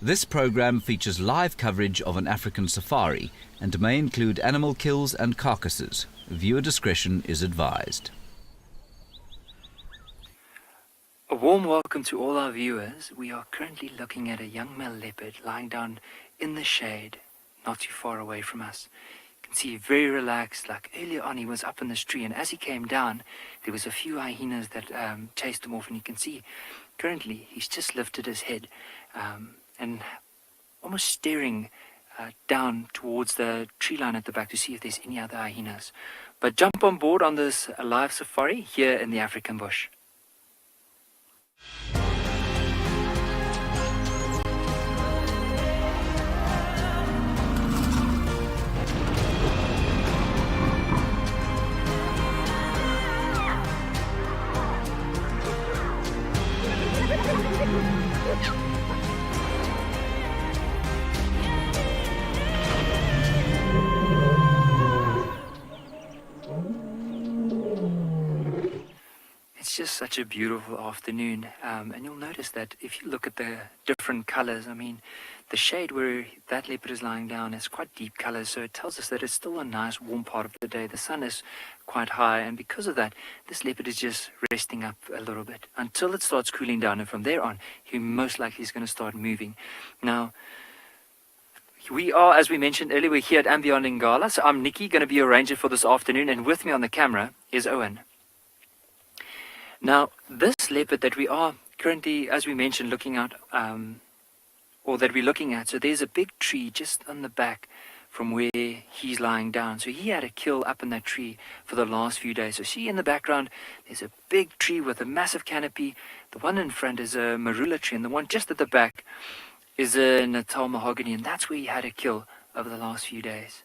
This program features live coverage of an African safari and may include animal kills and carcasses. Viewer discretion is advised. A warm welcome to all our viewers. We are currently looking at a young male leopard lying down in the shade, not too far away from us. You can see very relaxed, like earlier on he was up in this tree, and as he came down, there was a few hyenas that chased him off, and you can see currently he's just lifted his head and almost staring down towards the tree line at the back to see if there's any other hyenas. But jump on board on this live safari here in the African bush. It's just such a beautiful afternoon, and you'll notice that if you look at the different colors, I mean, the shade where that leopard is lying down is quite deep colors, so it tells us that it's still a nice warm part of the day. The sun is quite high, and because of that, this leopard is just resting up a little bit until it starts cooling down, and from there on, he most likely is going to start moving. Now, we are, as we mentioned earlier, we're here at andBeyond in Ngala, so I'm Nikki, going to be your ranger for this afternoon, and with me on the camera is Owen. Now, this leopard that we are currently, as we mentioned, looking at, or that we're looking at, so there's a big tree just on the back from where he's lying down. So he had a kill up in that tree for the last few days. So see in the background, there's a big tree with a massive canopy. The one in front is a marula tree, and the one just at the back is a Natal mahogany, and that's where he had a kill over the last few days.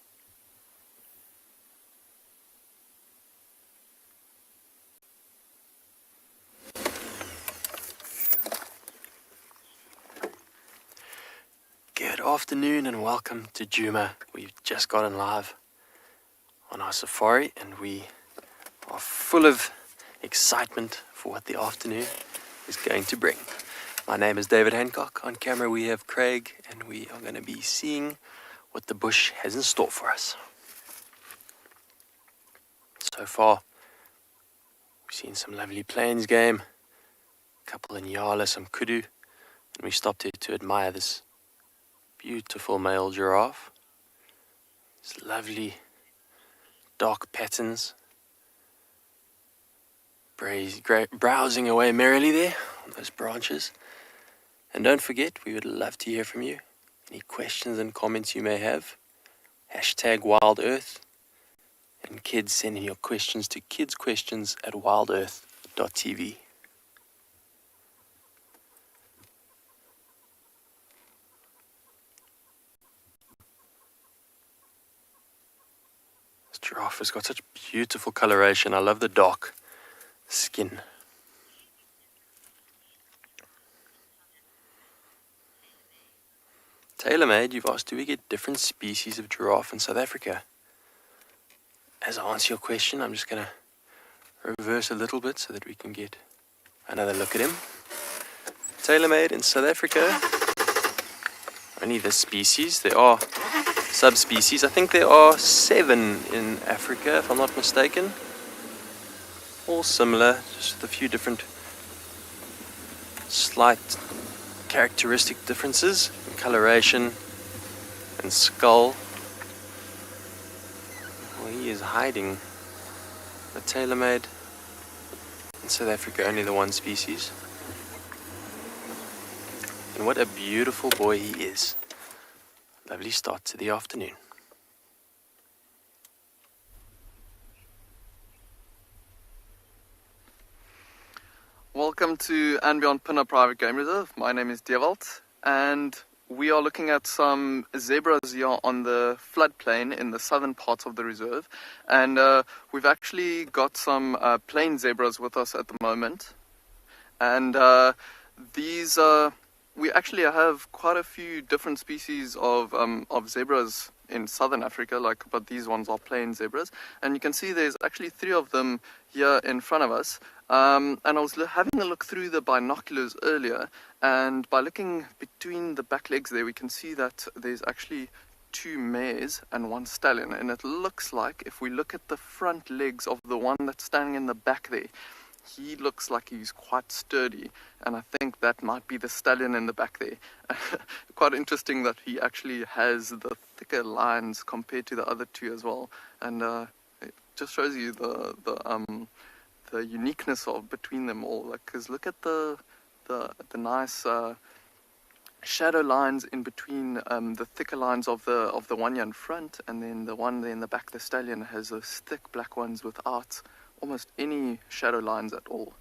Good afternoon and welcome to Djuma. We've just gotten live on our safari and we are full of excitement for what the afternoon is going to bring. My name is David Hancock. On camera we have Craig and we are going to be seeing what the bush has in store for us. So far we've seen some lovely plains game, a couple in Ngala, some Kudu, and we stopped here to admire this beautiful male giraffe. It's lovely dark patterns, browsing away merrily there on those branches. And don't forget, we would love to hear from you. Any questions and comments you may have. #WildEarth. And kids, sending your questions to kidsquestions@wildearth.tv. Giraffe has got such beautiful coloration. I love the dark skin. TaylorMade, you've asked, do we get different species of giraffe in South Africa? As I answer your question, I'm just going to reverse a little bit so that we can get another look at him. TaylorMade in South Africa, only this species. There are subspecies. I think there are 7 in Africa, if I'm not mistaken. All similar, just with a few different slight characteristic differences in coloration and skull. Well, he is hiding. The TaylorMade in South Africa, only the one species. And what a beautiful boy he is. Lovely start to the afternoon. Welcome to andBeyond Phinda Private Game Reserve. My name is Djuma, and we are looking at some zebras here on the floodplain in the southern parts of the reserve. And we've actually got some plain zebras with us at the moment. And we actually have quite a few different species of zebras in southern Africa, but these ones are plain zebras. And you can see there's actually 3 of them here in front of us. And I was having a look through the binoculars earlier, and by looking between the back legs there, we can see that there's actually 2 mares and 1 stallion. And it looks like, if we look at the front legs of the one that's standing in the back there, he looks like he's quite sturdy, and I think that might be the stallion in the back there. Quite interesting that he actually has the thicker lines compared to the other 2 as well, and it just shows you the uniqueness of between them all. Because look at the nice shadow lines in between the thicker lines of the one here in front, and then the one there in the back, the stallion, has those thick black ones without almost any shadow lines at all.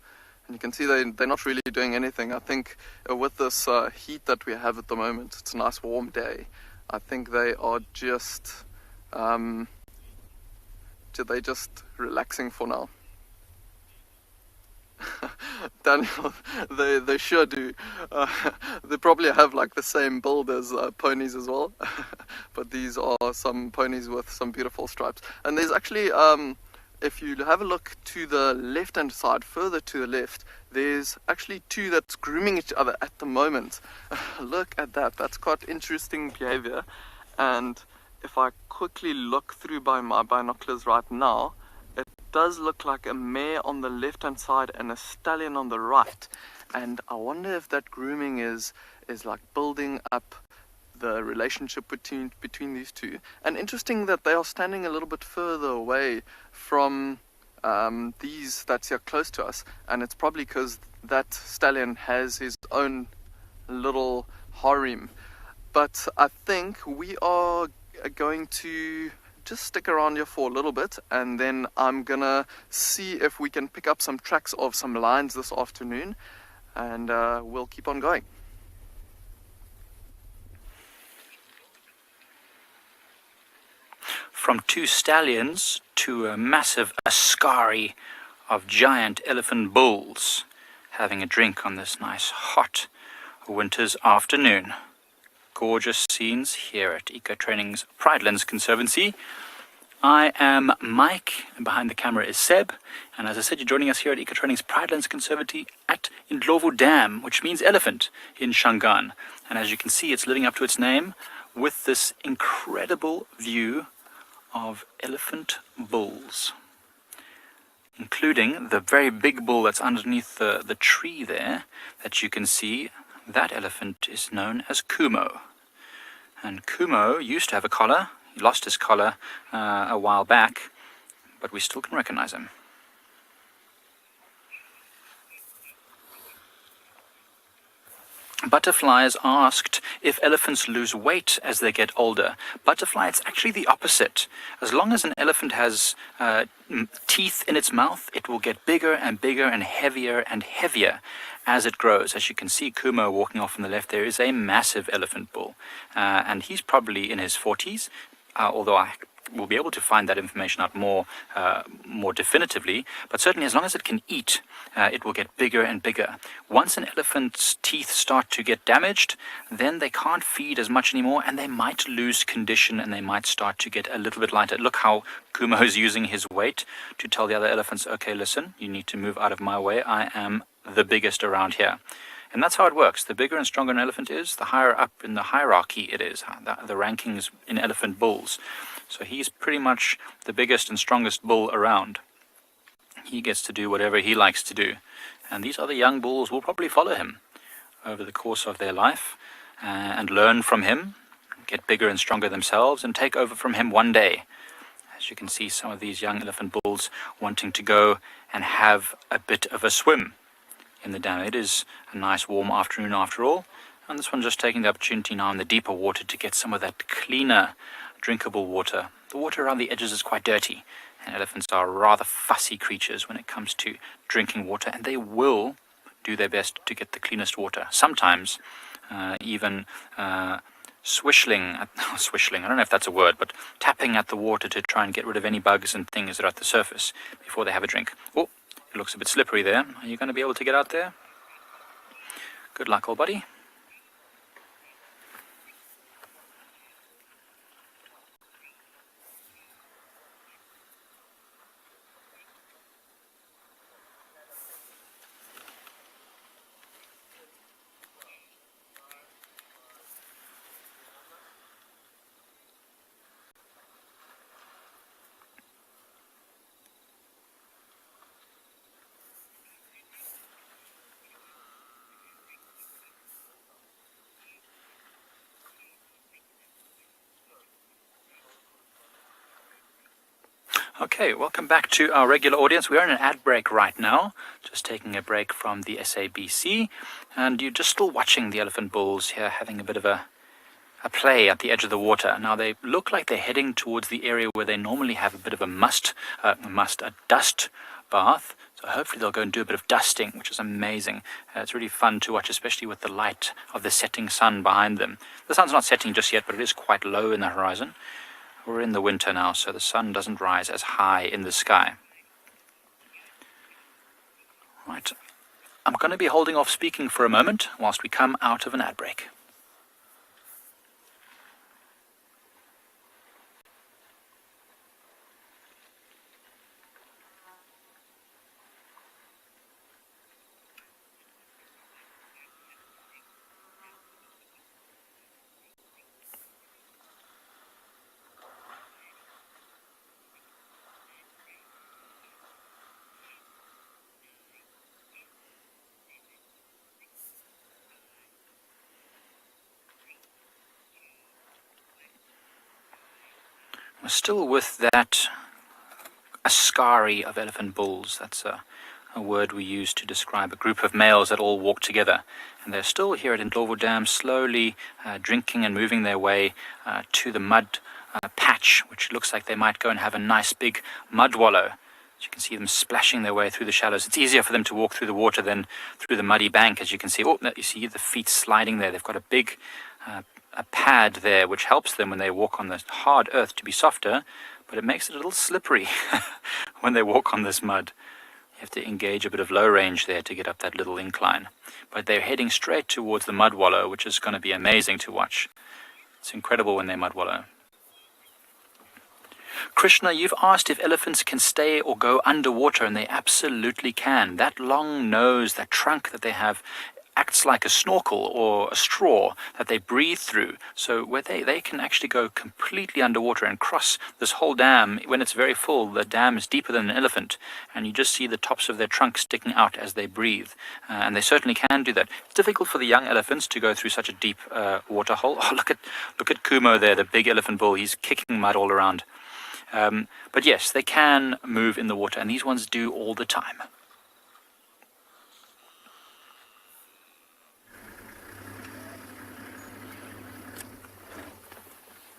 And you can see they're not really doing anything. I think with this heat that we have at the moment, it's a nice warm day, I think they are just relaxing for now. Daniel, they sure do. They probably have the same build as ponies as well, but these are some ponies with some beautiful stripes. And there's actually if you have a look to the left hand side, further to the left, there's actually 2 that's grooming each other at the moment. Look at that, that's quite interesting behavior. And if I quickly look through by my binoculars right now, it does look like a mare on the left hand side and a stallion on the right. And I wonder if that grooming is building up the relationship between these 2. And interesting that they are standing a little bit further away from these that's here close to us, and it's probably because that stallion has his own little harem. But I think we are going to just stick around here for a little bit, and then I'm gonna see if we can pick up some tracks of some lines this afternoon, and we'll keep on going. From 2 stallions to a massive askari of giant elephant bulls having a drink on this nice hot winter's afternoon. Gorgeous scenes here at Eco-Training's Pridelands Conservancy. I am Mike, and behind the camera is Seb, and as I said, you're joining us here at Eco-Training's Pridelands Conservancy at Ndlovu Dam, which means elephant in Shangaan. And as you can see, it's living up to its name with this incredible view of elephant bulls, including the very big bull that's underneath the tree there that you can see. That elephant is known as Kumo, and Kumo used to have a collar. He lost his collar a while back, but we still can recognize him. Butterfly is asked if elephants lose weight as they get older. Butterfly, it's actually the opposite. As long as an elephant has teeth in its mouth, it will get bigger and bigger and heavier as it grows. As you can see, Kumo walking off on the left there is a massive elephant bull. And he's probably in his 40s, although I will be able to find that information out more definitively. But certainly as long as it can eat, it will get bigger and bigger. Once an elephant's teeth start to get damaged, then they can't feed as much anymore, and they might lose condition, and they might start to get a little bit lighter. Look how Kumo is using his weight to tell the other elephants, okay, listen, you need to move out of my way. I am the biggest around here. And that's how it works. The bigger and stronger an elephant is, the higher up in the hierarchy it is, the rankings in elephant bulls. So he's pretty much the biggest and strongest bull around. He gets to do whatever he likes to do. And these other young bulls will probably follow him over the course of their life and learn from him, get bigger and stronger themselves, and take over from him one day. As you can see, some of these young elephant bulls wanting to go and have a bit of a swim in the dam. It is a nice warm afternoon after all, and this one's just taking the opportunity now in the deeper water to get some of that cleaner drinkable water. The water around the edges is quite dirty, and elephants are rather fussy creatures when it comes to drinking water, and they will do their best to get the cleanest water. Sometimes even swishling, I don't know if that's a word, but tapping at the water to try and get rid of any bugs and things that are at the surface before they have a drink. Oh, it looks a bit slippery there. Are you going to be able to get out there? Good luck, old buddy. Okay, welcome back to our regular audience. We're in an ad break right now, just taking a break from the SABC, and you're just still watching the elephant bulls here having a bit of a play at the edge of the water. Now they look like they're heading towards the area where they normally have a bit of a dust bath. So hopefully they'll go and do a bit of dusting, which is amazing. It's really fun to watch, especially with the light of the setting sun behind them. The sun's not setting just yet, but it is quite low in the horizon. We're in the winter now, so the sun doesn't rise as high in the sky. Right. I'm going to be holding off speaking for a moment whilst we come out of an ad break. We're still with that askari of elephant bulls. That's a word we use to describe a group of males that all walk together. And they're still here at Ndlovu Dam, slowly drinking and moving their way to the mud patch, which looks like they might go and have a nice big mud wallow. As you can see them splashing their way through the shallows. It's easier for them to walk through the water than through the muddy bank, as you can see. Oh, you see the feet sliding there. They've got a big a pad there, which helps them when they walk on the hard earth to be softer, but it makes it a little slippery when they walk on this mud. You have to engage a bit of low range there to get up that little incline. But they're heading straight towards the mud wallow, which is going to be amazing to watch. It's incredible when they mud wallow. Krishna, you've asked if elephants can stay or go underwater, and they absolutely can. That long nose, that trunk that they have, acts like a snorkel or a straw that they breathe through. So where they can actually go completely underwater and cross this whole dam. When it's very full, the dam is deeper than an elephant, and you just see the tops of their trunks sticking out as they breathe. And they certainly can do that. It's difficult for the young elephants to go through such a deep water hole. Oh, look at Kumo there, the big elephant bull. He's kicking mud all around. But yes, they can move in the water, and these ones do all the time.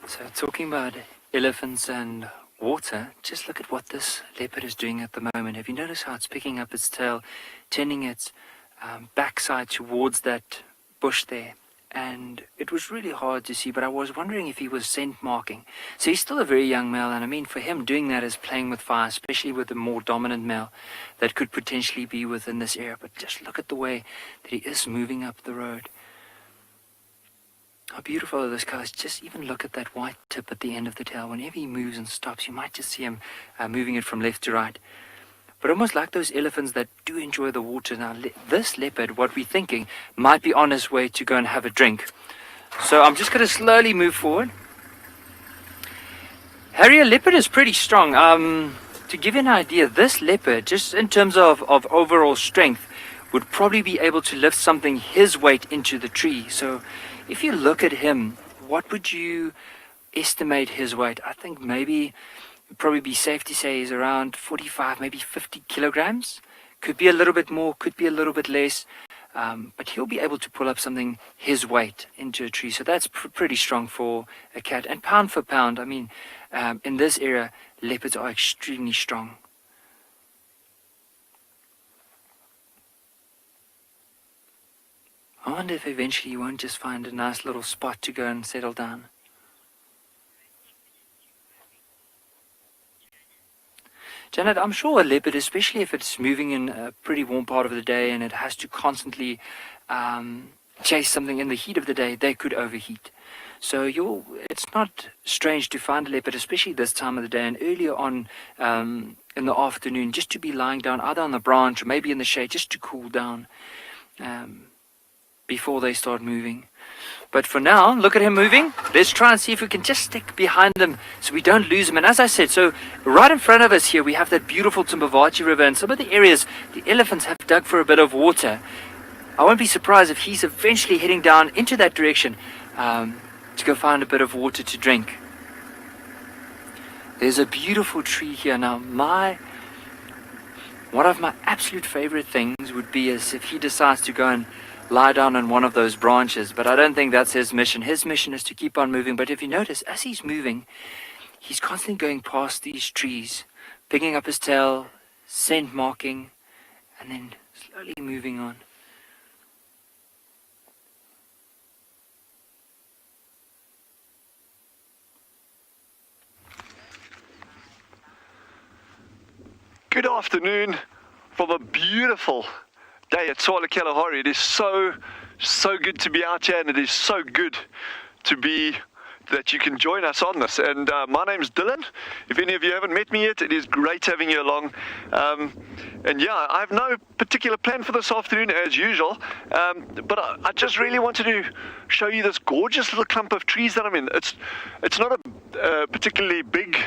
So talking about elephants and water, just look at what this leopard is doing at the moment. Have you noticed how it's picking up its tail, turning its backside towards that bush there? And it was really hard to see, but I was wondering if he was scent marking. So he's still a very young male, and I mean, for him, doing that is playing with fire, especially with a more dominant male that could potentially be within this area. But just look at the way that he is moving up the road. How beautiful are those colors. Just even look at that white tip at the end of the tail. Whenever he moves and stops, you might just see him moving it from left to right. But almost like those elephants that do enjoy the water. Now, this leopard, what we're thinking, might be on his way to go and have a drink. So I'm just going to slowly move forward. Harry, a leopard is pretty strong. To give you an idea, this leopard, just in terms of overall strength, would probably be able to lift something his weight into the tree. So if you look at him, what would you estimate his weight? I think maybe it'd probably be safe to say he's around 45, maybe 50 kilograms. Could be a little bit more, could be a little bit less. But he'll be able to pull up something his weight into a tree. So that's pretty strong for a cat. And pound for pound, I mean, in this area, leopards are extremely strong. I wonder if eventually you won't just find a nice little spot to go and settle down. Janet, I'm sure a leopard, especially if it's moving in a pretty warm part of the day and it has to constantly chase something in the heat of the day, they could overheat. So it's not strange to find a leopard, especially this time of the day and earlier on in the afternoon, just to be lying down either on the branch or maybe in the shade just to cool down before they start moving. But for now, look at him moving. Let's try and see if we can just stick behind him so we don't lose him. And as I said, so right in front of us here, we have that beautiful Timbavachi River. And some of the areas the elephants have dug for a bit of water. I won't be surprised if he's eventually heading down into that direction to go find a bit of water to drink. There's a beautiful tree here. Now, one of my absolute favorite things would be as if he decides to go and lie down on one of those branches, but I don't think that's his mission. His mission is to keep on moving. But if you notice, as he's moving, he's constantly going past these trees, picking up his tail, scent marking, and then slowly moving on. Good afternoon from a beautiful day at Tswalu Kalahari. It is so good to be out here, and it is so good to be that you can join us on this. And my name's Dylan. If any of you haven't met me yet, it is great having you along. And yeah, I have no particular plan for this afternoon as usual, but I just really wanted to show you this gorgeous little clump of trees that I'm in. It's not a particularly big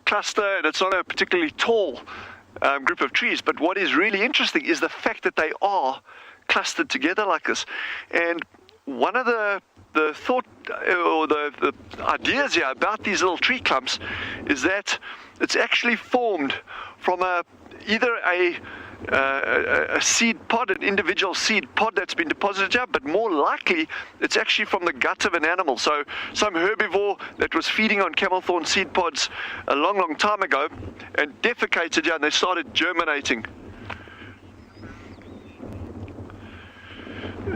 cluster, and it's not a particularly tall group of trees, but what is really interesting is the fact that they are clustered together like this. And one of the thought or the ideas here about these little tree clumps is that it's actually formed from either a seed pod, an individual seed pod that's been deposited here, but more likely it's actually from the gut of an animal. So some herbivore that was feeding on camel thorn seed pods a long time ago and defecated here, and they started germinating.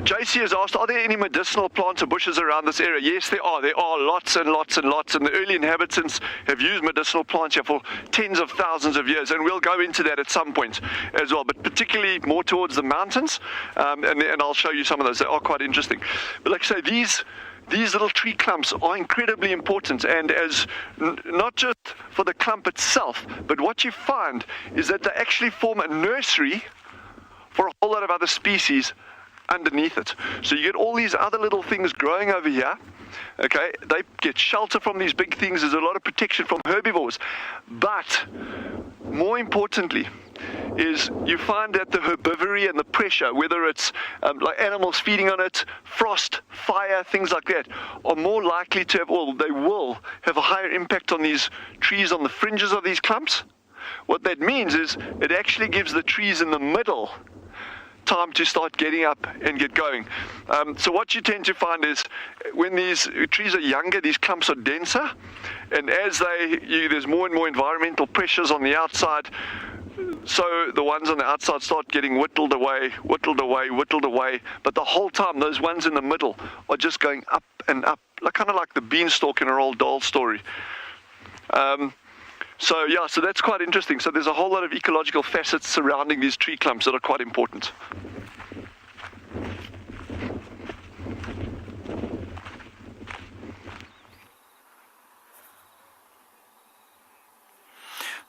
JC has asked, are there any medicinal plants or bushes around this area? Yes, there are. There are lots and lots and lots, and the early inhabitants have used medicinal plants here for tens of thousands of years, and we'll go into that at some point as well, but particularly more towards the mountains, and I'll show you some of those. They are quite interesting. But like I say, these little tree clumps are incredibly important, and as not just for the clump itself, but what you find is that they actually form a nursery for a whole lot of other species underneath it. So you get all these other little things growing over here. Okay, they get shelter from these big things. There's a lot of protection from herbivores, but more importantly is you find that the herbivory and the pressure, whether it's like animals feeding on it, frost, fire, things like that, are more likely to have, or they will have a higher impact on these trees on the fringes of these clumps. What that means is it actually gives the trees in the middle time to start getting up and get going. So what you tend to find is when these trees are younger, these clumps are denser, and as there's more and more environmental pressures on the outside, so the ones on the outside start getting whittled away, but the whole time those ones in the middle are just going up and up, kind of like the beanstalk in a Roald Dahl story. So yeah, so that's quite interesting. So there's a whole lot of ecological facets surrounding these tree clumps that are quite important.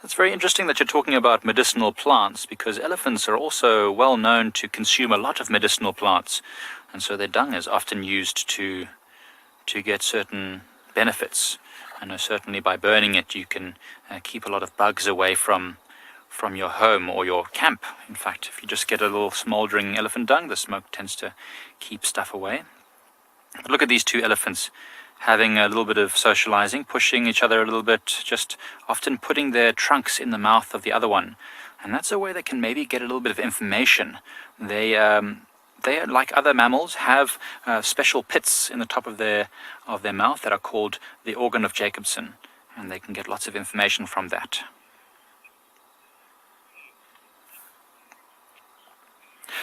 It's very interesting that you're talking about medicinal plants, because elephants are also well known to consume a lot of medicinal plants, and so their dung is often used to get certain benefits. I know certainly by burning it you can keep a lot of bugs away from your home or your camp. In fact, if you just get a little smouldering elephant dung, the smoke tends to keep stuff away. But look at these two elephants having a little bit of socializing, pushing each other a little bit, just often putting their trunks in the mouth of the other one. And that's a way they can maybe get a little bit of information. They, like other mammals, have special pits in the top of their mouth that are called the organ of Jacobson, and they can get lots of information from that.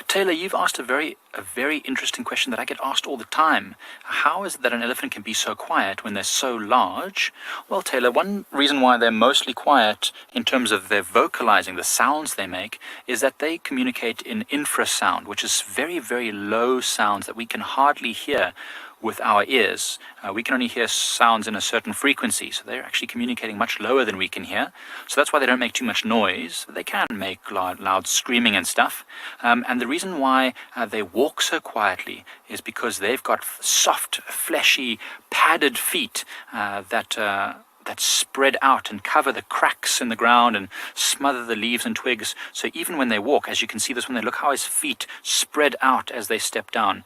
Taylor, you've asked a very interesting question that I get asked all the time. How is it that an elephant can be so quiet when they're so large? Well, Taylor, one reason why they're mostly quiet in terms of their vocalizing, the sounds they make, is that they communicate in infrasound, which is very low sounds that we can hardly hear with our ears. We can only hear sounds in a certain frequency, so they're actually communicating much lower than we can hear. So that's why they don't make too much noise. They can make loud screaming and stuff. And the reason why they walk so quietly is because they've got soft, fleshy, padded feet that spread out and cover the cracks in the ground and smother the leaves and twigs. So even when they walk, as you can see this when they look how his feet spread out as they step down,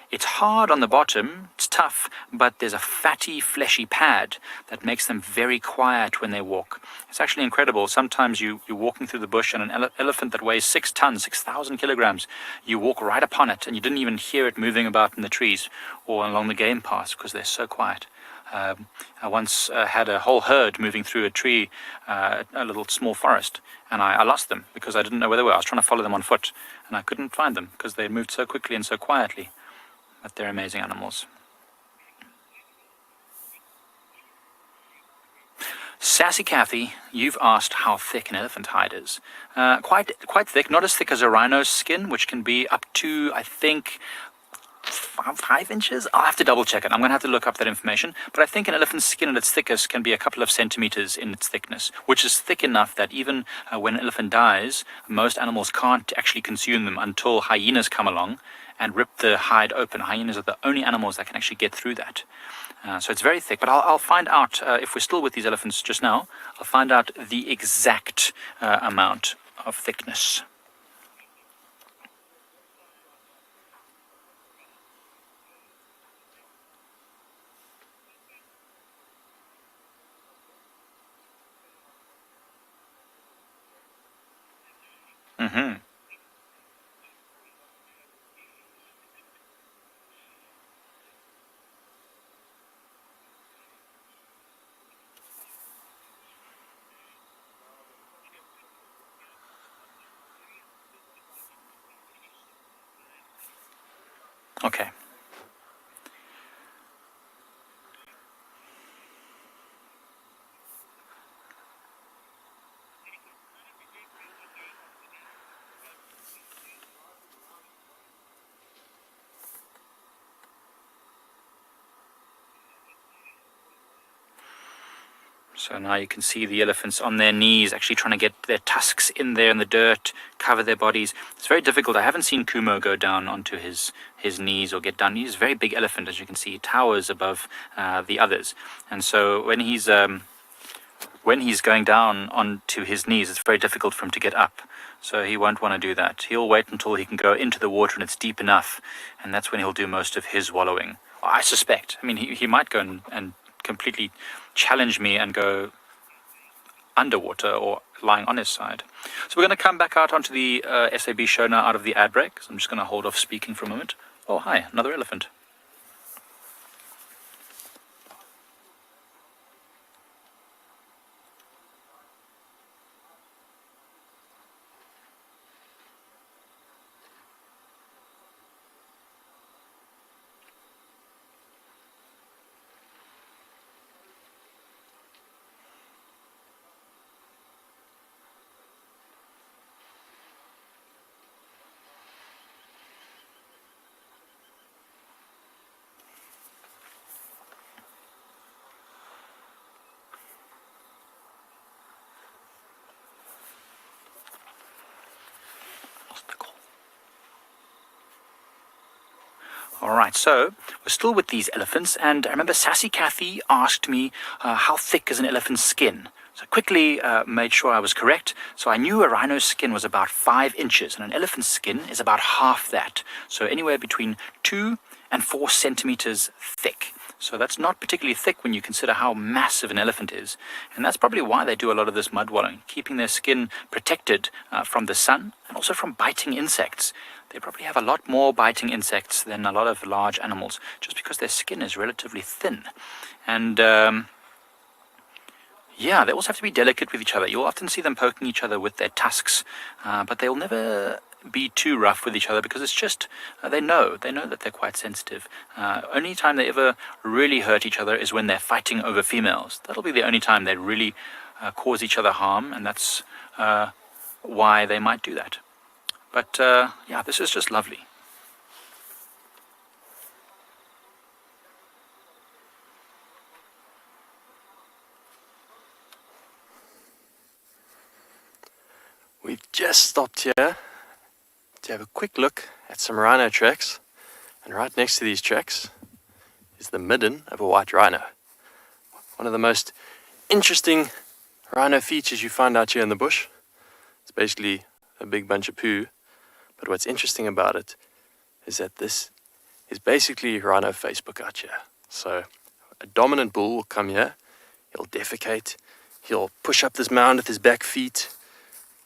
It's hard on the bottom, it's tough, but there's a fatty, fleshy pad that makes them very quiet when they walk. It's actually incredible. Sometimes you're walking through the bush and an elephant that weighs 6 tons, 6,000 kilograms, you walk right upon it and you didn't even hear it moving about in the trees or along the game paths because they're so quiet. I once had a whole herd moving through a tree, a little small forest, and I lost them because I didn't know where they were. I was trying to follow them on foot and I couldn't find them because they moved so quickly and so quietly. But they're amazing animals. Sassy Kathy, you've asked how thick an elephant hide is. Quite thick, not as thick as a rhino's skin, which can be up to, I think, 5 inches? I'll have to double check it. I'm going to have to look up that information. But I think an elephant's skin at its thickest can be a couple of centimeters in its thickness, which is thick enough that even when an elephant dies, most animals can't actually consume them until hyenas come along and rip the hide open. Hyenas are the only animals that can actually get through that. So it's very thick, but I'll find out, if we're still with these elephants just now, I'll find out the exact amount of thickness. Mm-hmm. Okay. So now you can see the elephants on their knees, actually trying to get their tusks in there in the dirt, cover their bodies. It's very difficult. I haven't seen Kumo go down onto his knees or get down. He's a very big elephant, as you can see. He towers above the others. And so when he's going down onto his knees, it's very difficult for him to get up. So he won't want to do that. He'll wait until he can go into the water and it's deep enough, and that's when he'll do most of his wallowing. I suspect. I mean, he might go and completely challenge me and go underwater or lying on his side. So we're going to come back out onto the SAB show now out of the ad break. So I'm just going to hold off speaking for a moment. Oh, hi, another elephant. Alright, so we're still with these elephants, and I remember Sassy Kathy asked me how thick is an elephant's skin. So I quickly made sure I was correct. So I knew a rhino's skin was about 5 inches, and an elephant's skin is about half that. So anywhere between 2 and 4 centimeters thick. So that's not particularly thick when you consider how massive an elephant is. And that's probably why they do a lot of this mud wallowing, keeping their skin protected from the sun and also from biting insects. They probably have a lot more biting insects than a lot of large animals, just because their skin is relatively thin. And yeah, they also have to be delicate with each other. You'll often see them poking each other with their tusks, but they'll never be too rough with each other because it's just, they know that they're quite sensitive. Only time they ever really hurt each other is when they're fighting over females. That'll be the only time they really cause each other harm, and that's why they might do that. But yeah, this is just lovely. We've just stopped here to have a quick look at some rhino tracks, and right next to these tracks is the midden of a white rhino. One of the most interesting rhino features you find out here in the bush. It's basically a big bunch of poo, but what's interesting about it is that this is basically rhino Facebook out here. So a dominant bull will come here, he'll defecate, he'll push up this mound with his back feet,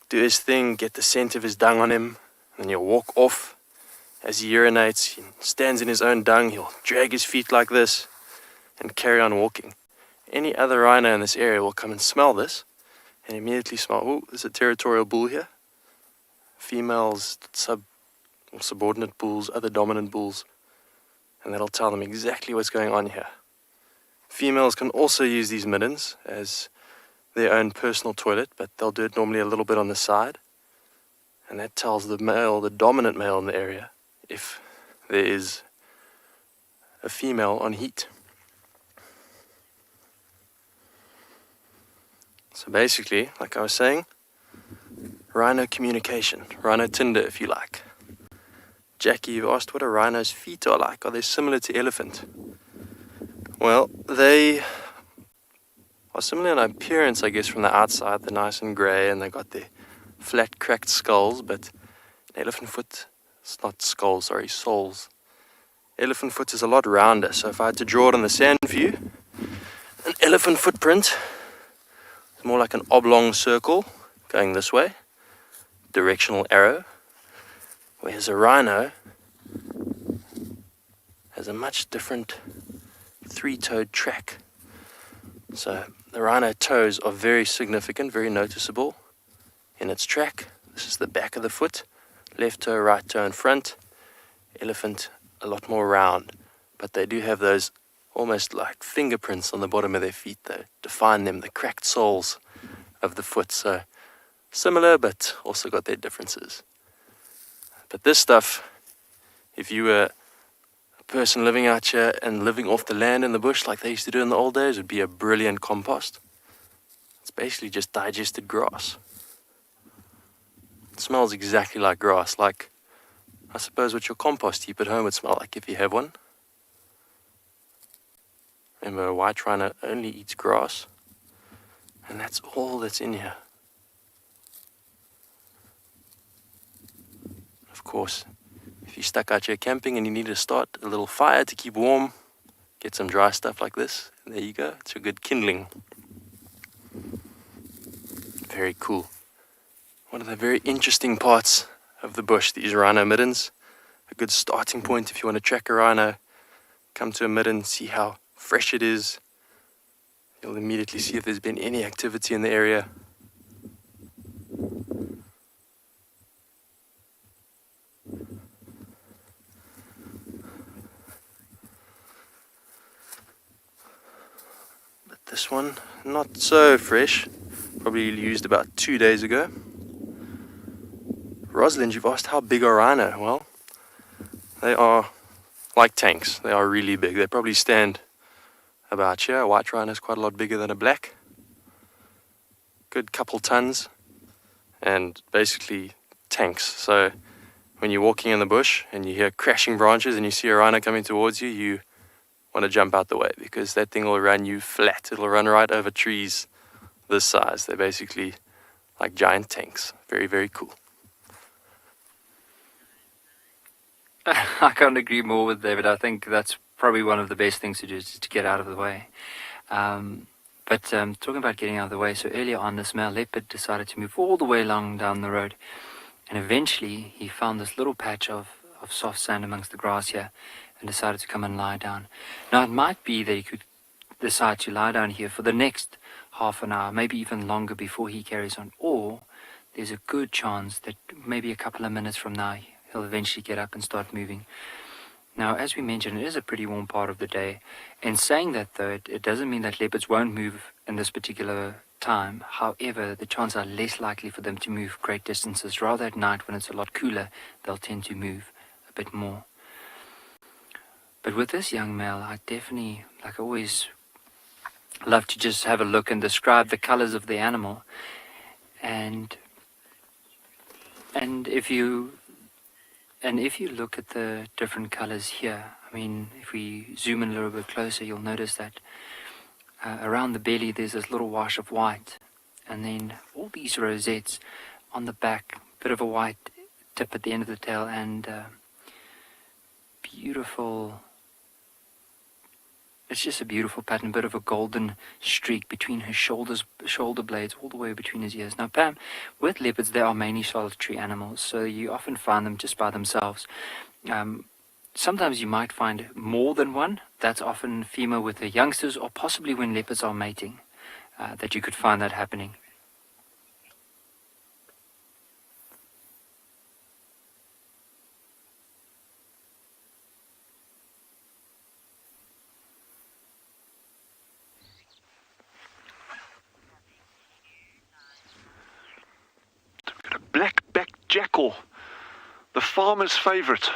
do his thing, get the scent of his dung on him, and then he'll walk off. As he urinates, he stands in his own dung, he'll drag his feet like this and carry on walking. Any other rhino in this area will come and smell this and immediately smell, oh, there's a territorial bull here. Females, subordinate bulls, other dominant bulls, and that'll tell them exactly what's going on here. Females can also use these middens as their own personal toilet, but they'll do it normally a little bit on the side, and that tells the male, the dominant male in the area, if there is a female on heat. So basically, like I was saying, rhino communication, rhino Tinder if you like. Jackie, you've asked what a rhino's feet are like. Are they similar to elephant? Well, they are similar in appearance, I guess, from the outside. They're nice and grey and they've got their flat, cracked skulls, but an elephant foot, it's not skulls, sorry, soles. Elephant foot is a lot rounder, so if I had to draw it on the sand for you, an elephant footprint is more like an oblong circle going this way, directional arrow, whereas a rhino has a much different three-toed track. So the rhino toes are very significant, very noticeable in its track. This is the back of the foot, left toe, right toe in front. Elephant, a lot more round, but they do have those almost like fingerprints on the bottom of their feet that define them, the cracked soles of the foot. So similar, but also got their differences. But this stuff, if you were a person living out here and living off the land in the bush like they used to do in the old days, would be a brilliant compost. It's basically just digested grass. It smells exactly like grass, like I suppose what your compost heap at home would smell like if you have one. Remember, a white rhino only eats grass, and that's all that's in here. Of course, if you're stuck out here camping and you need to start a little fire to keep warm, get some dry stuff like this, and there you go, it's a good kindling. Very cool. One of the very interesting parts of the bush, these rhino middens. A good starting point if you want to track a rhino. Come to a midden, see how fresh it is. You'll immediately see if there's been any activity in the area. But this one, not so fresh. Probably used about 2 days ago. Rosalind, you've asked how big are rhino? Well, they are like tanks. They are really big. They probably stand about here. A white rhino is quite a lot bigger than a black. Good couple tons. And basically tanks. So when you're walking in the bush and you hear crashing branches and you see a rhino coming towards you, you want to jump out the way because that thing will run you flat. It'll run right over trees this size. They're basically like giant tanks. Very, very cool. I can't agree more with David. I think that's probably one of the best things to do is to get out of the way. But talking about getting out of the way, so earlier on this male leopard decided to move all the way along down the road, and eventually he found this little patch of soft sand amongst the grass here and decided to come and lie down. Now it might be that he could decide to lie down here for the next half an hour, maybe even longer before he carries on, or there's a good chance that maybe a couple of minutes from now he'll eventually get up and start moving. Now, as we mentioned, it is a pretty warm part of the day. In saying that, though, it doesn't mean that leopards won't move in this particular time. However, the chances are less likely for them to move great distances. Rather at night, when it's a lot cooler, they'll tend to move a bit more. But with this young male, I definitely, like I always love to just have a look and describe the colors of the animal. And if you look at the different colors here, I mean, if we zoom in a little bit closer, you'll notice that around the belly there's this little wash of white, and then all these rosettes on the back, bit of a white tip at the end of the tail, and beautiful. It's just a beautiful pattern, a bit of a golden streak between his shoulder blades, all the way between his ears. Now, Pam, with leopards, they are mainly solitary animals, so you often find them just by themselves. Sometimes you might find more than one. That's often female with the youngsters, or possibly when leopards are mating, that you could find that happening. Black-backed jackal, the farmer's favorite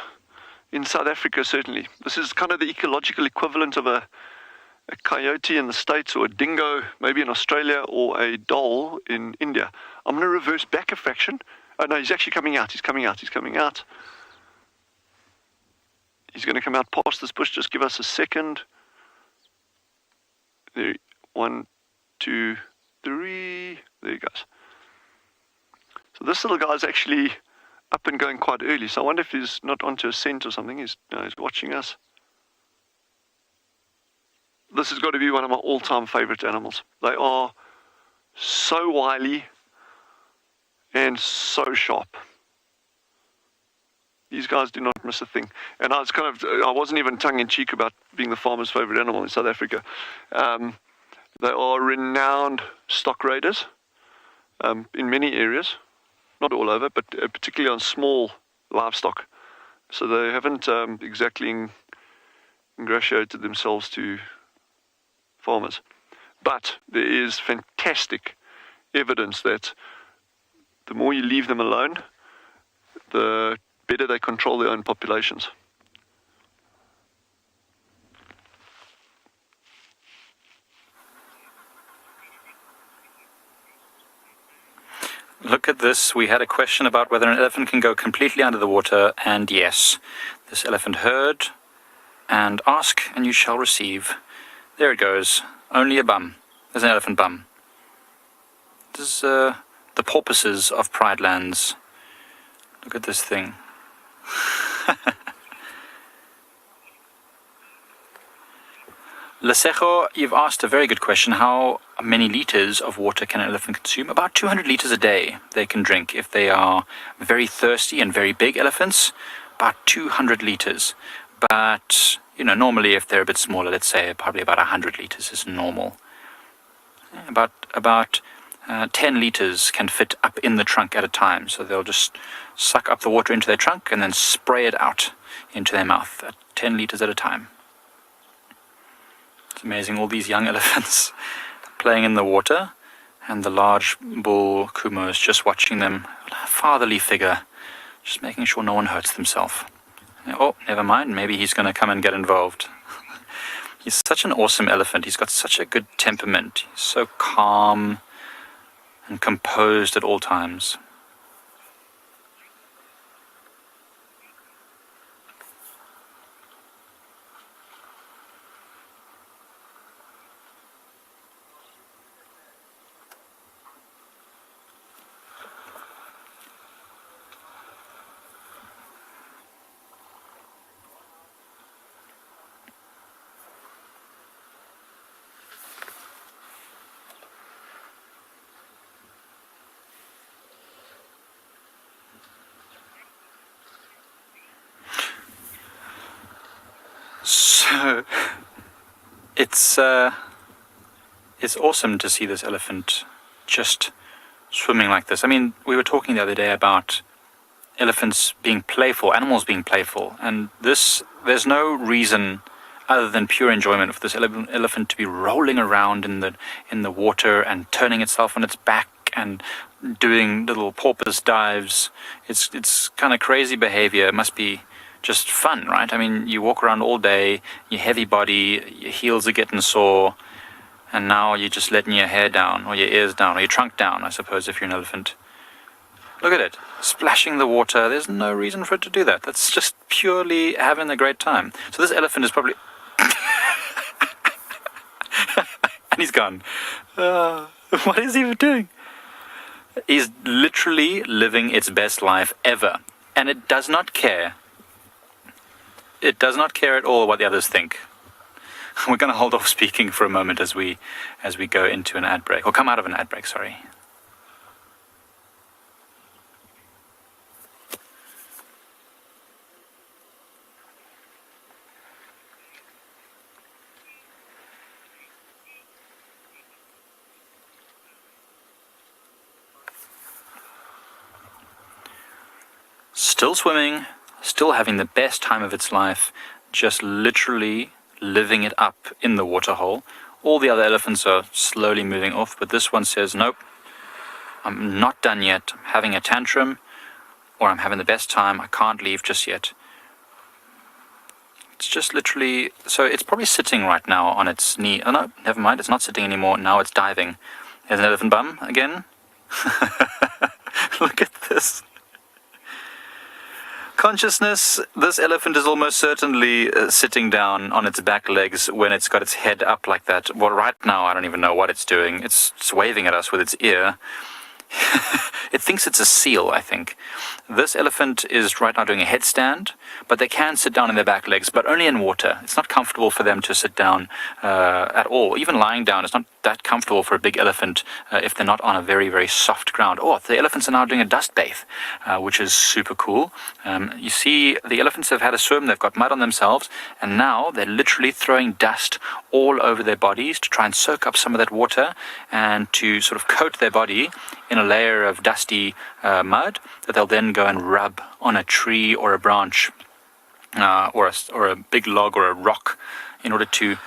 in South Africa, certainly. This is kind of the ecological equivalent of a coyote in the States, or a dingo maybe in Australia, or a dhole in India. I'm going to reverse back a fraction. Oh no, he's actually coming out. He's coming out. He's going to come out past this bush. Just give us a second. There, 1, 2, 3. There he goes. So this little guy's actually up and going quite early. So I wonder if he's not onto a scent or something. He's watching us. This has got to be one of my all-time favorite animals. They are so wily and so sharp. These guys do not miss a thing. And I wasn't even tongue-in-cheek about being the farmer's favorite animal in South Africa. They are renowned stock raiders in many areas. Not all over, but particularly on small livestock. So they haven't exactly ingratiated themselves to farmers. But there is fantastic evidence that the more you leave them alone, the better they control their own populations. Look at this. We had a question about whether an elephant can go completely under the water, and yes. This elephant heard, and ask, and you shall receive. There it goes. Only a bum. There's an elephant bum. This is the porpoises of Pride Lands. Look at this thing. Lesejo, you've asked a very good question. How many liters of water can an elephant consume? About 200 liters a day they can drink. If they are very thirsty and very big elephants, about 200 liters. But, normally if they're a bit smaller, let's say probably about 100 liters is normal. About 10 liters can fit up in the trunk at a time. So they'll just suck up the water into their trunk and then spray it out into their mouth at 10 liters at a time. It's amazing, all these young elephants playing in the water, and the large bull kumos just watching them, a fatherly figure, just making sure no one hurts themselves. Oh, never mind, maybe he's going to come and get involved. He's such an awesome elephant. He's got such a good temperament. He's so calm and composed at all times. So it's awesome to see this elephant just swimming like this. I mean, we were talking the other day about elephants being playful, animals being playful, and there's no reason other than pure enjoyment for this elephant to be rolling around in the water and turning itself on its back and doing little porpoise dives. It's kind of crazy behavior. It must be just fun, right? I mean, you walk around all day, your heavy body, your heels are getting sore, and now you're just letting your hair down, or your ears down, or your trunk down, I suppose, if you're an elephant. Look at it, splashing the water. There's no reason for it to do that. That's just purely having a great time. So this elephant is probably... and he's gone. What is he doing? He's literally living its best life ever. And it does not care. It does not care at all what the others think. We're going to hold off speaking for a moment as we go into an ad break, or come out of an ad break, sorry. Still swimming, still having the best time of its life, just literally living it up in the waterhole. All the other elephants are slowly moving off, but this one says, nope, I'm not done yet. I'm having a tantrum, or I'm having the best time. I can't leave just yet. It's just literally, so it's probably sitting right now on its knee. Oh no, never mind, it's not sitting anymore. Now it's diving. There's an elephant bum again. Look at this. Consciousness, this elephant is almost certainly sitting down on its back legs when it's got its head up like that. Well, right now, I don't even know what it's doing. It's waving at us with its ear. It thinks it's a seal, I think. This elephant is right now doing a headstand, but they can sit down on their back legs, but only in water. It's not comfortable for them to sit down at all. Even lying down, it's not that comfortable for a big elephant if they're not on a very, very soft ground. Oh, the elephants are now doing a dust bathe, which is super cool. You see, the elephants have had a swim, they've got mud on themselves, and now they're literally throwing dust all over their bodies to try and soak up some of that water and to sort of coat their body in a layer of dusty mud that they'll then go and rub on a tree or a branch or a big log or a rock in order to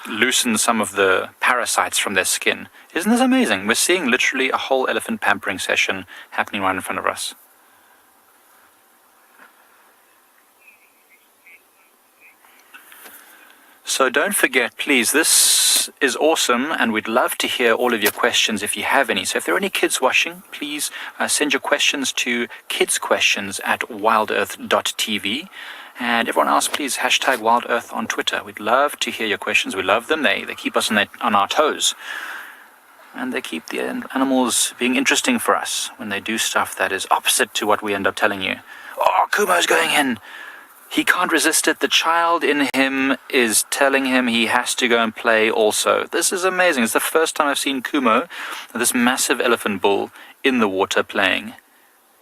loosen some of the parasites from their skin. Isn't this amazing? We're seeing literally a whole elephant pampering session happening right in front of us. So don't forget, please, this is awesome, and we'd love to hear all of your questions if you have any. So if there are any kids watching, please send your questions to kidsquestions@wildearth.tv. And everyone else, please hashtag WildEarth on Twitter. We'd love to hear your questions. We love them. They keep us on our toes. And they keep the animals being interesting for us when they do stuff that is opposite to what we end up telling you. Oh, Kumo's going in. He can't resist it. The child in him is telling him he has to go and play also. This is amazing. It's the first time I've seen Kumo, this massive elephant bull, in the water playing.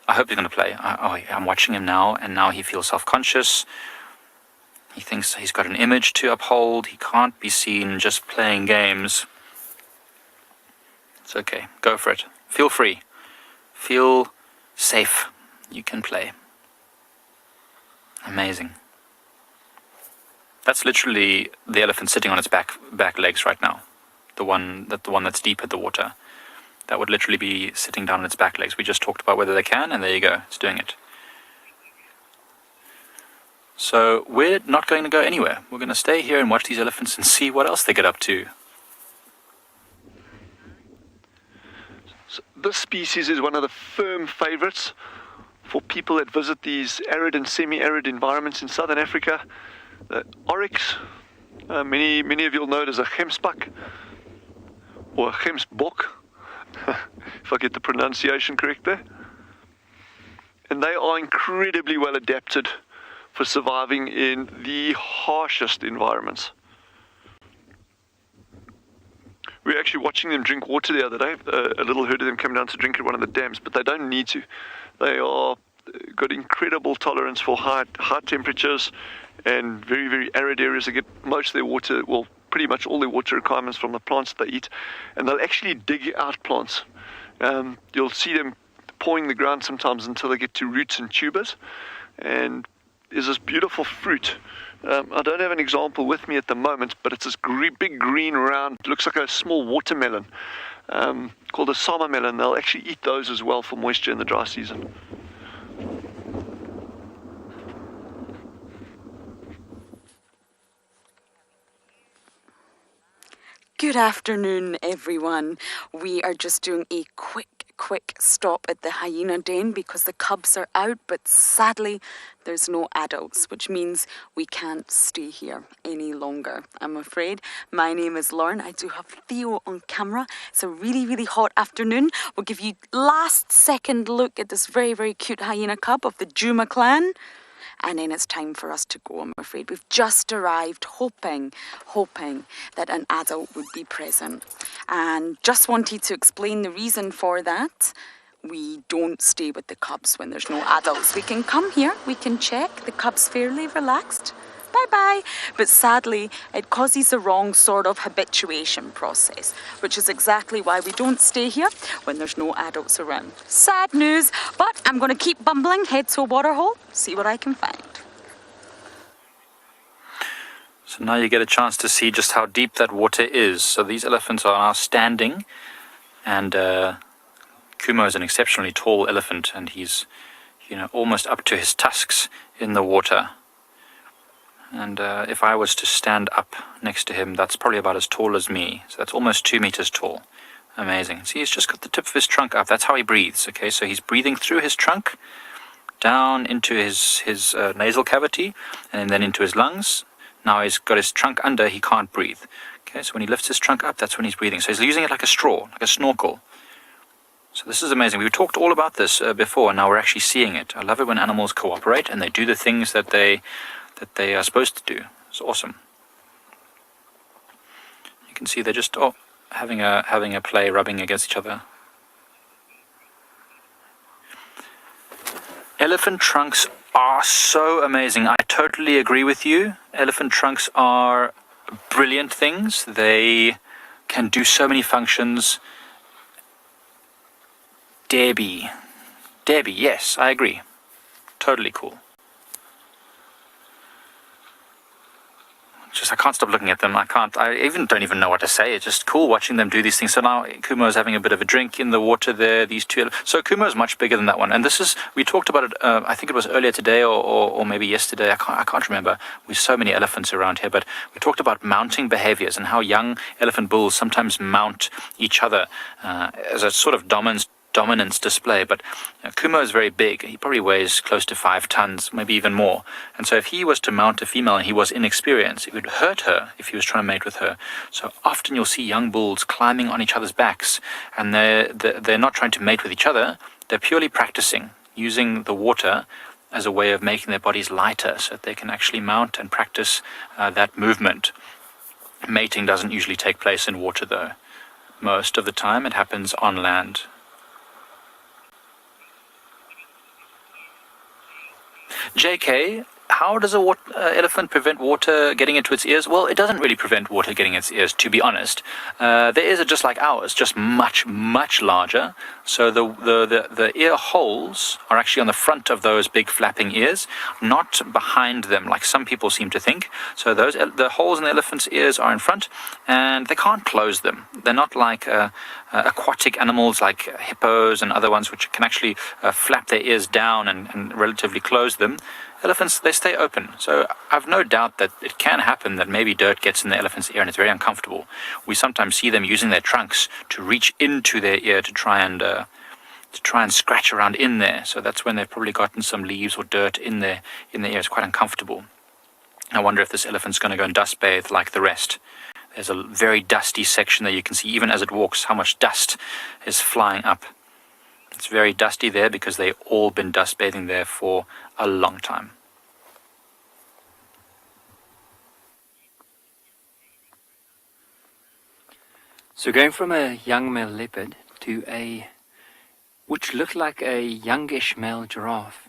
I hope he's going to play. I'm watching him now, and now he feels self-conscious. He thinks he's got an image to uphold. He can't be seen just playing games. It's okay. Go for it. Feel free. Feel safe. You can play. Amazing. That's literally the elephant sitting on its back legs right now. The one that's deep in the water. That would literally be sitting down on its back legs. We just talked about whether they can, and there you go. It's doing it. So we're not going to go anywhere. We're going to stay here and watch these elephants and see what else they get up to. So this species is one of the firm favorites for people that visit these arid and semi-arid environments in southern Africa. The Oryx, many of you'll know it as a gemsbok or a gemsbok, if I get the pronunciation correct there. And they are incredibly well adapted for surviving in the harshest environments. We were actually watching them drink water the other day. A little herd of them came down to drink at one of the dams, but they don't need to. They are got incredible tolerance for high temperatures and very, very arid areas. They get most of their water, well, pretty much all their water requirements from the plants that they eat. And they'll actually dig out plants. You'll see them pawing the ground sometimes until they get to roots and tubers. And there's this beautiful fruit. I don't have an example with me at the moment, but it's this big green round, looks like a small watermelon, called a summer melon. They'll actually eat those as well for moisture in the dry season. Good afternoon, everyone. We are just doing a quick stop at the hyena den because the cubs are out, but sadly there's no adults, which means we can't stay here any longer, I'm afraid. My name is Lauren. I do have Theo on camera. It's a really, really hot afternoon. We'll give you last second look at this very, very cute hyena cub of the Djuma clan. and then it's time for us to go, I'm afraid. We've just arrived hoping that an adult would be present. And just wanted to explain the reason for that. We don't stay with the cubs when there's no adults. We can come here, we can check, the cub's fairly relaxed. Bye-bye. But sadly, it causes the wrong sort of habituation process, which is exactly why we don't stay here when there's no adults around. Sad news, but I'm going to keep bumbling, head to a waterhole, see what I can find. So now you get a chance to see just how deep that water is. So these elephants are now standing, and Kumo is an exceptionally tall elephant, and he's, almost up to his tusks in the water. And if I was to stand up next to him, that's probably about as tall as me. So that's almost 2 meters tall. Amazing. See, he's just got the tip of his trunk up. That's how he breathes, okay? So he's breathing through his trunk, down into his nasal cavity, and then into his lungs. Now he's got his trunk under, he can't breathe. Okay, so when he lifts his trunk up, that's when he's breathing. So he's using it like a straw, like a snorkel. So this is amazing. We talked all about this before, and now we're actually seeing it. I love it when animals cooperate and they do the things that they are supposed to do. It's awesome. You can see they're just having a play, rubbing against each other. Elephant trunks are so amazing. I totally agree with you. Elephant trunks are brilliant things. They can do so many functions. Debbie, yes, I agree. Totally cool. I can't stop looking at them. I don't even know what to say. It's just cool watching them do these things. So now Kumo's having a bit of a drink in the water there. These two. So Kumo's much bigger than that one. And we talked about it, I think it was earlier today or maybe yesterday. I can't remember. We've so many elephants around here. But we talked about mounting behaviors and how young elephant bulls sometimes mount each other as a sort of dominance display. But Kumo is very big. He probably weighs close to 5 tons, maybe even more. And so if he was to mount a female and he was inexperienced, it would hurt her if he was trying to mate with her. So often you'll see young bulls climbing on each other's backs, and they're not trying to mate with each other. They're purely practicing, using the water as a way of making their bodies lighter so that they can actually mount and practice that movement. Mating doesn't usually take place in water, though. Most of the time it happens on land. JK, how does a elephant prevent water getting into its ears? Well, it doesn't really prevent water getting its ears, to be honest. Their ears are just like ours, just much, much larger. So the ear holes are actually on the front of those big flapping ears, not behind them, like some people seem to think. So the holes in the elephant's ears are in front, and they can't close them. They're not like aquatic animals like hippos and other ones which can actually flap their ears down and relatively close them. Elephants, they stay open. So I've no doubt that it can happen that maybe dirt gets in the elephant's ear and it's very uncomfortable. We sometimes see them using their trunks to reach into their ear to try and scratch around in there. So that's when they've probably gotten some leaves or dirt in their ear. It's quite uncomfortable. I wonder if this elephant's going to go and dust bathe like the rest. There's a very dusty section there. You can see even as it walks how much dust is flying up. It's very dusty there because they've all been dust bathing there for a long time. So going from a young male leopard to which looked like a youngish male giraffe.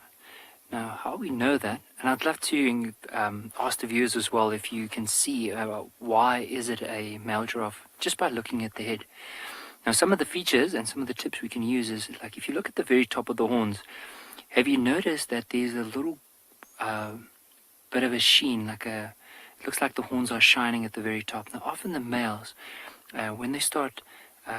Now, how we know that, and I'd love to ask the viewers as well if you can see why is it a male giraffe, just by looking at the head. Now, some of the features and some of the tips we can use is, like, if you look at the very top of the horns, have you noticed that there's a little bit of a sheen, it looks like the horns are shining at the very top. Now, often the males, when they start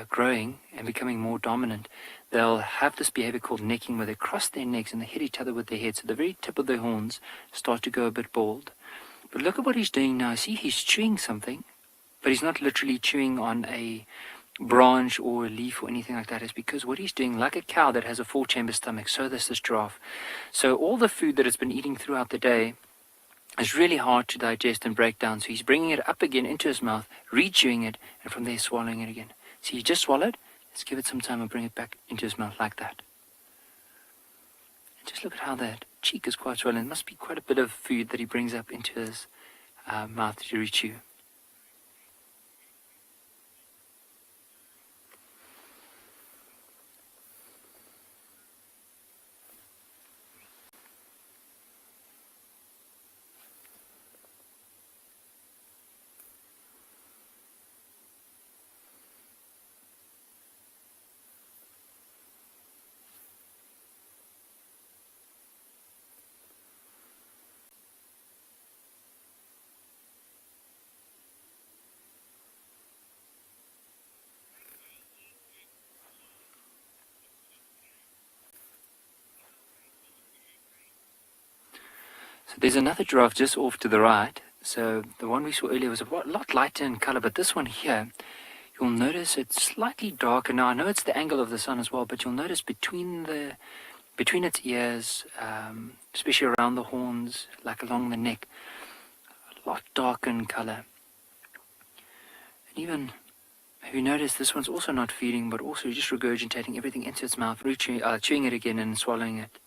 growing and becoming more dominant, they'll have this behavior called necking, where they cross their necks and they hit each other with their heads. So the very tip of their horns start to go a bit bald. But look at what he's doing now. See, he's chewing something, but he's not literally chewing on a branch or a leaf or anything like that. It's because what he's doing, like a cow that has a 4-chamber stomach, so does this giraffe. So all the food that it's been eating throughout the day is really hard to digest and break down. So he's bringing it up again into his mouth, re-chewing it, and from there swallowing it again. See, he just swallowed. Let's give it some time and bring it back into his mouth like that. And just look at how that cheek is quite swollen. It must be quite a bit of food that he brings up into his mouth to rechew. So there's another giraffe just off to the right. So the one we saw earlier was a lot lighter in color, but this one here, you'll notice it's slightly darker. Now I know it's the angle of the sun as well, but you'll notice between its ears, especially around the horns, like along the neck, a lot darker in color. And even, have you noticed this one's also not feeding, but also just regurgitating everything into its mouth, chewing it again and swallowing it.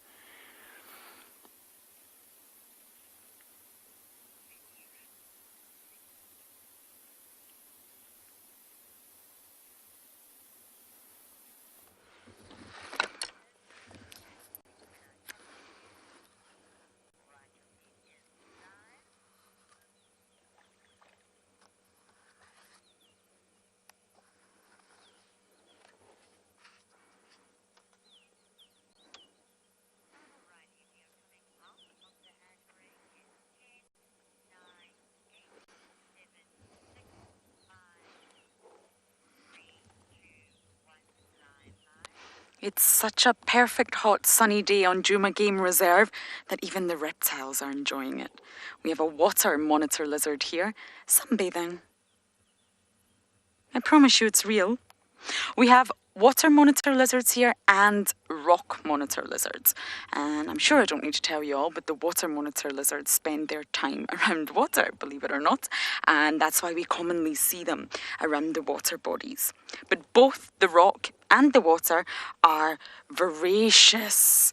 It's such a perfect hot sunny day on Djuma Game Reserve that even the reptiles are enjoying it. We have a water monitor lizard here, sunbathing. I promise you it's real. We have water monitor lizards here and rock monitor lizards. And I'm sure I don't need to tell you all, but the water monitor lizards spend their time around water, believe it or not. And that's why we commonly see them around the water bodies. But both the rock and the water are ferocious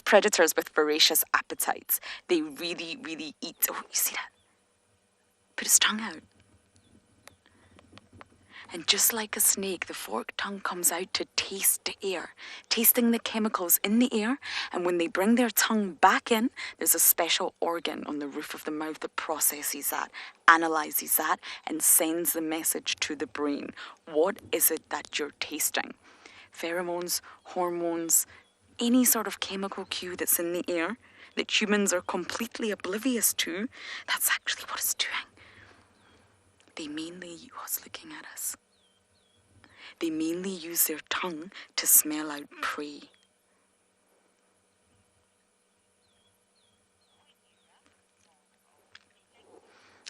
predators with voracious appetites. They really, really eat. Oh, you see that? Put his tongue out. And just like a snake, the forked tongue comes out to taste the air, tasting the chemicals in the air. And when they bring their tongue back in, there's a special organ on the roof of the mouth that processes that, analyzes that, and sends the message to the brain. What is it that you're tasting? Pheromones, hormones, any sort of chemical cue that's in the air that humans are completely oblivious to, that's actually what it's doing. They mainly use looking at us. They mainly use their tongue to smell out prey.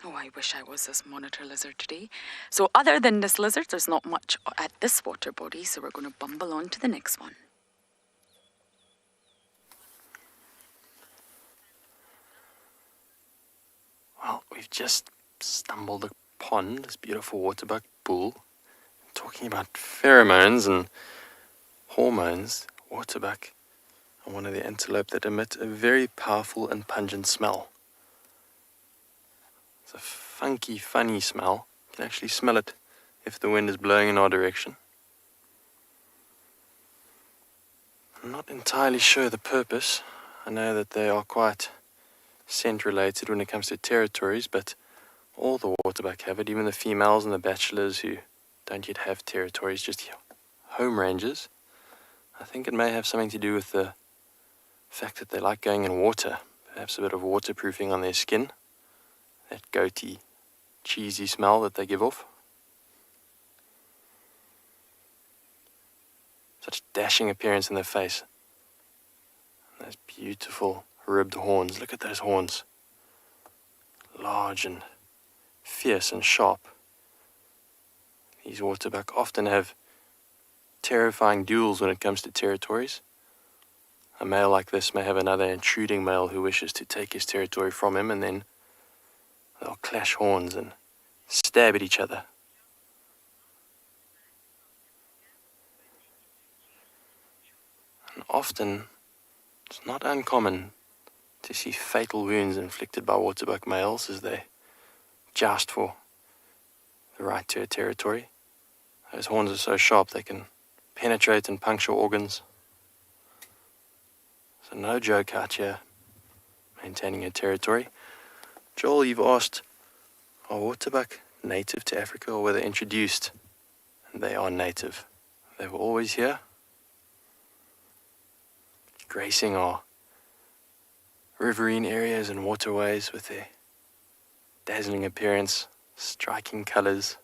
Oh, I wish I was this monitor lizard today. So other than this lizard, there's not much at this water body, so we're going to bumble on to the next one. Well, we've just stumbled upon this beautiful Waterbuck bull. Talking about pheromones and hormones, Waterbuck are one of the antelope that emit a very powerful and pungent smell. It's a funky, funny smell. You can actually smell it if the wind is blowing in our direction. I'm not entirely sure the purpose. I know that they are quite scent related when it comes to territories, but all the Waterbuck have it, even the females and the bachelors who don't yet have territories, just home ranges. I think it may have something to do with the fact that they like going in water, perhaps a bit of waterproofing on their skin, that goaty, cheesy smell that they give off. Such dashing appearance in their face. And those beautiful ribbed horns. Look at those horns. Large and fierce and sharp. These Waterbuck often have terrifying duels when it comes to territories. A male like this may have another intruding male who wishes to take his territory from him, and then they'll clash horns and stab at each other. And often, it's not uncommon to see fatal wounds inflicted by Waterbuck males as they joust for the right to a territory. Those horns are so sharp they can penetrate and puncture organs. So no joke out here, maintaining a territory. Joel, you've asked, are Waterbuck native to Africa or were they introduced? And they are native. They were always here, gracing our riverine areas and waterways with their dazzling appearance, striking colours,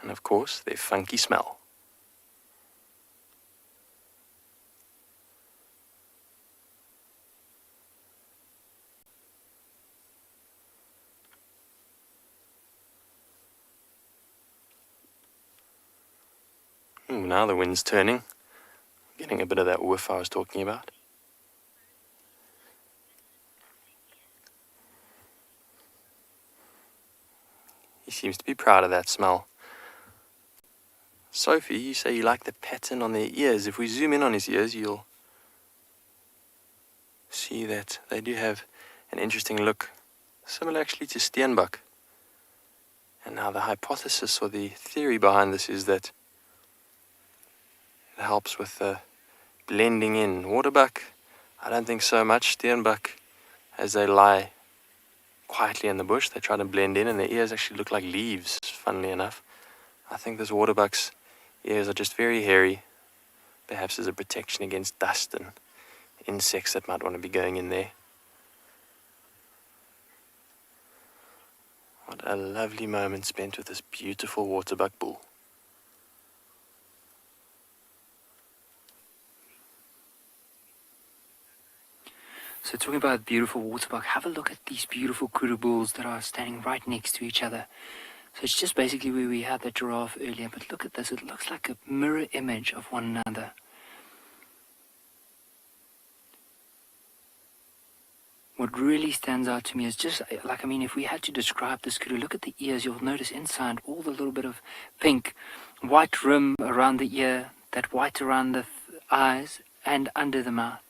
and of course their funky smell. Ooh, now the wind's turning, getting a bit of that whiff I was talking about. He seems to be proud of that smell. Sophie, you say you like the pattern on their ears. If we zoom in on his ears, you'll see that they do have an interesting look, similar actually to steenbok. And now the hypothesis or the theory behind this is that it helps with the blending in. Waterbuck, I don't think so much. Steenbok, as they lie quietly in the bush, they try to blend in and their ears actually look like leaves, funnily enough. I think this waterbuck's ears are just very hairy, perhaps as a protection against dust and insects that might want to be going in there. What a lovely moment spent with this beautiful Waterbuck bull. So talking about beautiful Waterbuck, have a look at these beautiful Kudu bulls that are standing right next to each other. So it's just basically where we had the giraffe earlier, but look at this, it looks like a mirror image of one another. What really stands out to me is just, like, I mean, if we had to describe this Kudu, look at the ears, you'll notice inside all the little bit of pink, white rim around the ear, that white around the eyes, and under the mouth.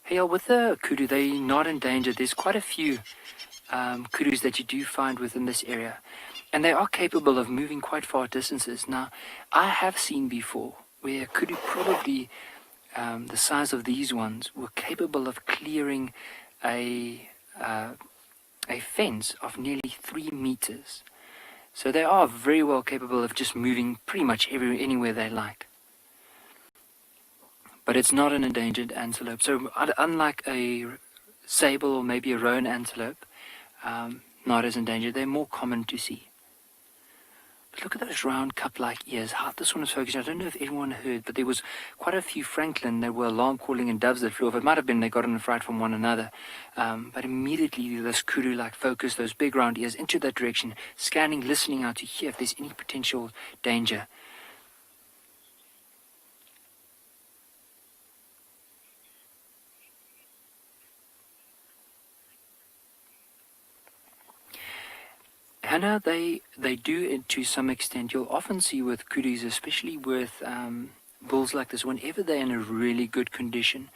Hey, with the Kudu, they're not endangered. There's quite a few Kudus that you do find within this area, and they are capable of moving quite far distances. Now, I have seen before where Kudu, probably the size of these ones, were capable of clearing a fence of nearly 3 meters. So they are very well capable of just moving pretty much anywhere they like. But it's not an endangered antelope. So unlike a sable or maybe a roan antelope, not as endangered, they're more common to see. But look at those round cup-like ears. How this one is focused. I don't know if everyone heard, but there was quite a few francolin. There were alarm calling and doves that flew off. It might have been they got in a fright from one another. But immediately this kudu focused those big round ears into that direction, scanning, listening out to hear if there's any potential danger. Hannah, they do to some extent. You'll often see with kudus, especially with bulls like this, whenever they're in a really good condition,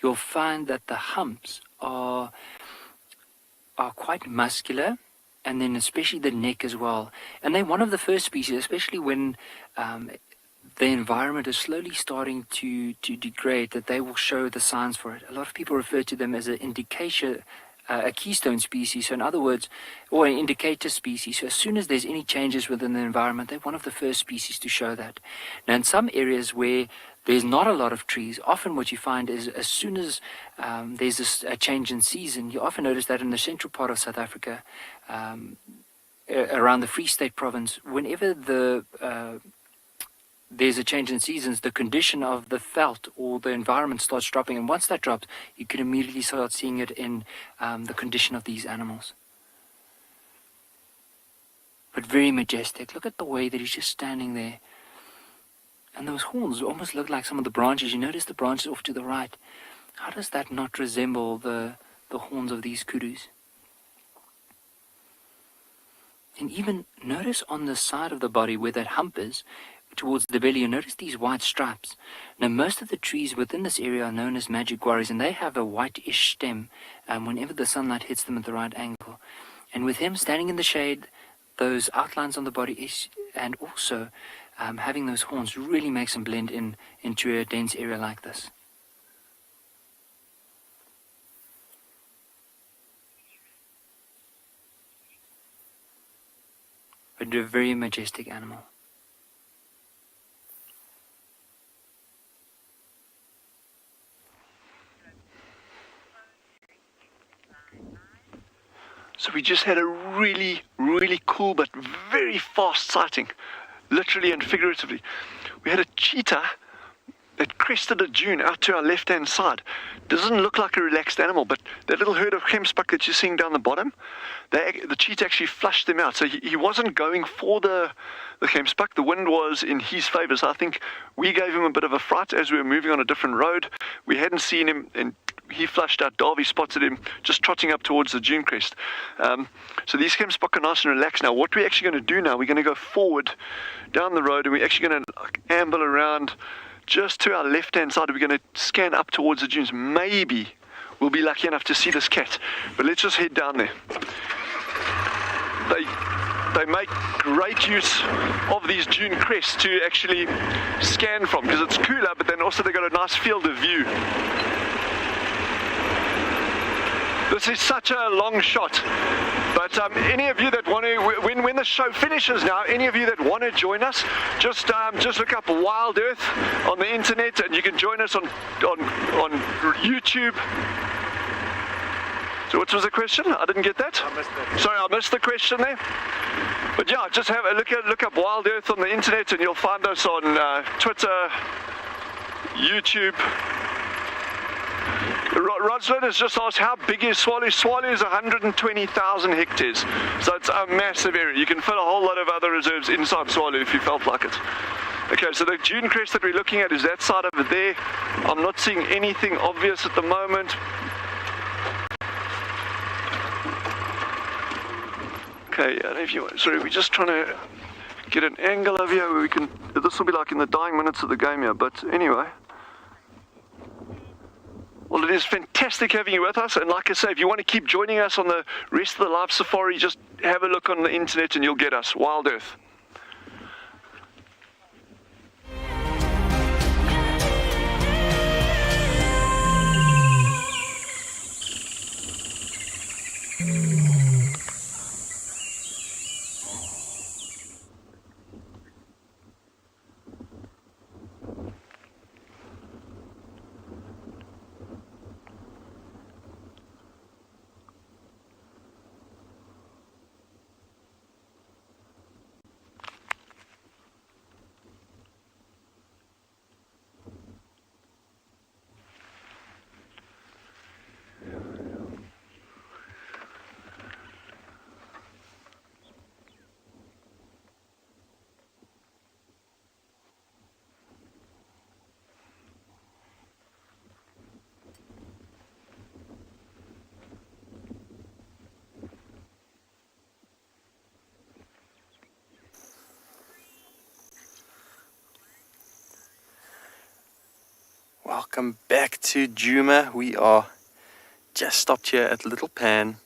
you'll find that the humps are quite muscular, and then especially the neck as well. And they're one of the first species, especially when the environment is slowly starting to degrade, that they will show the signs for it. A lot of people refer to them as an indication, a keystone species, so in other words, or an indicator species. So as soon as there's any changes within the environment, they're one of the first species to show that. Now, in some areas where there's not a lot of trees, often what you find is as soon as there's a change in season, you often notice that in the central part of South Africa, around the Free State province, whenever there's a change in seasons, the condition of the veld or the environment starts dropping, and once that drops, you can immediately start seeing it in the condition of these animals. But very majestic. Look at the way that he's just standing there. And those horns almost look like some of the branches. You notice the branches off to the right. How does that not resemble the horns of these kudus? And even notice on the side of the body where that hump is, towards the belly, you notice these white stripes. Now, most of the trees within this area are known as magic guarris, and they have a whitish stem whenever the sunlight hits them at the right angle. And with him standing in the shade, those outlines on the body and also having those horns really makes him blend into a dense area like this. But a very majestic animal. So we just had a really, really cool but very fast sighting, literally and figuratively. We had a cheetah that crested a dune out to our left-hand side. Doesn't look like a relaxed animal, but that little herd of gemsbuck that you're seeing down the bottom, the cheetah actually flushed them out. So he wasn't going for the gemsbuck. The wind was in his favour. So I think we gave him a bit of a fright as we were moving on a different road. We hadn't seen him, and he flushed out. Darby spotted him just trotting up towards the dune crest. So these gemsbuck are nice and relaxed now. What we're actually going to do now, we're going to go forward down the road, and we're actually going to amble around just to our left-hand side. We're going to scan up towards the dunes. Maybe we'll be lucky enough to see this cat. But let's just head down there. They make great use of these dune crests to actually scan from, because it's cooler, but then also they've got a nice field of view. This is such a long shot, but any of you that want to, when the show finishes now, any of you that want to join us, just look up WildEarth on the internet, and you can join us on YouTube. So what was the question? I didn't get that. Sorry, I missed the question there. But yeah, just have a look up WildEarth on the internet, and you'll find us on Twitter, YouTube. Rosalind has just asked, how big is Tswalu? Tswalu is 120,000 hectares, so it's a massive area. You can fit a whole lot of other reserves inside Tswalu if you felt like it. Okay, so the dune crest that we're looking at is that side over there. I'm not seeing anything obvious at the moment. Okay, and if you, sorry, we're just trying to get an angle over here where we can, this will be like in the dying minutes of the game here, but anyway. Well, it is fantastic having you with us, and like I say, if you want to keep joining us on the rest of the live safari, just have a look on the internet and you'll get us. WildEarth. Welcome back to Djuma. We are just stopped here at Little Pan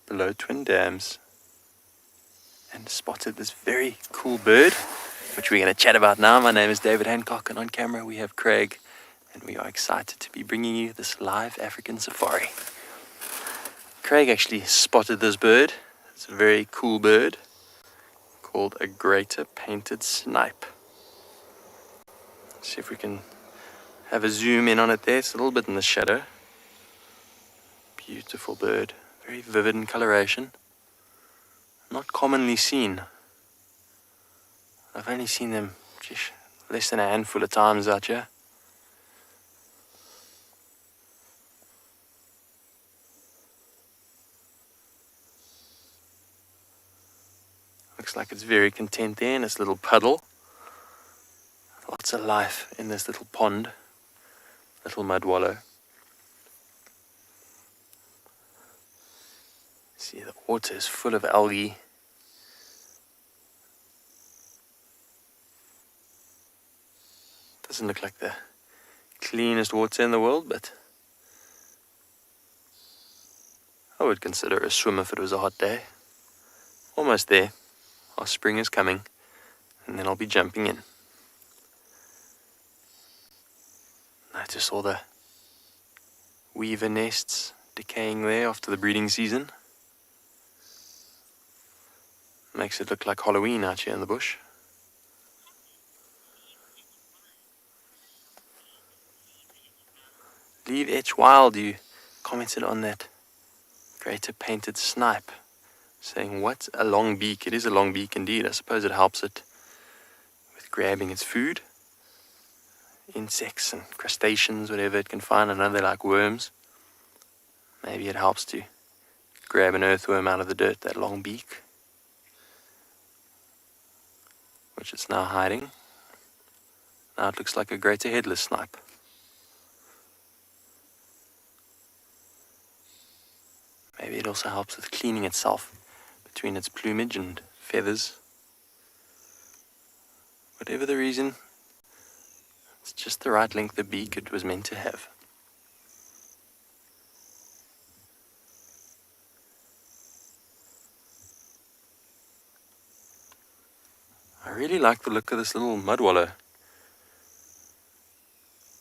below Twin Dams and spotted this very cool bird, which we're going to chat about now. My name is David Hancock, and on camera we have Craig, and we are excited to be bringing you this live African safari. Craig actually spotted this bird. It's a very cool bird called a greater painted snipe. See if we can have a zoom in on it there. It's a little bit in the shadow. Beautiful bird. Very vivid in coloration. Not commonly seen. I've only seen them just less than a handful of times out here. Looks like it's very content there in its little puddle. Lots of life in this little pond, little mud wallow. See, the water is full of algae. Doesn't look like the cleanest water in the world, but I would consider a swim if it was a hot day. Almost there. Our spring is coming, and then I'll be jumping in. Notice all the weaver nests decaying there after the breeding season. Makes it look like Halloween out here in the bush. Leave Etch Wild, you commented on that greater painted snipe, saying what a long beak. It is a long beak indeed. I suppose it helps it with grabbing its food, insects and crustaceans, whatever it can find. I know they like worms. Maybe it helps to grab an earthworm out of the dirt, that long beak, which it's now hiding. Now it looks like a greater headless snipe. Maybe it also helps with cleaning itself between its plumage and feathers. Whatever the reason, it's just the right length of beak it was meant to have. I really like the look of this little mud wallow.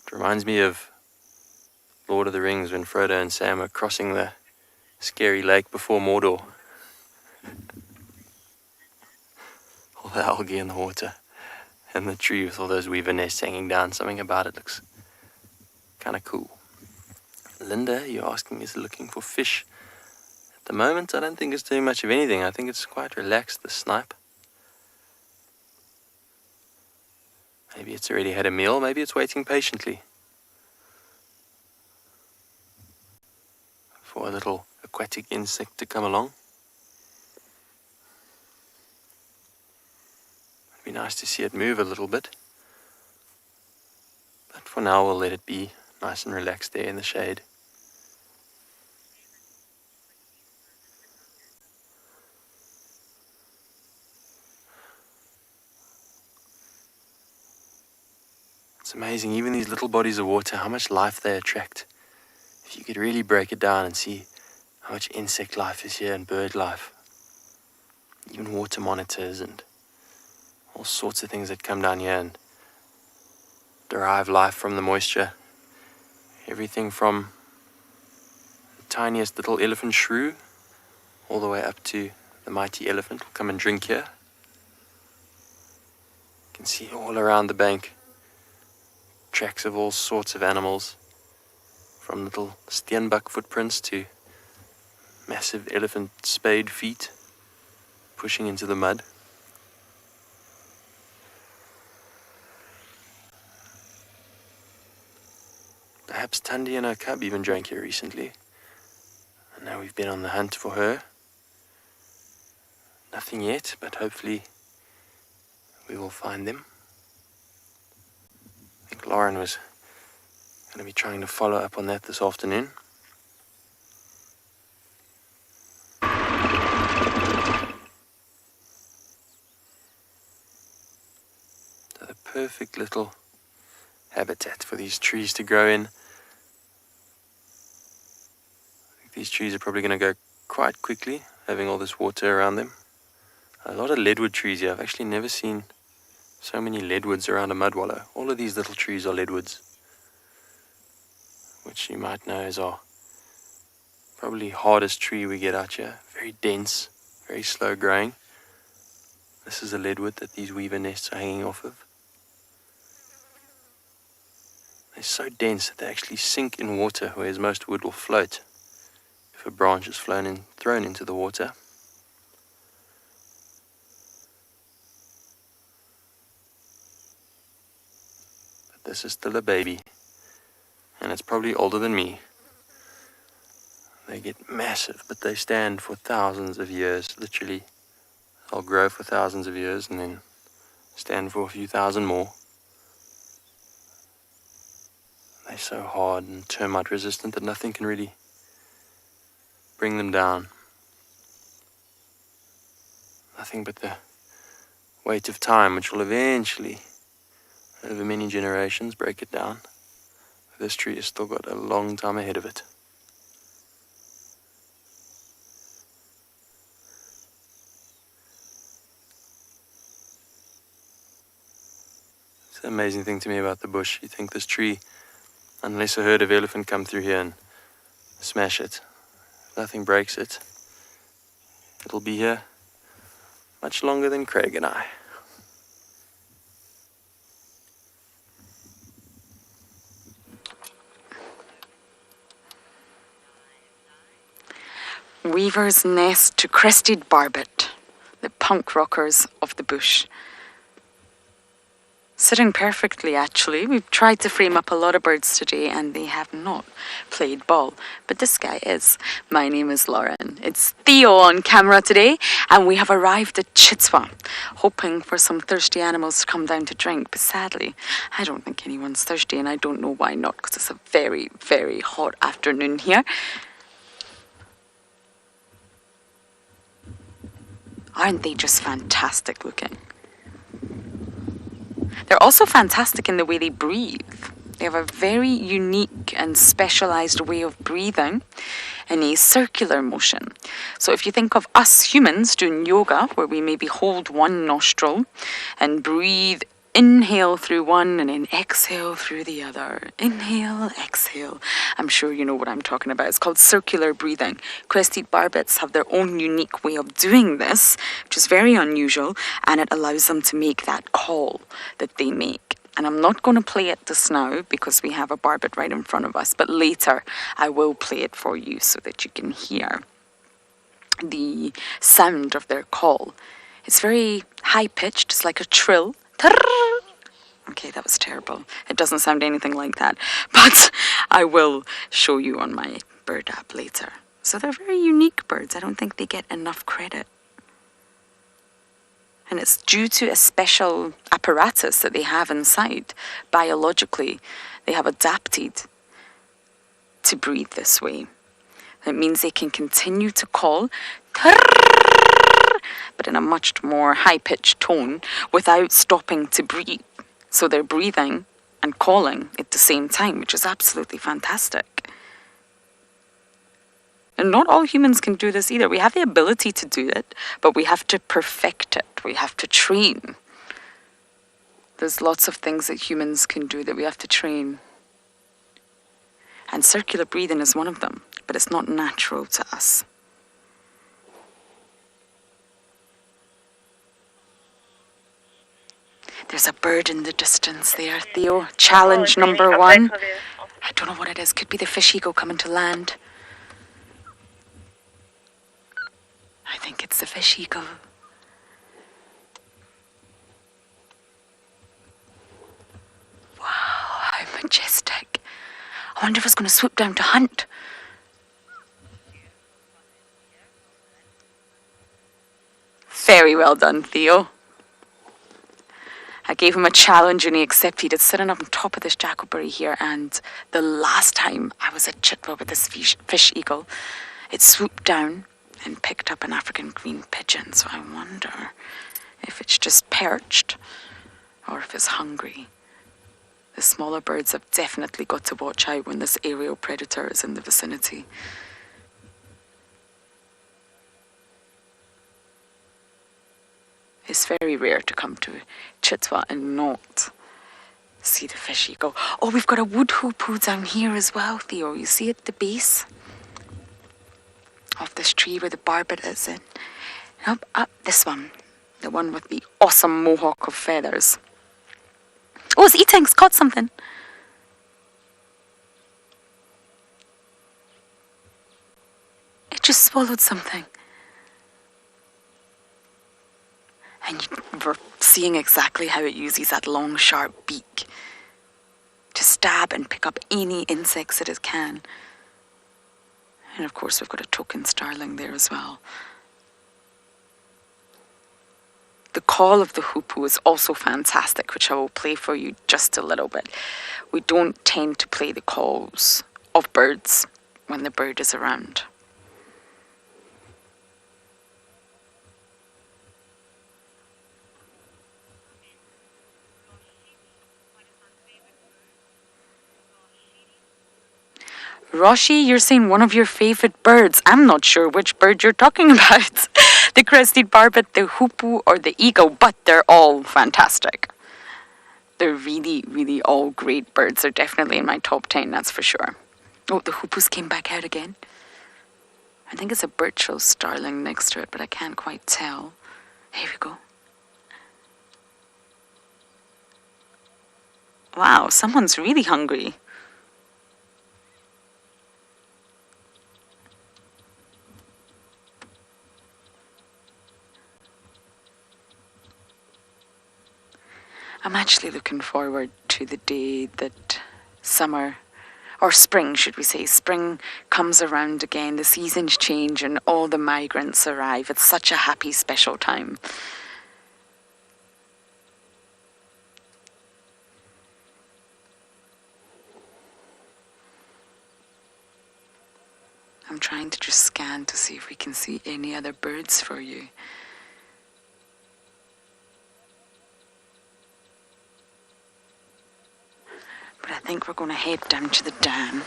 It reminds me of Lord of the Rings when Frodo and Sam are crossing the scary lake before Mordor. All the algae in the water and the tree with all those weaver nests hanging down. Something about it looks kind of cool. Linda, you're asking, is it looking for fish? At the moment, I don't think it's doing much of anything. I think it's quite relaxed, the snipe. Maybe it's already had a meal. Maybe it's waiting patiently for a little aquatic insect to come along. It'd be nice to see it move a little bit. But for now we'll let it be nice and relaxed there in the shade. It's amazing, even these little bodies of water, how much life they attract. If you could really break it down and see how much insect life is here and bird life. Even water monitors and all sorts of things that come down here and derive life from the moisture. Everything from the tiniest little elephant shrew all the way up to the mighty elephant will come and drink here. You can see all around the bank tracks of all sorts of animals, from little steenbuck footprints to massive elephant spade feet pushing into the mud. Perhaps Tandy and her cub even drank here recently, and now we've been on the hunt for her. Nothing yet, but hopefully we will find them. I think Lauren was going to be trying to follow up on that this afternoon. So the perfect little habitat for these trees to grow in. I think these trees are probably going to go quite quickly, having all this water around them. A lot of leadwood trees here. I've actually never seen so many leadwoods around a mud wallow. All of these little trees are leadwoods, which you might know is our probably hardest tree we get out here. Very dense, very slow growing. This is a leadwood that these weaver nests are hanging off of. They're so dense that they actually sink in water, whereas most wood will float if a branch is thrown into the water. But this is still a baby, and it's probably older than me. They get massive, but they stand for thousands of years, literally. They'll grow for thousands of years and then stand for a few thousand more. They're so hard and termite resistant that nothing can really bring them down. Nothing but the weight of time, which will eventually over many generations break it down. This tree has still got a long time ahead of it. It's the amazing thing to me about the bush. You think this tree, unless a herd of elephant come through here and smash it, nothing breaks it, it'll be here much longer than Craig and I. Weaver's nest to crested barbet, the punk rockers of the bush. Sitting perfectly, actually. We've tried to frame up a lot of birds today and they have not played ball, but this guy is. My name is Lauren. It's Theo on camera today and we have arrived at Tswalu, hoping for some thirsty animals to come down to drink, but sadly I don't think anyone's thirsty and I don't know why not, because it's a very, very hot afternoon here. Aren't they just fantastic looking? They're also fantastic in the way they breathe. They have a very unique and specialized way of breathing in a circular motion. So if you think of us humans doing yoga, where we maybe hold one nostril and breathe, inhale through one and then exhale through the other. Inhale, exhale. I'm sure you know what I'm talking about. It's called circular breathing. Crested barbets have their own unique way of doing this, which is very unusual, and it allows them to make that call that they make. And I'm not going to play it just now because we have a barbet right in front of us, but later I will play it for you so that you can hear the sound of their call. It's very high-pitched. It's like a trill. Okay, that was terrible. It doesn't sound anything like that, but I will show you on my bird app later. So they're very unique birds. I don't think they get enough credit. And it's due to a special apparatus that they have inside. Biologically, they have adapted to breathe this way. It means they can continue to call, but in a much more high-pitched tone without stopping to breathe. So they're breathing and calling at the same time, which is absolutely fantastic. And not all humans can do this either. We have the ability to do it, but we have to perfect it. We have to train. There's lots of things that humans can do that we have to train. And circular breathing is one of them, but it's not natural to us. There's a bird in the distance there, Theo. Challenge number one. I don't know what it is. Could be the fish eagle coming to land. I think it's the fish eagle. Wow, how majestic. I wonder if it's going to swoop down to hunt. Very well done, Theo. I gave him a challenge and he accepted it, sitting up on top of this jackalberry here. And the last time I was at Cheetah with this fish eagle, it swooped down and picked up an African green pigeon. So I wonder if it's just perched or if it's hungry. The smaller birds have definitely got to watch out when this aerial predator is in the vicinity. It's very rare to come to Cheetah and not see the fish eagle. Oh, we've got a wood hoopoe down here as well, Theo. You see at the base of this tree where the barbet is in. Up this one. The one with the awesome mohawk of feathers. Oh, it's eating. It's caught something. It just swallowed something. And we're seeing exactly how it uses that long, sharp beak to stab and pick up any insects that it can. And of course, we've got a token starling there as well. The call of the hoopoe is also fantastic, which I will play for you just a little bit. We don't tend to play the calls of birds when the bird is around. Roshi, you're saying one of your favourite birds. I'm not sure which bird you're talking about. The crested barbet, the hoopoe, or the eagle, but they're all fantastic. They're really, really all great birds. They're definitely in my top 10, that's for sure. Oh, the hoopoes came back out again. I think it's a birch-rose starling next to it, but I can't quite tell. Here we go. Wow, someone's really hungry. I'm actually looking forward to the day that summer, or spring should we say, spring comes around again, the seasons change and all the migrants arrive. It's such a happy, special time. I'm trying to just scan to see if we can see any other birds for you. But I think we're going to head down to the dam,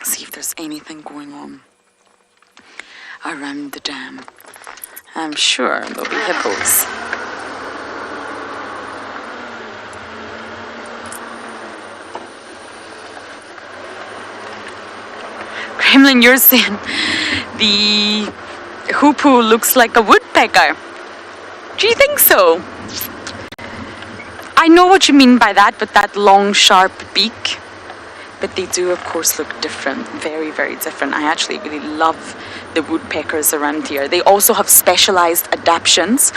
see if there's anything going on around the dam. I'm sure there'll be hippos. Gremlin, you're saying the hoopoe looks like a woodpecker. Do you think so? I know what you mean by that, but that long, sharp beak. But they do, of course, look different. Very, very different. I actually really love the woodpeckers around here. They also have specialized adaptations.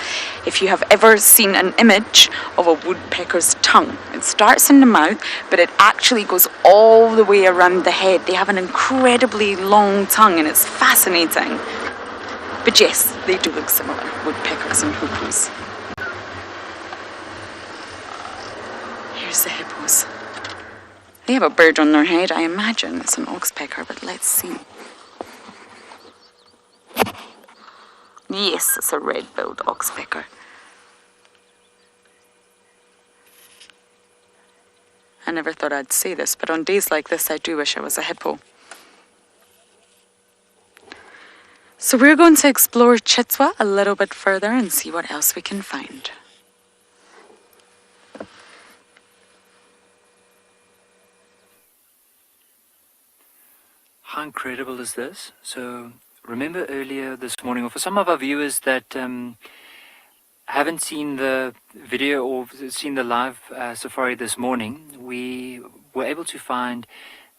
If you have ever seen an image of a woodpecker's tongue, it starts in the mouth, but it actually goes all the way around the head. They have an incredibly long tongue, and it's fascinating. But yes, they do look similar, woodpeckers and hoopoes. Here's the hippos. They have a bird on their head, I imagine. It's an oxpecker, but let's see. Yes, it's a red-billed oxpecker. I never thought I'd say this, but on days like this, I do wish I was a hippo. So we're going to explore Tswa a little bit further and see what else we can find. How incredible is this? So remember earlier this morning, or for some of our viewers that haven't seen the video or seen the live safari this morning, we were able to find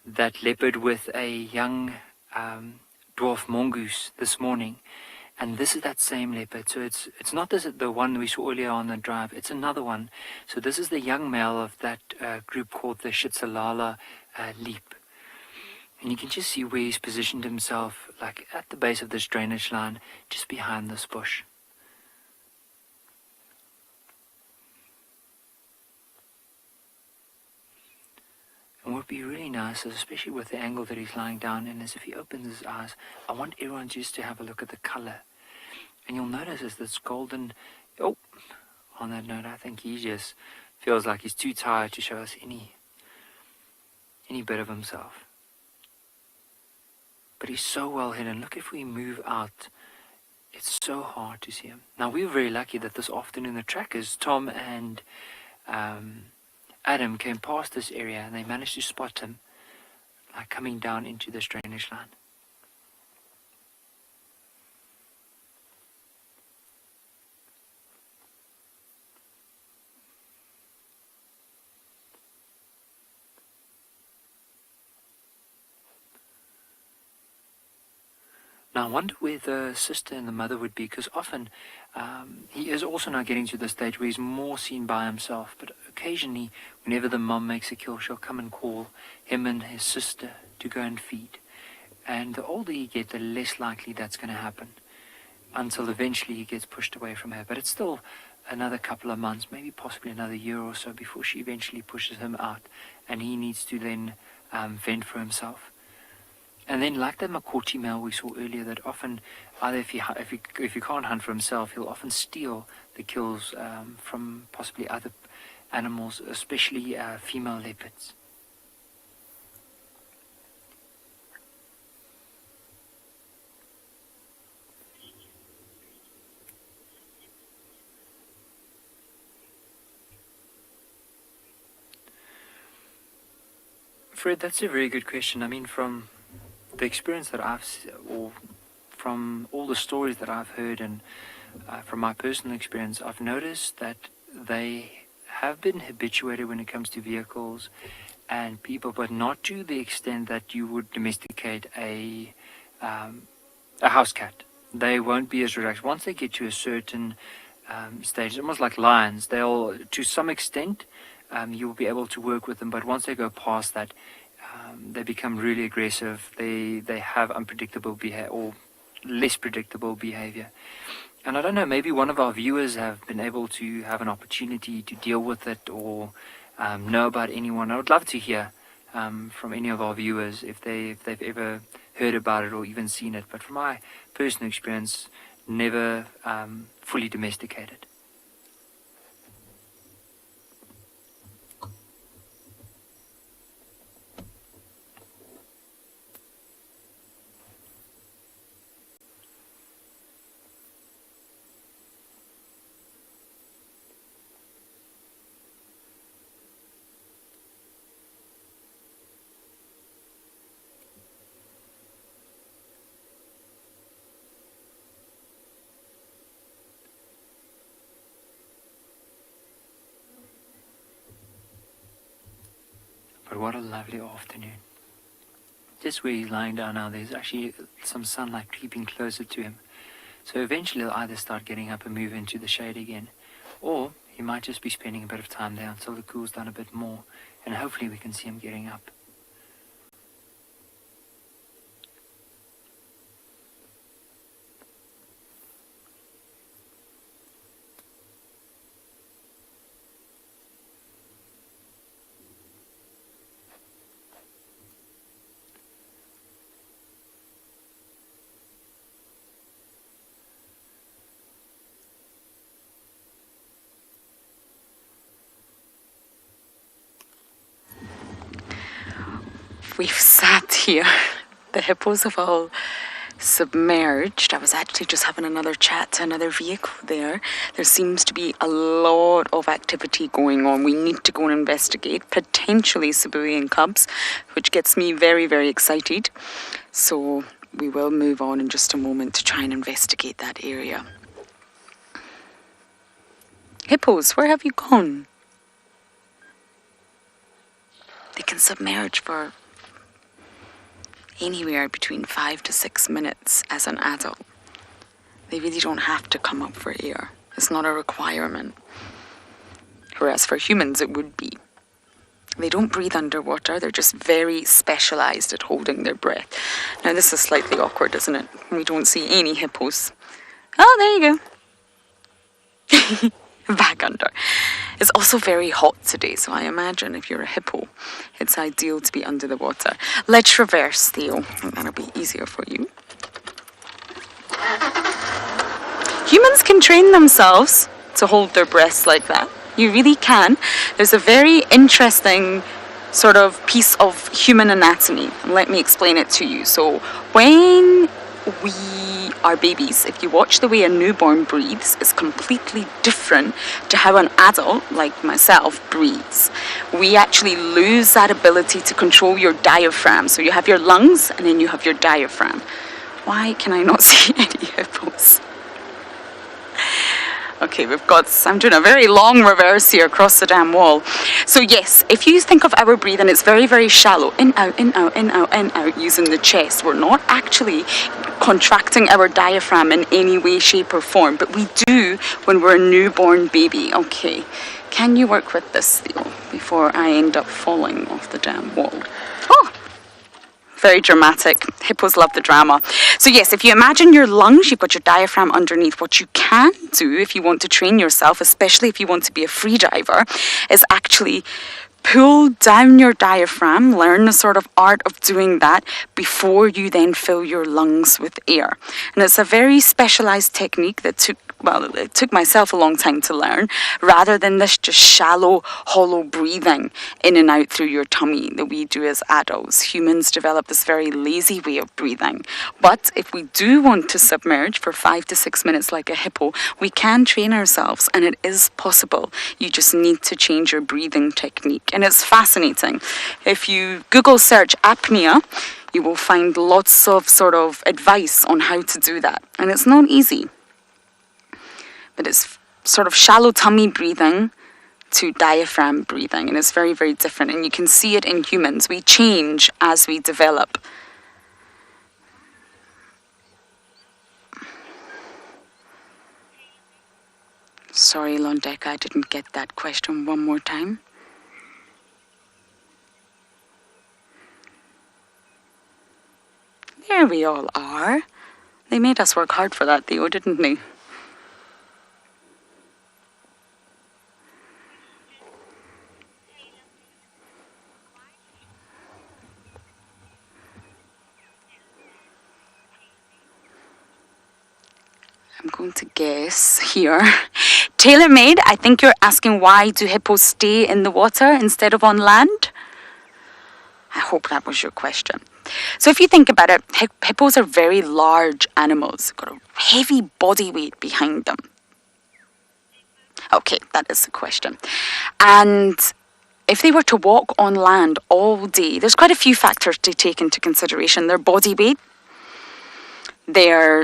that leopard with a young dwarf mongoose this morning. And this is that same leopard. So it's not the one we saw earlier on the drive, it's another one. So this is the young male of that group called the Tswalu leap. And you can just see where he's positioned himself, like at the base of this drainage line, just behind this bush. And what would be really nice, is especially with the angle that he's lying down in, is if he opens his eyes, I want everyone just to have a look at the color. And you'll notice is this golden, oh, on that note, I think he just feels like he's too tired to show us any bit of himself. But he's so well hidden. Look, if we move out, it's so hard to see him. Now, we were very lucky that this afternoon the trackers, Tom and Adam, came past this area and they managed to spot him, like coming down into this drainage line. Now, I wonder where the sister and the mother would be, because often he is also now getting to the stage where he's more seen by himself. But occasionally, whenever the mom makes a kill, she'll come and call him and his sister to go and feed. And the older you get, the less likely that's going to happen, until eventually he gets pushed away from her. But it's still another couple of months, maybe possibly another year or so, before she eventually pushes him out, and he needs to then fend for himself. And then, like the Makoti male we saw earlier, that often, either if he can't hunt for himself, he'll often steal the kills from possibly other animals, especially female leopards. Fred, that's a very good question. I mean, from the experience that or from all the stories that I've heard, and from my personal experience, I've noticed that they have been habituated when it comes to vehicles and people, but not to the extent that you would domesticate a house cat. They won't be as relaxed. Once they get to a certain stage, almost like lions, they'll, to some extent, you'll be able to work with them, but once they go past that, they become really aggressive. They have unpredictable behavior, or less predictable behavior. And I don't know, maybe one of our viewers have been able to have an opportunity to deal with it, or know about anyone. I would love to hear from any of our viewers if they've ever heard about it or even seen it. But from my personal experience, never fully domesticated. But what a lovely afternoon. Just where he's lying down now, there's actually some sunlight creeping closer to him. So eventually he'll either start getting up and move into the shade again, or he might just be spending a bit of time there until it cools down a bit more, and hopefully we can see him getting up. We've sat here. The hippos have all submerged. I was actually just having another chat to another vehicle there. There seems to be a lot of activity going on. We need to go and investigate, potentially Siberian cubs, which gets me very, very excited. So we will move on in just a moment to try and investigate that area. Hippos, where have you gone? They can submerge for anywhere between 5 to 6 minutes as an adult. They really don't have to come up for air. It's not a requirement. Whereas for humans it would be. They don't breathe underwater, they're just very specialised at holding their breath. Now this is slightly awkward, isn't it? We don't see any hippos. Oh, there you go. Back under. It's also very hot today, so I imagine if you're a hippo, it's ideal to be under the water. Let's reverse, Theo. That'll be easier for you. Humans can train themselves to hold their breaths like that. You really can. There's a very interesting sort of piece of human anatomy. And let me explain it to you. So when we are babies, if you watch the way a newborn breathes, it's completely different to how an adult, like myself, breathes. We actually lose that ability to control your diaphragm. So you have your lungs and then you have your diaphragm. Why can I not see any hippos? Okay, I'm doing a very long reverse here across the damn wall. So yes, if you think of our breathing, it's very, very shallow. In, out, in, out, in, out, in, out, using the chest. We're not actually contracting our diaphragm in any way, shape or form, but we do when we're a newborn baby. Okay, can you work with this, Theo, before I end up falling off the damn wall? Oh! Very dramatic. Hippos love the drama. So yes, if you imagine your lungs, you've got your diaphragm underneath. What you can do if you want to train yourself, especially if you want to be a free diver, is actually pull down your diaphragm, learn the sort of art of doing that before you then fill your lungs with air. And it's a very specialized technique that it took myself a long time to learn, rather than this just shallow, hollow breathing in and out through your tummy that we do as adults. Humans develop this very lazy way of breathing. But if we do want to submerge for 5 to 6 minutes like a hippo, we can train ourselves, and it is possible. You just need to change your breathing technique. and it's fascinating. If you Google search apnea, you will find lots of sort of advice on how to do that. And it's not easy. But it's sort of shallow tummy breathing to diaphragm breathing. And it's very, very different. And you can see it in humans. We change as we develop. Sorry, Londeka, I didn't get that question one more time. There we all are. They made us work hard for that, Theo, didn't they? I'm going to guess here. TaylorMade, I think you're asking why do hippos stay in the water instead of on land? I hope that was your question. So if you think about it, hippos are very large animals. They've got a heavy body weight behind them. Okay, that is the question. And if they were to walk on land all day, there's quite a few factors to take into consideration. Their body weight, they're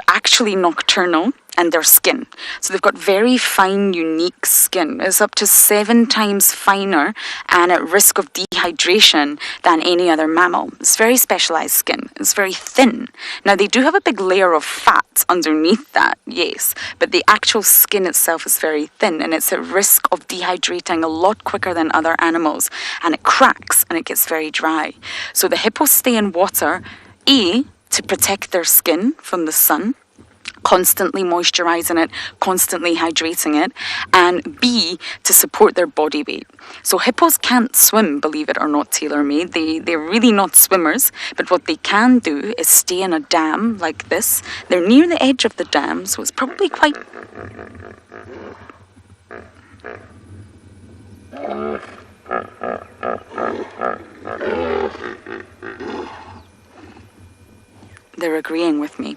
actually nocturnal, and their skin. So they've got very fine, unique skin. It's up to 7 times finer and at risk of dehydration than any other mammal. It's very specialized skin. It's very thin. Now they do have a big layer of fat underneath that, yes, but the actual skin itself is very thin and it's at risk of dehydrating a lot quicker than other animals, and it cracks and it gets very dry. So the hippos stay in water, A, to protect their skin from the sun, constantly moisturizing it, constantly hydrating it, and B, to support their body weight. So hippos can't swim, believe it or not, TaylorMade. They're really not swimmers, but what they can do is stay in a dam like this. They're near the edge of the dam, so it's probably quite... They're agreeing with me.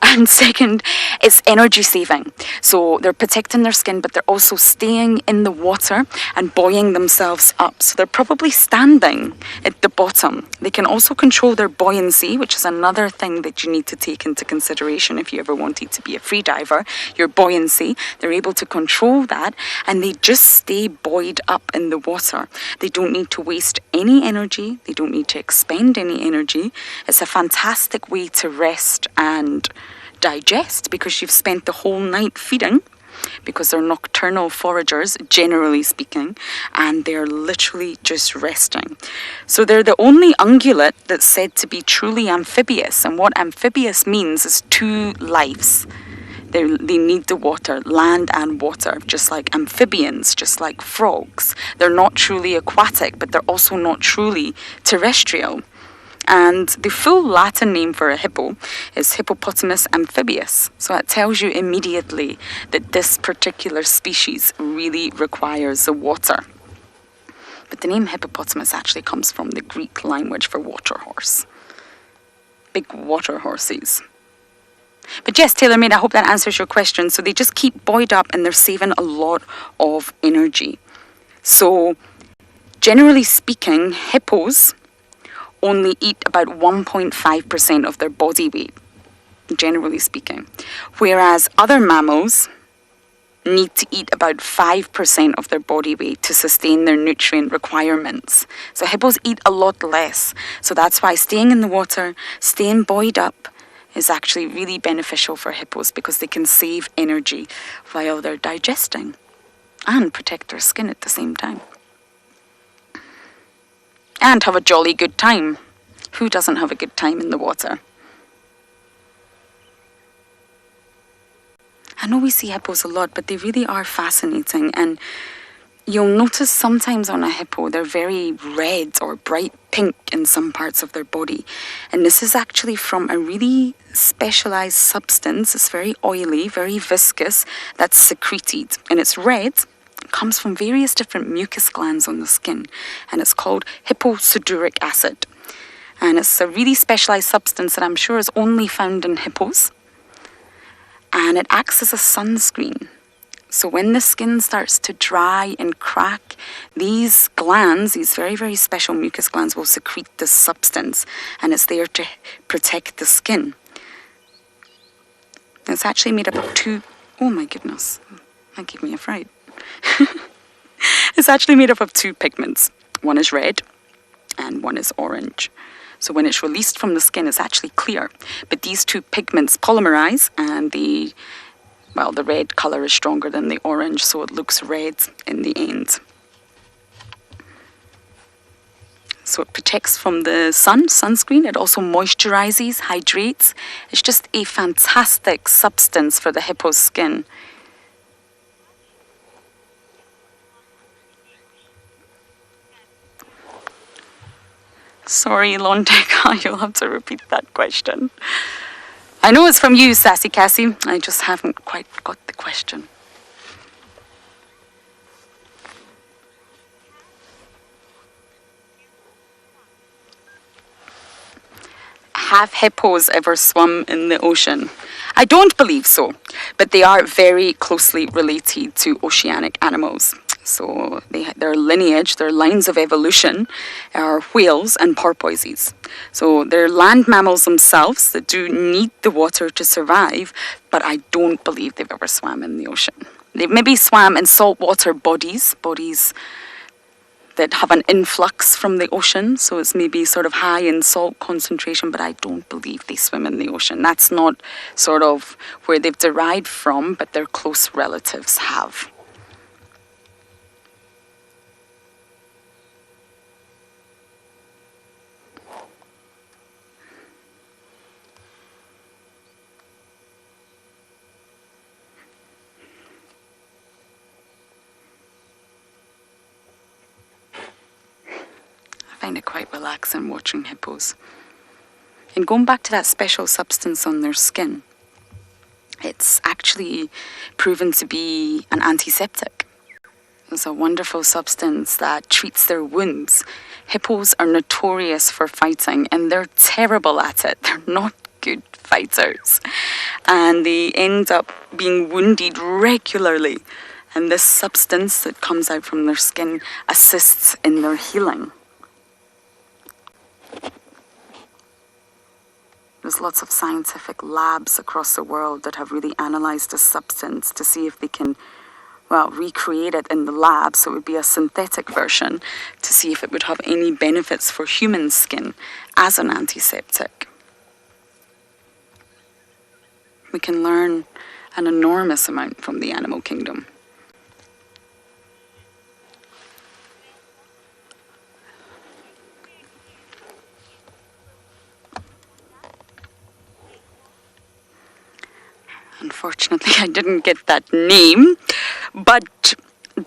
And second, it's energy saving. So they're protecting their skin, but they're also staying in the water and buoying themselves up. So they're probably standing at the bottom. They can also control their buoyancy, which is another thing that you need to take into consideration if you ever wanted to be a free diver. Your buoyancy, they're able to control that, and they just stay buoyed up in the water. They don't need to waste any energy. They don't need to expend any energy. It's a fantastic way to rest and digest, because you've spent the whole night feeding, because they're nocturnal foragers, generally speaking, and they're literally just resting. So they're the only ungulate that's said to be truly amphibious, and what amphibious means is 2 lives. They need the water, land and water, just like amphibians, just like frogs. They're not truly aquatic, but they're also not truly terrestrial. And the full Latin name for a hippo is Hippopotamus amphibius. So that tells you immediately that this particular species really requires the water. But the name hippopotamus actually comes from the Greek language for water horse. Big water horses. But yes, TaylorMade, I hope that answers your question. So they just keep buoyed up and they're saving a lot of energy. So generally speaking, hippos only eat about 1.5% of their body weight, generally speaking. Whereas other mammals need to eat about 5% of their body weight to sustain their nutrient requirements. So hippos eat a lot less. So that's why staying in the water, staying buoyed up, is actually really beneficial for hippos, because they can save energy while they're digesting and protect their skin at the same time. And have a jolly good time. Who doesn't have a good time in the water? I know we see hippos a lot, but they really are fascinating. And you'll notice sometimes on a hippo, they're very red or bright pink in some parts of their body. And this is actually from a really specialized substance. It's very oily, very viscous, that's secreted. And it's red. Comes from various different mucus glands on the skin, and it's called hipposudoric acid. And it's a really specialized substance that I'm sure is only found in hippos, and it acts as a sunscreen. So when the skin starts to dry and crack, these glands, these very, very special mucus glands, will secrete this substance, and it's there to protect the skin. It's actually made up of two, oh my goodness, that gave me a fright. It's actually made up of two pigments. One is red and one is orange. So when it's released from the skin, it's actually clear. But these two pigments polymerize, and the red colour is stronger than the orange, so it looks red in the end. So it protects from the sunscreen. It also moisturizes, hydrates. It's just a fantastic substance for the hippo's skin. Sorry, Londeka, you'll have to repeat that question. I know it's from you, Sassy Cassie. I just haven't quite got the question. Have hippos ever swum in the ocean? I don't believe so, but they are very closely related to oceanic animals. So their lineage, their lines of evolution are whales and porpoises. So they're land mammals themselves that do need the water to survive, but I don't believe they've ever swam in the ocean. They've maybe swam in saltwater bodies that have an influx from the ocean, so it's maybe sort of high in salt concentration, but I don't believe they swim in the ocean. That's not sort of where they've derived from, but their close relatives have. I find it quite relaxing watching hippos. And going back to that special substance on their skin, it's actually proven to be an antiseptic. It's a wonderful substance that treats their wounds. Hippos are notorious for fighting, and they're terrible at it. They're not good fighters. And they end up being wounded regularly. And this substance that comes out from their skin assists in their healing. There's lots of scientific labs across the world that have really analysed this substance to see if they can, recreate it in the lab, so it would be a synthetic version, to see if it would have any benefits for human skin as an antiseptic. We can learn an enormous amount from the animal kingdom. Unfortunately, I didn't get that name, but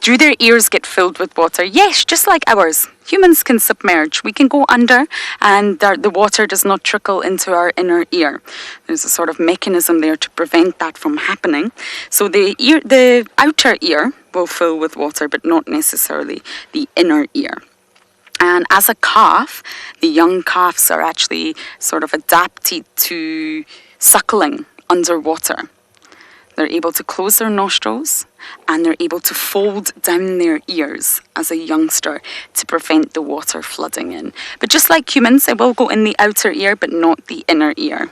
do their ears get filled with water? Yes, just like ours. Humans can submerge. We can go under, and the water does not trickle into our inner ear. There's a sort of mechanism there to prevent that from happening. So the outer ear will fill with water, but not necessarily the inner ear. And as a calf, the young calves are actually sort of adapted to suckling underwater. They're able to close their nostrils, and they're able to fold down their ears as a youngster to prevent the water flooding in. But just like humans, it will go in the outer ear, but not the inner ear.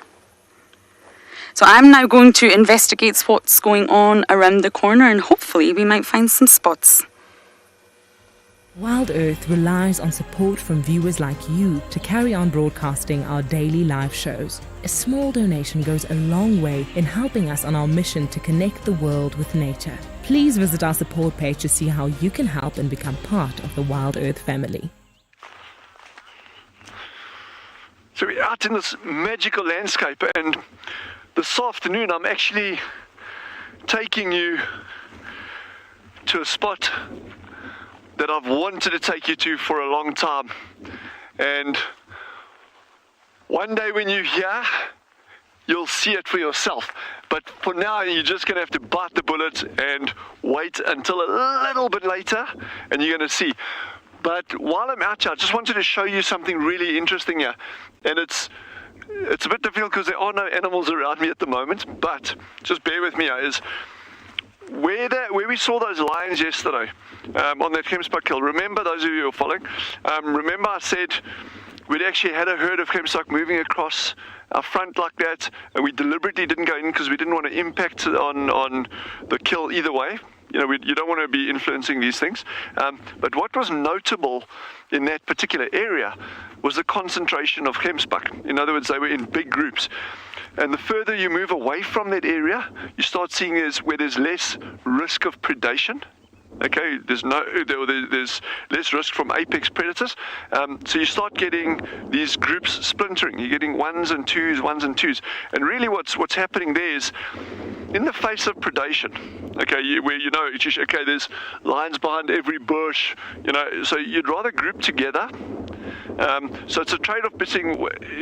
So I'm now going to investigate what's going on around the corner, and hopefully we might find some spots. WildEarth relies on support from viewers like you to carry on broadcasting our daily live shows. A small donation goes a long way in helping us on our mission to connect the world with nature. Please visit our support page to see how you can help and become part of the WildEarth family. So we're out in this magical landscape, and this afternoon I'm actually taking you to a spot that I've wanted to take you to for a long time. And one day when you're here, you'll see it for yourself. But for now, you're just going to have to bite the bullet and wait until a little bit later, and you're going to see. But while I'm out here, I just wanted to show you something really interesting here. And it's a bit difficult because there are no animals around me at the moment, but just bear with me. where we saw those lions yesterday on that Gemsbuck hill, remember, those of you who are following, remember I said we'd actually had a herd of Gemsbuck moving across our front like that, and we deliberately didn't go in because we didn't want to impact on the kill either way. You know, you don't want to be influencing these things. But what was notable in that particular area was the concentration of Gemsbuck. In other words, they were in big groups. And the further you move away from that area, you start seeing where there's less risk of predation. Okay, there's less risk from apex predators. So you start getting these groups splintering. You're getting ones and twos. And really what's happening there is, in the face of predation, okay, where okay, there's lions behind every bush, so you'd rather group together. So it's a trade-off between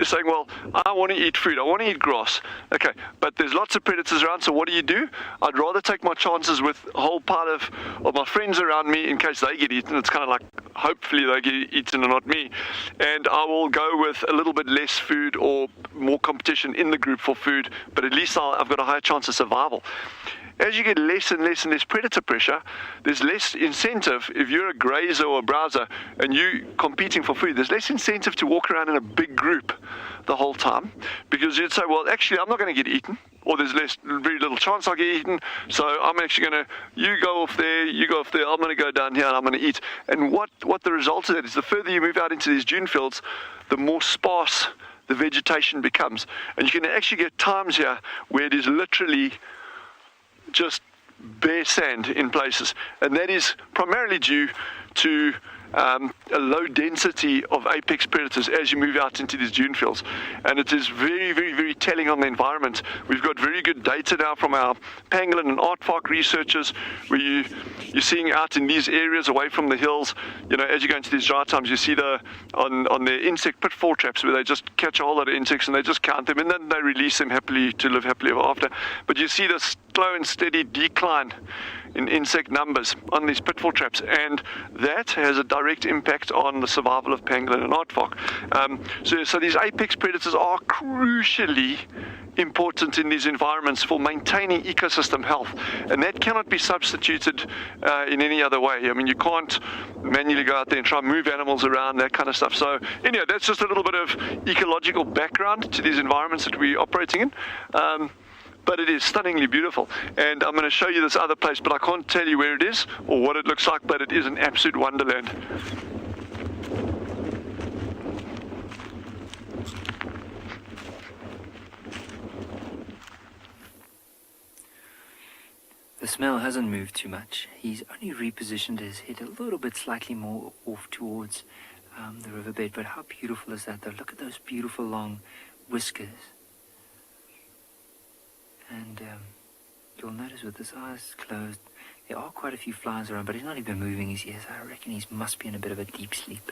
saying, well, I want to eat food, I want to eat grass, okay, but there's lots of predators around, so what do? I'd rather take my chances with a whole pile of my friends around me in case they get eaten. It's kind of like, hopefully they get eaten and not me, and I will go with a little bit less food or more competition in the group for food, but at least I've got a higher chance of survival. As you get less and less predator pressure, there's less incentive. If you're a grazer or a browser and you're competing for food, there's less incentive to walk around in a big group the whole time, because you'd say, well, actually, I'm not going to get eaten, or there's very little chance I'll get eaten, so I'm actually going to, you go off there, I'm going to go down here and I'm going to eat. And what the result of that is, the further you move out into these dune fields, the more sparse the vegetation becomes. And you can actually get times here where it is literally just bare sand in places, and that is primarily due to a low density of apex predators as you move out into these dune fields. And it is very, very, very telling on the environment. We've got very good data now from our pangolin and aardvark researchers, where you're seeing out in these areas away from the hills, as you go into these dry times, you see on the insect pitfall traps where they just catch a whole lot of insects and they just count them and then they release them happily to live happily ever after. But you see this slow and steady decline in insect numbers on these pitfall traps, and that has a direct impact on the survival of pangolin and aardvark. So these apex predators are crucially important in these environments for maintaining ecosystem health, and that cannot be substituted in any other way. I mean, you can't manually go out there and try and move animals around, that kind of stuff. So anyway, that's just a little bit of ecological background to these environments that we're operating in. But it is stunningly beautiful, and I'm going to show you this other place, but I can't tell you where it is or what it looks like, but it is an absolute wonderland. The smell hasn't moved too much. He's only repositioned his head a little bit slightly more off towards the riverbed, but how beautiful is that though? Look at those beautiful long whiskers. And you'll notice with his eyes closed, there are quite a few flies around, but he's not even moving his ears. I reckon he must be in a bit of a deep sleep.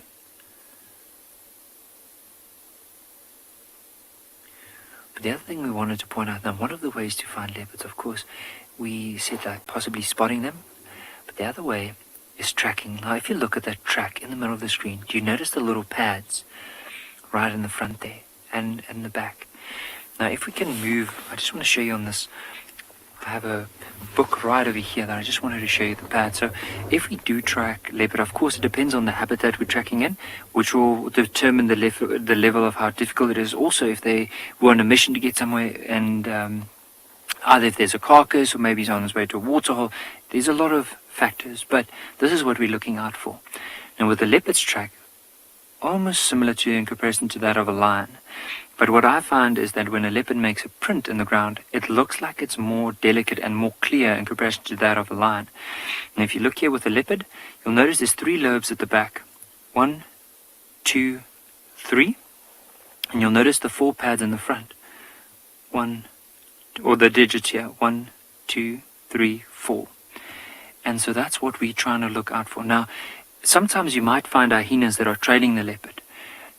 But the other thing we wanted to point out, now one of the ways to find leopards, of course, we said like possibly spotting them, but the other way is tracking. Now if you look at that track in the middle of the screen, do you notice the little pads right in the front there and in the back? Now if we can move, I just want to show you on this, I have a book right over here that I just wanted to show you the pad. So if we do track leopard, of course it depends on the habitat we're tracking in, which will determine the level of how difficult it is. Also if they were on a mission to get somewhere, and either if there's a carcass or maybe he's on his way to a waterhole, there's a lot of factors, but this is what we're looking out for. Now with the leopard's track, almost similar to in comparison to that of a lion. But what I find is that when a leopard makes a print in the ground, it looks like it's more delicate and more clear in comparison to that of a lion. And if you look here with a leopard, you'll notice there's 3 lobes at the back. 1, 2, 3. And you'll notice the 4 pads in the front. 1, or the digits here. 1, 2, 3, 4. And so that's what we're trying to look out for. Now, sometimes you might find hyenas that are trailing the leopard.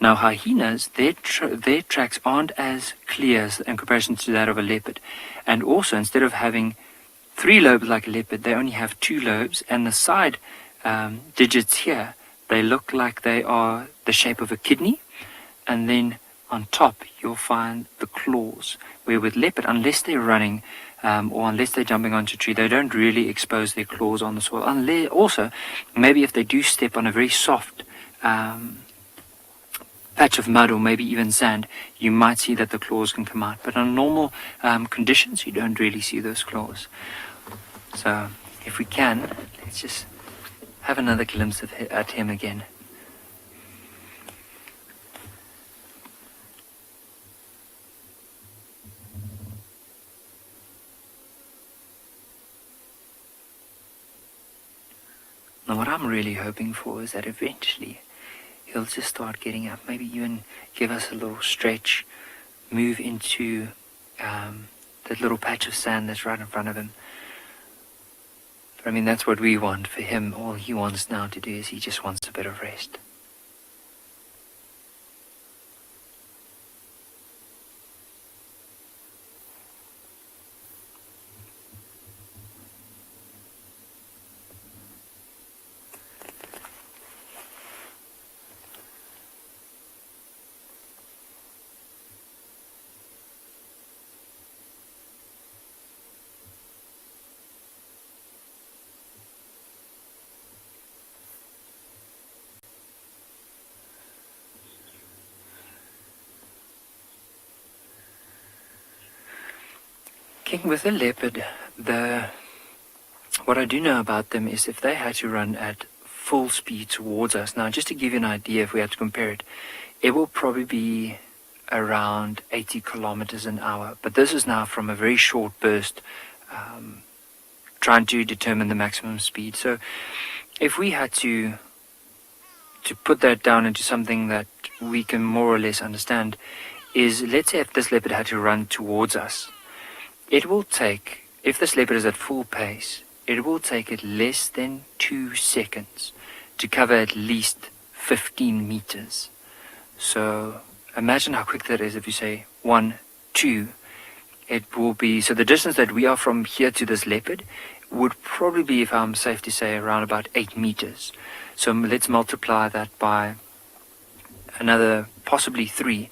Now hyenas, their tracks aren't as clear in comparison to that of a leopard. And also, instead of having 3 lobes like a leopard, they only have 2 lobes. And the side digits here, they look like they are the shape of a kidney. And then on top, you'll find the claws. Where with leopard, unless they're running or unless they're jumping onto a tree, they don't really expose their claws on the soil. Unless, also, maybe if they do step on a very soft patch of mud or maybe even sand, you might see that the claws can come out. But on normal conditions, you don't really see those claws. So if we can, let's just have another glimpse at him again. Now what I'm really hoping for is that eventually he'll just start getting up, maybe even give us a little stretch, move into that little patch of sand that's right in front of him. But I mean, that's what we want for him. All he wants now to do is he just wants a bit of rest. With a leopard, what I do know about them is if they had to run at full speed towards us, now just to give you an idea, if we had to compare it, it will probably be around 80 kilometers an hour. But this is now from a very short burst, trying to determine the maximum speed. So if we had to put that down into something that we can more or less understand, is let's say if this leopard had to run towards us, it will take, if this leopard is at full pace, it will take it less than 2 seconds to cover at least 15 meters. So imagine how quick that is if you say 1, 2. It will be, so the distance that we are from here to this leopard would probably be, if I'm safe to say, around about 8 meters. So let's multiply that by another possibly 3.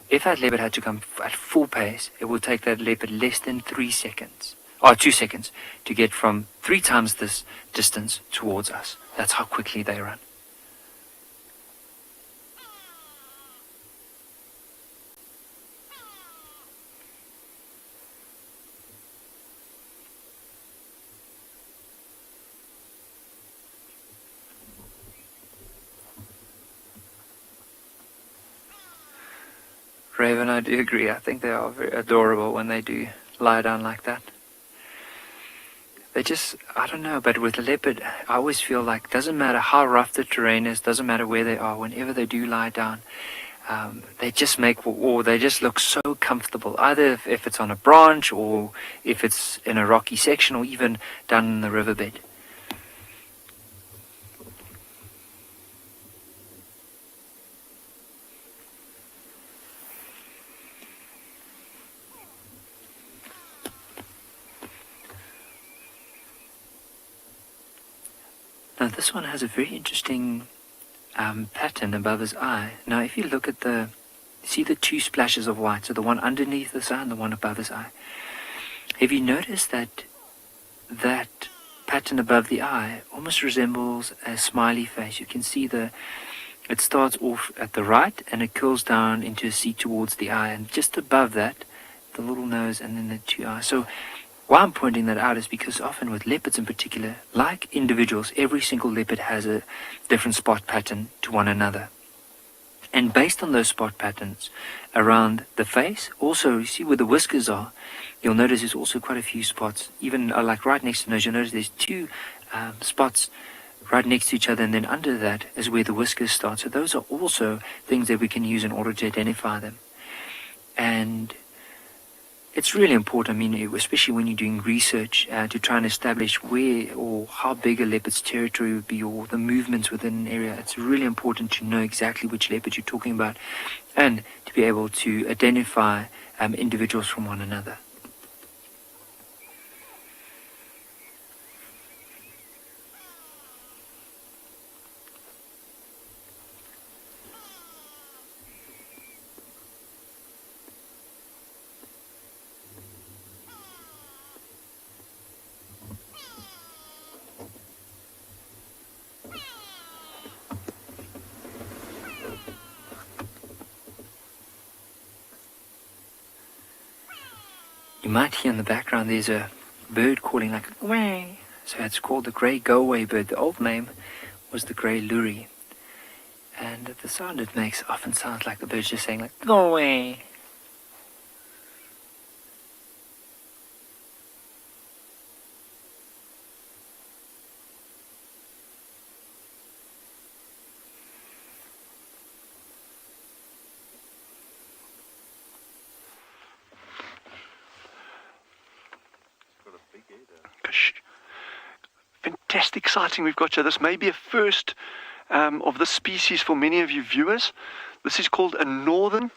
If that leopard had to come at full pace, it would take that leopard less than 3 seconds, or 2 seconds, to get from 3 times this distance towards us. That's how quickly they run. Raven, I do agree. I think they are very adorable when they do lie down like that. They just, I don't know, but with a leopard, I always feel like, doesn't matter how rough the terrain is, doesn't matter where they are, whenever they do lie down, they just they just look so comfortable, either if it's on a branch or if it's in a rocky section or even down in the riverbed. Now this one has a very interesting pattern above his eye. Now if you look at see the 2 splashes of white, so the one underneath his eye and the one above his eye. Have you noticed that pattern above the eye almost resembles a smiley face? You can see it starts off at the right and it curls down into a C towards the eye, and just above that, the little nose and then the 2 eyes. So why I'm pointing that out is because often with leopards in particular, like individuals, every single leopard has a different spot pattern to one another. And based on those spot patterns around the face, also you see where the whiskers are, you'll notice there's also quite a few spots, even like right next to the nose, you'll notice there's 2 spots right next to each other, and then under that is where the whiskers start. So those are also things that we can use in order to identify them. And it's really important, I mean, especially when you're doing research to try and establish where or how big a leopard's territory would be, or the movements within an area. It's really important to know exactly which leopard you're talking about and to be able to identify individuals from one another. You might hear in the background there's a bird calling like way. So it's called the grey go-away bird. The old name was the grey lory. And the sound it makes often sounds like the bird's just saying like, go away. Fantastic sighting we've got here. This may be a first of this species for many of you viewers. This is called a northern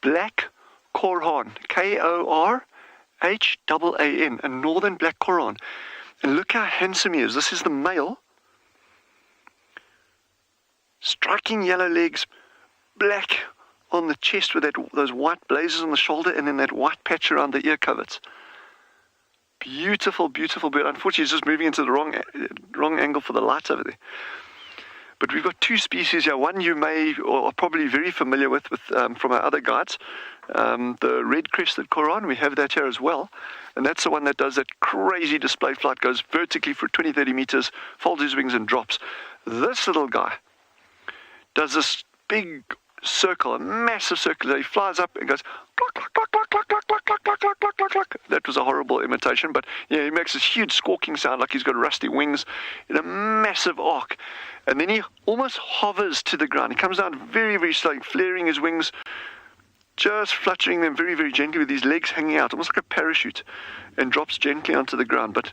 black korhaan, Korhan, a northern black korhaan. And look how handsome he is. This is the male. Striking yellow legs, black on the chest with those white blazes on the shoulder, and then that white patch around the ear coverts. Beautiful, beautiful bird. Unfortunately, it's just moving into the wrong angle for the light over there. But we've got two species here. One you may or are probably very familiar with from our other guides. The red-crested korhaan, we have that here as well. And that's the one that does that crazy display flight, goes vertically for 20, 30 meters, folds his wings and drops. This little guy does this big circle, a massive circle. He flies up and goes cluck, cluck, cluck, cluck, cluck, cluck, cluck, cluck, cluck, cluck, cluck, cluck. That was a horrible imitation, but yeah, he makes this huge squawking sound like he's got rusty wings in a massive arc. And then he almost hovers to the ground. He comes down very, very slowly, flaring his wings, just fluttering them very, very gently with his legs hanging out, almost like a parachute, and drops gently onto the ground. But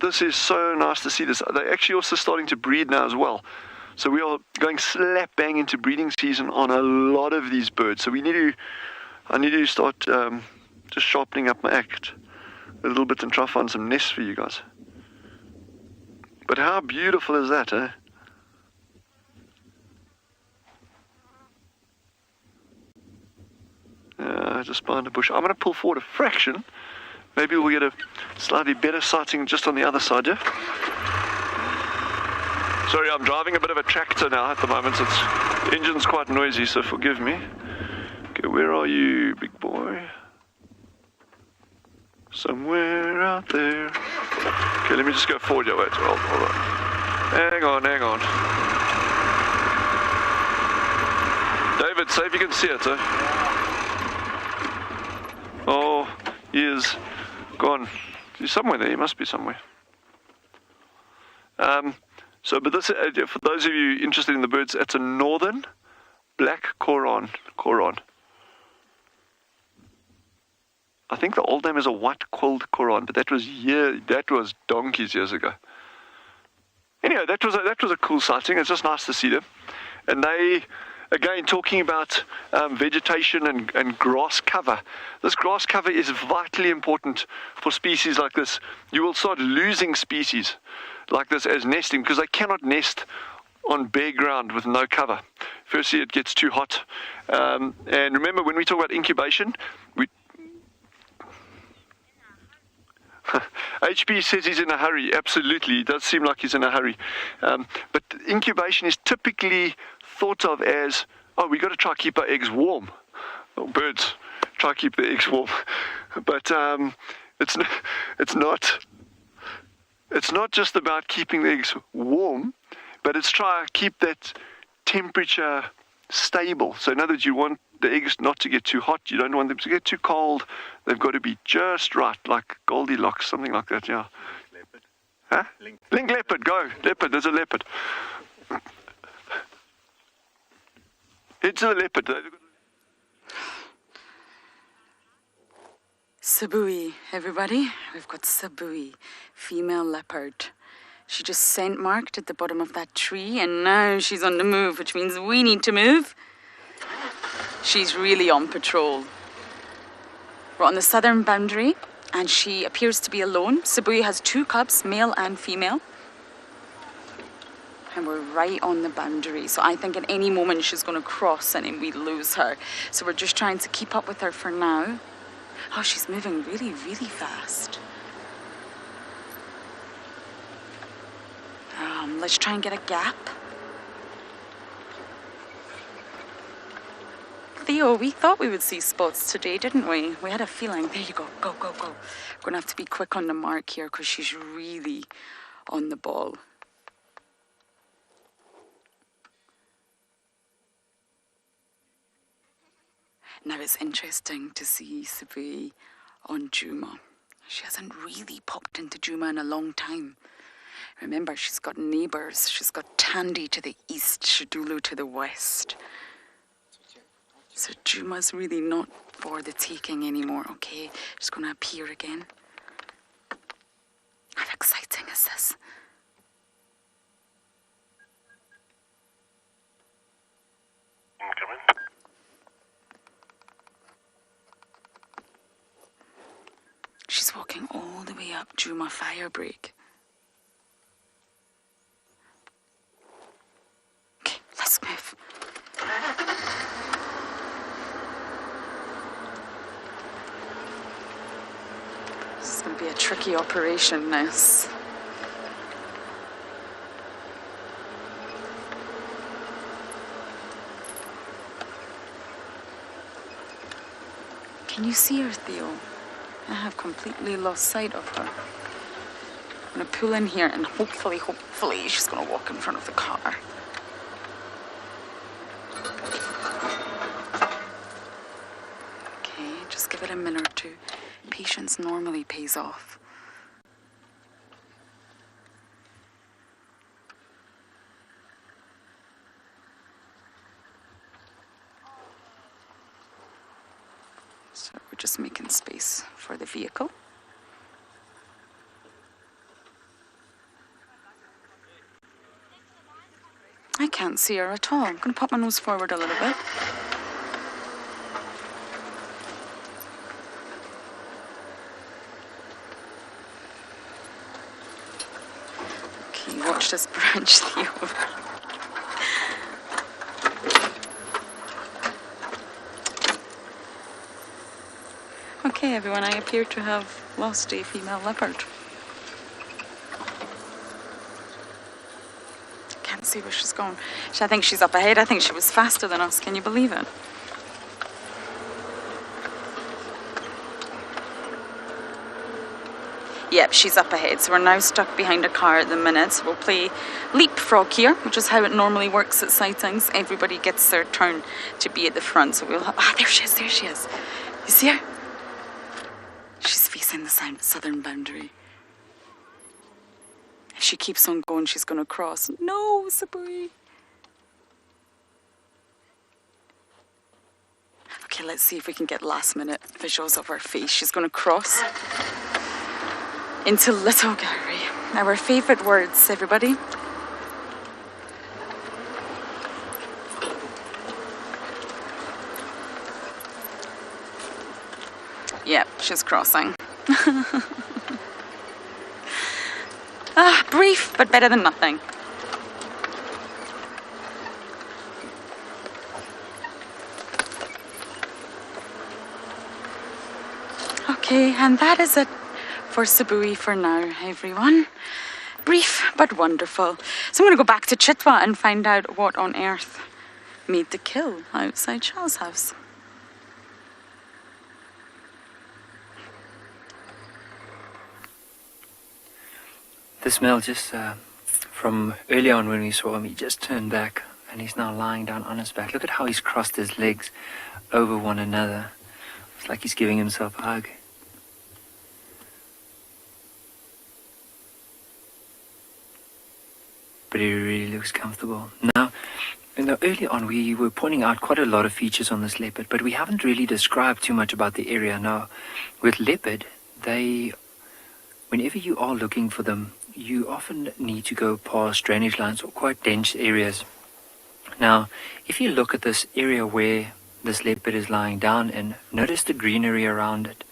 this is so nice to see this. They're actually also starting to breed now as well. So we are going slap bang into breeding season on a lot of these birds. So I need to start just sharpening up my act a little bit and try to find some nests for you guys. But how beautiful is that, eh? Just behind a bush. I'm going to pull forward a fraction. Maybe we'll get a slightly better sighting just on the other side, yeah? Sorry, I'm driving a bit of a tractor now at the moment. The engine's quite noisy, so forgive me. Okay, where are you, big boy? Somewhere out there. Okay, let me just go forward. Yeah, wait, hold on. Hang on. David, say if you can see it, eh? Oh, he is gone. He's somewhere there. He must be somewhere. But this, for those of you interested in the birds, it's a northern black korhaan. I think the old name is a white-quilled korhaan, but that was donkeys years ago. Anyway, that was a cool sighting. It's just nice to see them. And they, again, talking about vegetation and grass cover. This grass cover is vitally important for species like this. You will start losing species like this as nesting because they cannot nest on bare ground with no cover. Firstly, it gets too hot. And remember, when we talk about incubation, HP says he's in a hurry. Absolutely, it does seem like he's in a hurry. But incubation is typically thought of as, we got to try to keep our eggs warm. Well, birds try to keep their eggs warm. But it's not just about keeping the eggs warm, but it's try to keep that temperature stable. So in other words, you want the eggs not to get too hot. You don't want them to get too cold. They've got to be just right, like Goldilocks, something like that, yeah. Leopard. Huh? Link leopard, go. Leopard, there's a leopard. Head to the leopard. Sabui, everybody. We've got Sabui, female leopard. She just scent marked at the bottom of that tree, and now she's on the move, which means we need to move. She's really on patrol. We're on the southern boundary, and she appears to be alone. Sabui has 2 cubs, male and female. And we're right on the boundary, so I think at any moment she's going to cross and then we lose her. So we're just trying to keep up with her for now. Oh, she's moving really, really fast. Let's try and get a gap. Theo, we thought we would see spots today, didn't we? We had a feeling. There you go. Go, go, go. We're going to have to be quick on the mark here because she's really on the ball. Now it's interesting to see Sabi on Djuma. She hasn't really popped into Djuma in a long time. Remember, she's got neighbours. She's got Tandy to the east, Shadulu to the west. So Djuma's really not for the taking anymore, okay? She's going to appear again. How exciting is this? Incoming. She's walking all the way up Djuma Firebreak. Okay, let's move. This is going to be a tricky operation, this. Can you see her, Theo? I have completely lost sight of her. I'm going to pull in here and hopefully she's going to walk in front of the car. Okay, just give it a minute or two. Patience normally pays off. So we're just making space for the vehicle. I can't see her at all. I'm going to pop my nose forward a little bit. Okay, watch this branch, Theo. Okay, everyone, I appear to have lost a female leopard. Can't see where she's gone. I think she's up ahead. I think she was faster than us. Can you believe it? Yep, she's up ahead. So we're now stuck behind a car at the minute. So we'll play leapfrog here, which is how it normally works at sightings. Everybody gets their turn to be at the front. So we'll... Ah, there she is, there she is. You see her? She's facing the southern boundary. If she keeps on going, she's going to cross. No, Sabi. Okay, let's see if we can get last minute visuals of her face. She's going to cross into Little Gallery. Our favourite words, everybody. Yep, she's crossing. Brief, but better than nothing. Okay, and that is it for Sabi for now, everyone. Brief, but wonderful. So I'm going to go back to Chitwa and find out what on earth made the kill outside Charles' house. This male just, from early on when we saw him, he just turned back and he's now lying down on his back. Look at how he's crossed his legs over one another. It's like he's giving himself a hug. But he really looks comfortable. Now, early on we were pointing out quite a lot of features on this leopard, but we haven't really described too much about the area. Now, with leopard, whenever you are looking for them, you often need to go past drainage lines or quite dense areas. Now, if you look at this area where this leopard is lying down in, notice the greenery around it.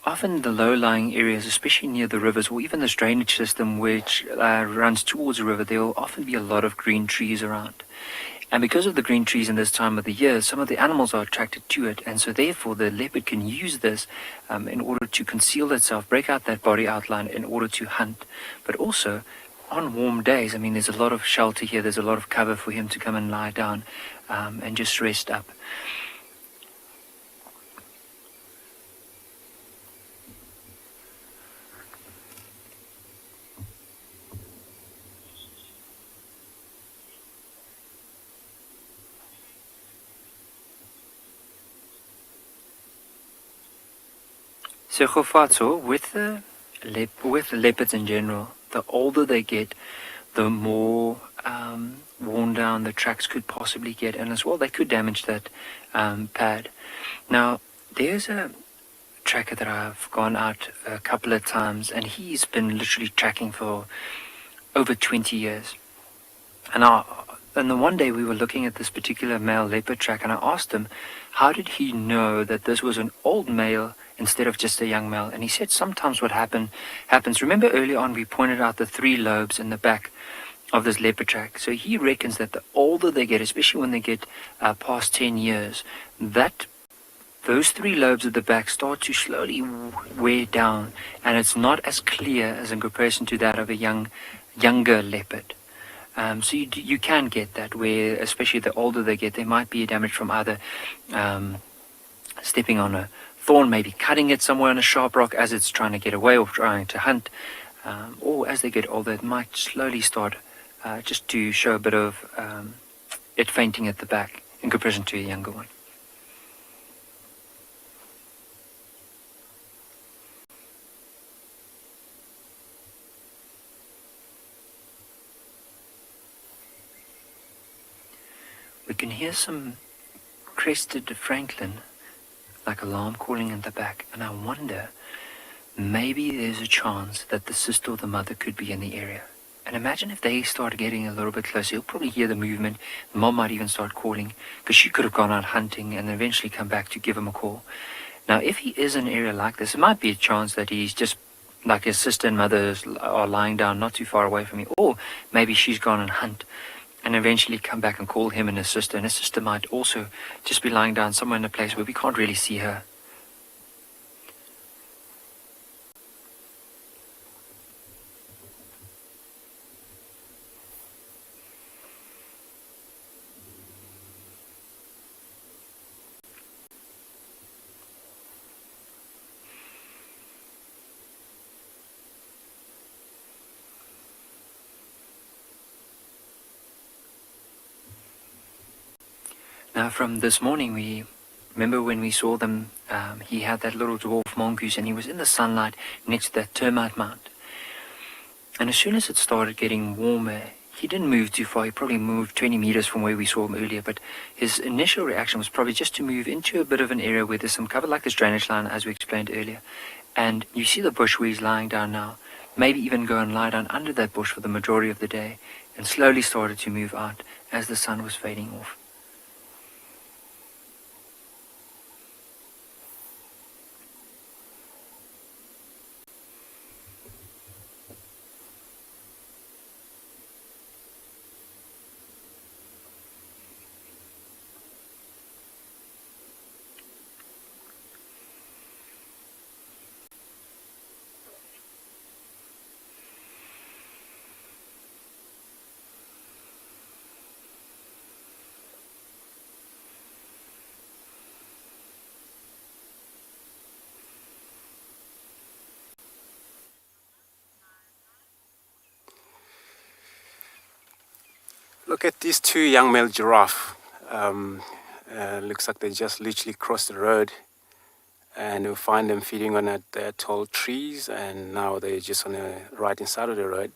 Often the low-lying areas, especially near the rivers or even this drainage system which runs towards the river, there will often be a lot of green trees around. And because of the green trees in this time of the year, some of the animals are attracted to it, and so therefore the leopard can use this in order to conceal itself, break out that body outline in order to hunt. But also, on warm days, there's a lot of shelter here, there's a lot of cover for him to come and lie down and just rest up. So Khofatso, with leopards in general, the older they get, the more worn down the tracks could possibly get, and as well they could damage that pad. Now, there's a tracker that I've gone out a couple of times, and he's been literally tracking for over 20 years. And then one day we were looking at this particular male leopard track, and I asked him, how did he know that this was an old male instead of just a young male? And he said sometimes what happens, remember early on we pointed out the 3 lobes in the back of this leopard track. So he reckons that the older they get, especially when they get past 10 years, that those 3 lobes at the back start to slowly wear down, and it's not as clear as in comparison to that of a younger leopard. So you can get that, where especially the older they get, there might be damage from either stepping on a thorn, maybe cutting it somewhere on a sharp rock as it's trying to get away or trying to hunt, or as they get older it might slowly start just to show a bit of it fainting at the back in comparison to a younger one. We can hear some crested francolin, like alarm calling in the back, and I wonder, maybe there's a chance that the sister or the mother could be in the area. And imagine if they start getting a little bit closer, you'll probably hear the movement. The mom might even start calling, because she could have gone out hunting and eventually come back to give him a call. Now, if he is in an area like this, it might be a chance that he's just, like his sister and mother are lying down not too far away from him, or maybe she's gone and hunt and eventually come back and call him and his sister. And his sister might also just be lying down somewhere in a place where we can't really see her. Now, from this morning, we remember when we saw them, he had that little dwarf mongoose, and he was in the sunlight next to that termite mound. And as soon as it started getting warmer, he didn't move too far. He probably moved 20 meters from where we saw him earlier, but his initial reaction was probably just to move into a bit of an area where there's some cover, like this drainage line, as we explained earlier. And you see the bush where he's lying down now. Maybe even go and lie down under that bush for the majority of the day, and slowly started to move out as the sun was fading off. Look at these 2 young male giraffe. Looks like they just literally crossed the road, and you'll find them feeding on the tall trees, and now they're just on the right hand side of the road.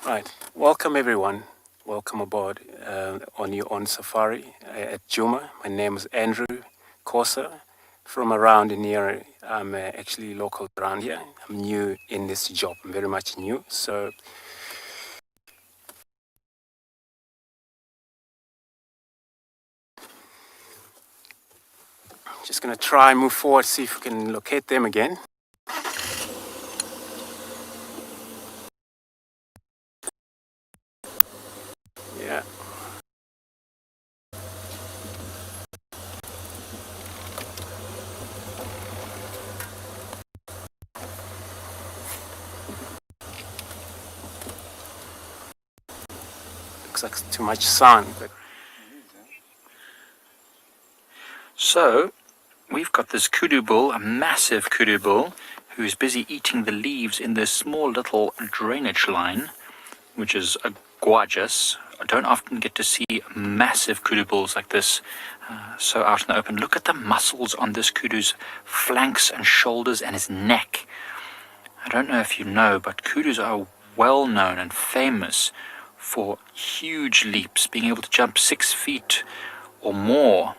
Right, welcome everyone. Welcome aboard on your own safari at Djuma. My name is Andrew Corsa from around near. I'm actually local around here. I'm new in this job. I'm very much new, so just going to try and move forward, see if we can locate them again. Yeah. Looks like too much sun, but So, we've got this kudu bull, a massive kudu bull, who's busy eating the leaves in this small little drainage line, which is gorgeous, don't often get to see massive kudu bulls like this so out in the open. Look at the muscles on this kudu's flanks and shoulders and his neck. I don't know if you know, but kudus are well known and famous for huge leaps, being able to jump 6 feet or more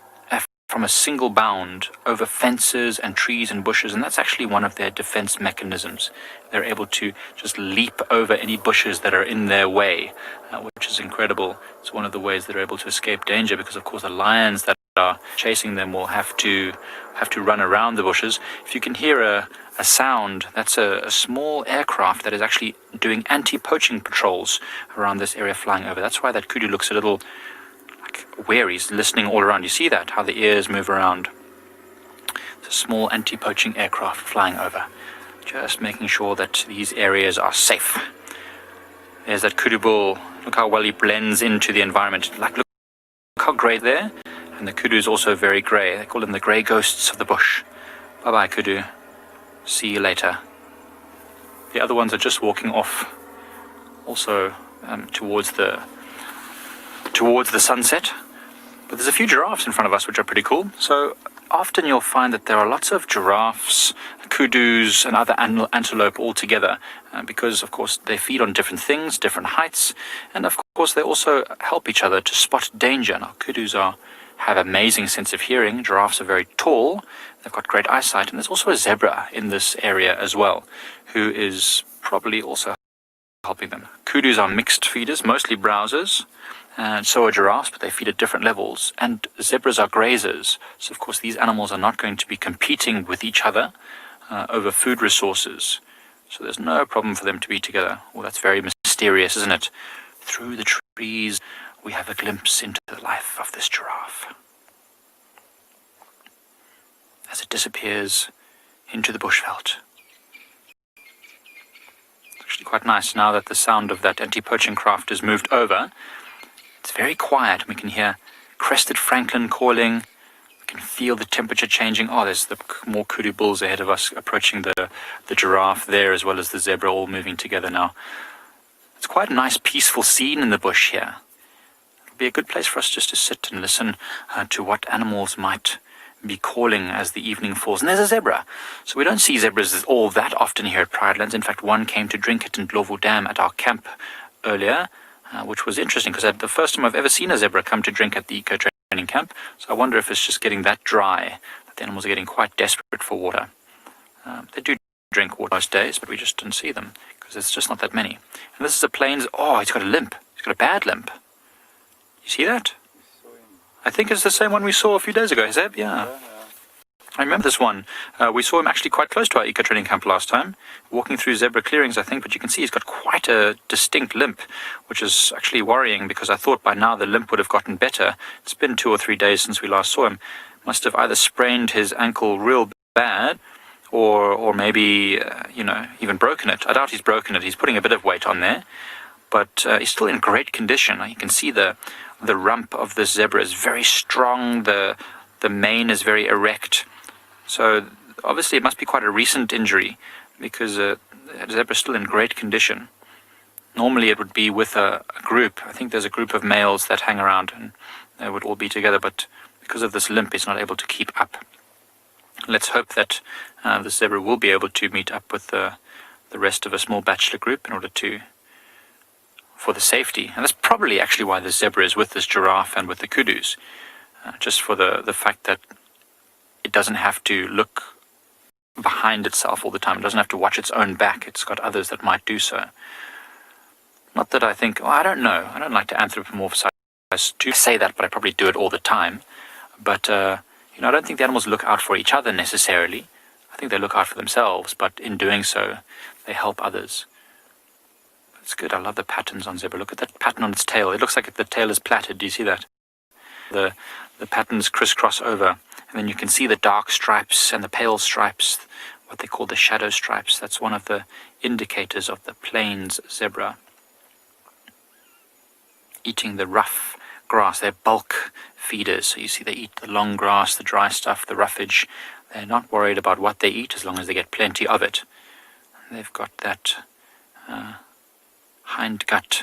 from a single bound over fences and trees and bushes, and that's actually one of their defense mechanisms. They're able to just leap over any bushes that are in their way, which is incredible. It's one of the ways they're able to escape danger, because of course the lions that are chasing them will have to run around the bushes. If you can hear a sound, that's a small aircraft that is actually doing anti-poaching patrols around this area, flying over. That's why that kudu looks a little wary. He's listening all around. You see that, how the ears move around. It's a small anti-poaching aircraft flying over, just making sure that these areas are safe. There's that kudu bull. Look how well he blends into the environment. Look how grey there. And the kudu is also very grey. They call them the grey ghosts of the bush. Bye-bye, kudu. See you later. The other ones are just walking off, also towards the sunset. But there's a few giraffes in front of us, which are pretty cool. So often you'll find that there are lots of giraffes, kudus, and other antelope all together, because of course they feed on different things, different heights, and of course they also help each other to spot danger. Now, kudus have amazing sense of hearing. Giraffes are very tall. They've got great eyesight, and there's also a zebra in this area as well, who is probably also helping them. Kudus are mixed feeders, mostly browsers, and so are giraffes, but they feed at different levels. And zebras are grazers, so of course these animals are not going to be competing with each other over food resources. So there's no problem for them to be together. Well, that's very mysterious, isn't it? Through the trees, we have a glimpse into the life of this giraffe as it disappears into the bushveld. It's actually quite nice now that the sound of that anti-poaching craft has moved over. It's very quiet. We can hear crested francolin calling. We can feel the temperature changing. Oh, there's the more kudu bulls ahead of us approaching the giraffe there, as well as the zebra, all moving together now. It's quite a nice peaceful scene in the bush here. It'll be a good place for us just to sit and listen to what animals might be calling as the evening falls. And there's a zebra. So we don't see zebras all that often here at Pride Lands. In fact, one came to drink at Ndlovu Dam at our camp earlier, which was interesting, because that's the first time I've ever seen a zebra come to drink at the eco-training camp. So I wonder if it's just getting that dry, that the animals are getting quite desperate for water. They do drink water most days, but we just didn't see them, because there's just not that many. And this is a plains... Oh, he's got a limp. He's got a bad limp. You see that? I think it's the same one we saw a few days ago, Zeb? Yeah. I remember this one. We saw him actually quite close to our eco-training camp last time, walking through zebra clearings, I think, but you can see he's got quite a distinct limp, which is actually worrying, because I thought by now the limp would have gotten better. It's been 2 or 3 days since we last saw him. Must have either sprained his ankle real bad, or maybe, even broken it. I doubt he's broken it. He's putting a bit of weight on there, but he's still in great condition. You can see the rump of this zebra is very strong. The mane is very erect. So obviously it must be quite a recent injury, because the zebra is still in great condition. Normally it would be with a group. I think there's a group of males that hang around and they would all be together, but because of this limp, it's not able to keep up. Let's hope that the zebra will be able to meet up with the rest of a small bachelor group in order for the safety. And that's probably actually why the zebra is with this giraffe and with the kudus, just for the fact that it doesn't have to look behind itself all the time. It doesn't have to watch its own back. It's got others that might do so. Not that I think... I don't know. I don't like to anthropomorphize to say that, but I probably do it all the time. But, I don't think the animals look out for each other necessarily. I think they look out for themselves, but in doing so, they help others. It's good. I love the patterns on zebra. Look at that pattern on its tail. It looks like the tail is plaited. Do you see that? The patterns crisscross over. And then you can see the dark stripes and the pale stripes, what they call the shadow stripes. That's one of the indicators of the plains zebra. Eating the rough grass. They're bulk feeders. So you see they eat the long grass, the dry stuff, the roughage. They're not worried about what they eat as long as they get plenty of it. They've got that hindgut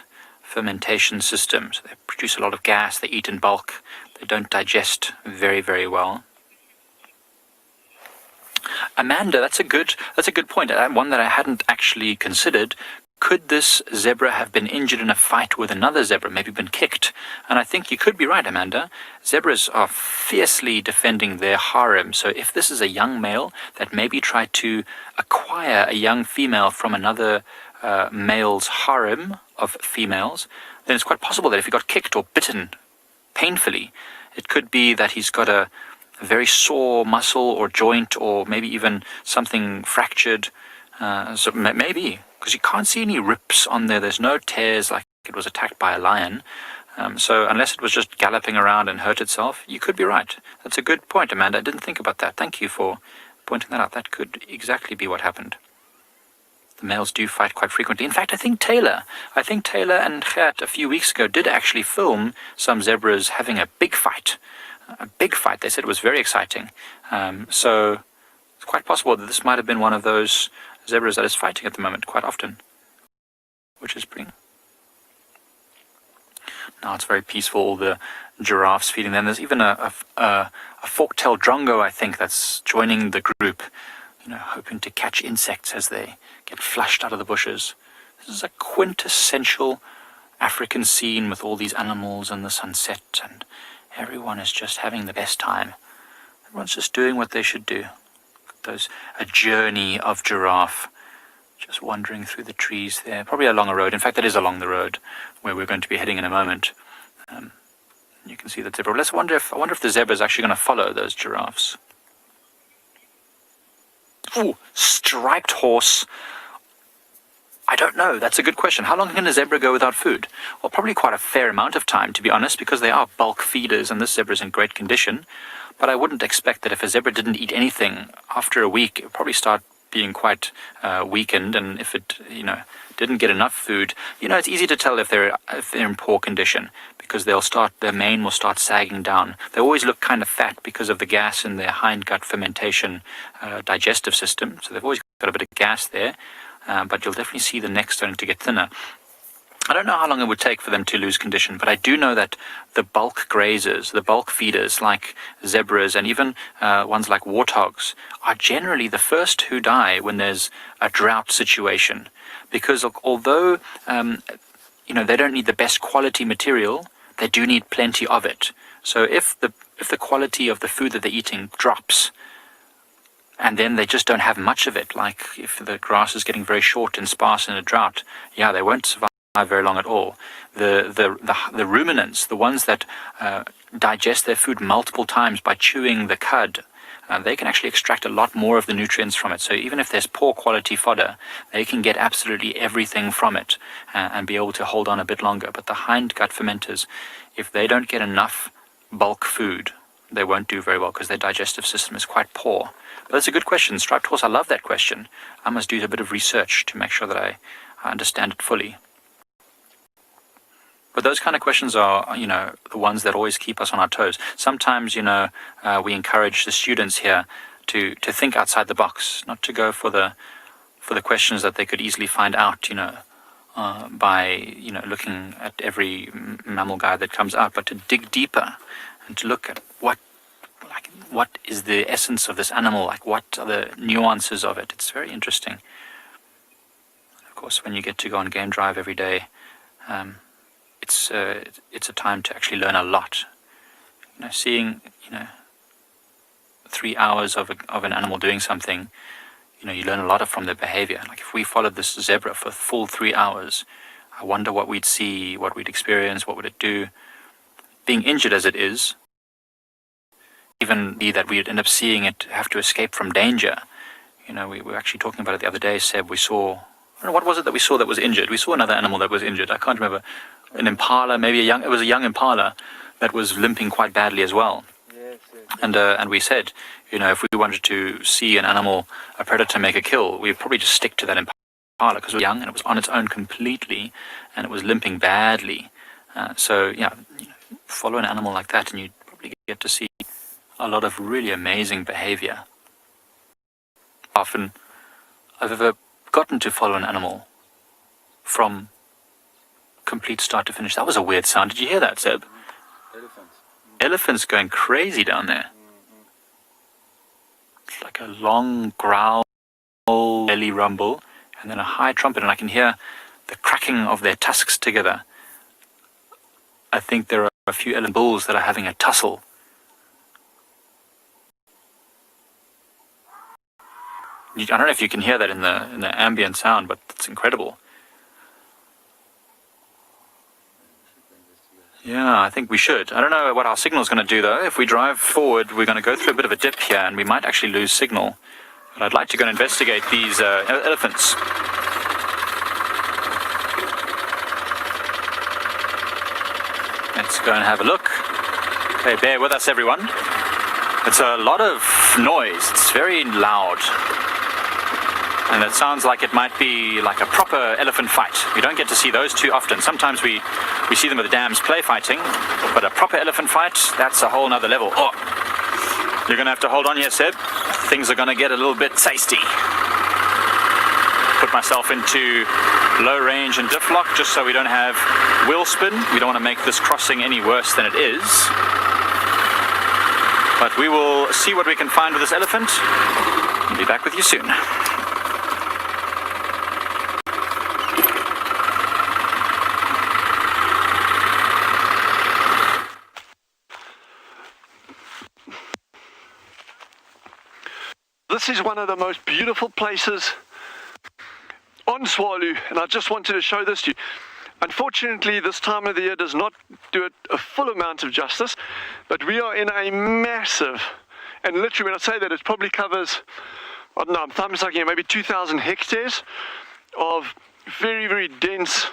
fermentation system. So they produce a lot of gas, they eat in bulk, they don't digest very, very well. Amanda, that's a good point. One that I hadn't actually considered. Could this zebra have been injured in a fight with another zebra, maybe been kicked? And I think you could be right, Amanda. Zebras are fiercely defending their harem. So if this is a young male that maybe tried to acquire a young female from another male's harem of females, then it's quite possible that if he got kicked or bitten painfully, it could be that he's got a very sore muscle or joint, or maybe even something fractured. So maybe, because you can't see any rips on there. There's no tears like it was attacked by a lion. So unless it was just galloping around and hurt itself, you could be right. That's a good point, Amanda. I didn't think about that. Thank you for pointing that out. That could exactly be what happened. The males do fight quite frequently. In fact, I think Taylor and Gert a few weeks ago did actually film some zebras having a big fight. A big fight. They said it was very exciting. So it's quite possible that this might have been one of those zebras that is fighting at the moment quite often, which is pretty. Now it's very peaceful. All the giraffes feeding them. There's even a fork-tailed drongo, I think, that's joining the group, hoping to catch insects as they get flushed out of the bushes. This is a quintessential African scene with all these animals and the sunset, and everyone is just having the best time. Everyone's just doing what they should do. A journey of giraffe just wandering through the trees there, probably along a road. In fact, that is along the road where we're going to be heading in a moment. You can see the zebra. I wonder if the zebra is actually going to follow those giraffes. Ooh, striped horse. I don't know. That's a good question. How long can a zebra go without food? Well, probably quite a fair amount of time, to be honest, because they are bulk feeders and this zebra is in great condition. But I wouldn't expect that if a zebra didn't eat anything, after a week, it would probably start being quite weakened. And if it, didn't get enough food, it's easy to tell if they're in poor condition, because their mane will start sagging down. They always look kind of fat because of the gas in their hindgut fermentation digestive system. So they've always got a bit of gas there, but you'll definitely see the neck starting to get thinner. I don't know how long it would take for them to lose condition, but I do know that the bulk grazers, the bulk feeders like zebras and even ones like warthogs are generally the first who die when there's a drought situation. Because although they don't need the best quality material, they do need plenty of it. So if the quality of the food that they're eating drops, and then they just don't have much of it, like if the grass is getting very short and sparse in a drought, they won't survive very long at all. The ruminants, the ones that digest their food multiple times by chewing the cud, they can actually extract a lot more of the nutrients from it. So even if there's poor quality fodder, they can get absolutely everything from it and be able to hold on a bit longer. But the hindgut fermenters, if they don't get enough bulk food, they won't do very well because their digestive system is quite poor. But that's a good question. Striped horse, I love that question. I must do a bit of research to make sure that I understand it fully. But those kind of questions are, the ones that always keep us on our toes. Sometimes, we encourage the students here to think outside the box, not to go for the questions that they could easily find out, by, looking at every mammal guide that comes out, but to dig deeper and to look at what is the essence of this animal, like what are the nuances of it. It's very interesting. Of course, when you get to go on game drive every day, it's a time to actually learn a lot. Seeing 3 hours of an animal doing something, you learn a lot from their behavior. Like if we followed this zebra for full 3 hours, I wonder what we'd see, what we'd experience, what would it do. Being injured as it is, even be that we'd end up seeing it have to escape from danger. We were actually talking about it the other day, Seb. We saw, I don't know, what was it that we saw that was injured? We saw another animal that was injured. I can't remember. An impala, maybe it was a young impala that was limping quite badly as well. Yes. And we said, if we wanted to see an animal, a predator make a kill, we'd probably just stick to that impala because it was young and it was on its own completely and it was limping badly. Follow an animal like that and you'd probably get to see a lot of really amazing behavior. Often I've ever gotten to follow an animal from complete start to finish. That was a weird sound. Did you hear that, Seb? Elephants. Elephants going crazy down there. It's like a long growl, belly rumble, and then a high trumpet, and I can hear the cracking of their tusks together. I think there are a few elephant bulls that are having a tussle. I don't know if you can hear that in the ambient sound, but it's incredible. Yeah, I think we should. I don't know what our signal is going to do, though. If we drive forward, we're going to go through a bit of a dip here, and we might actually lose signal. But I'd like to go and investigate these elephants. Let's go and have a look. Okay, bear with us, everyone. It's a lot of noise. It's very loud. And it sounds like it might be like a proper elephant fight. We don't get to see those too often. Sometimes we see them at the dams play fighting, but a proper elephant fight, that's a whole nother level. Oh, you're going to have to hold on here, Seb. Things are going to get a little bit tasty. Put myself into low range and diff lock just so we don't have wheel spin. We don't want to make this crossing any worse than it is. But we will see what we can find with this elephant. I'll be back with you soon. This is one of the most beautiful places on Tswalu, and I just wanted to show this to you. Unfortunately, this time of the year does not do it a full amount of justice, but we are in a massive, and literally when I say that, it probably covers, I don't know, I'm thumbsucking maybe 2,000 hectares of very, very dense,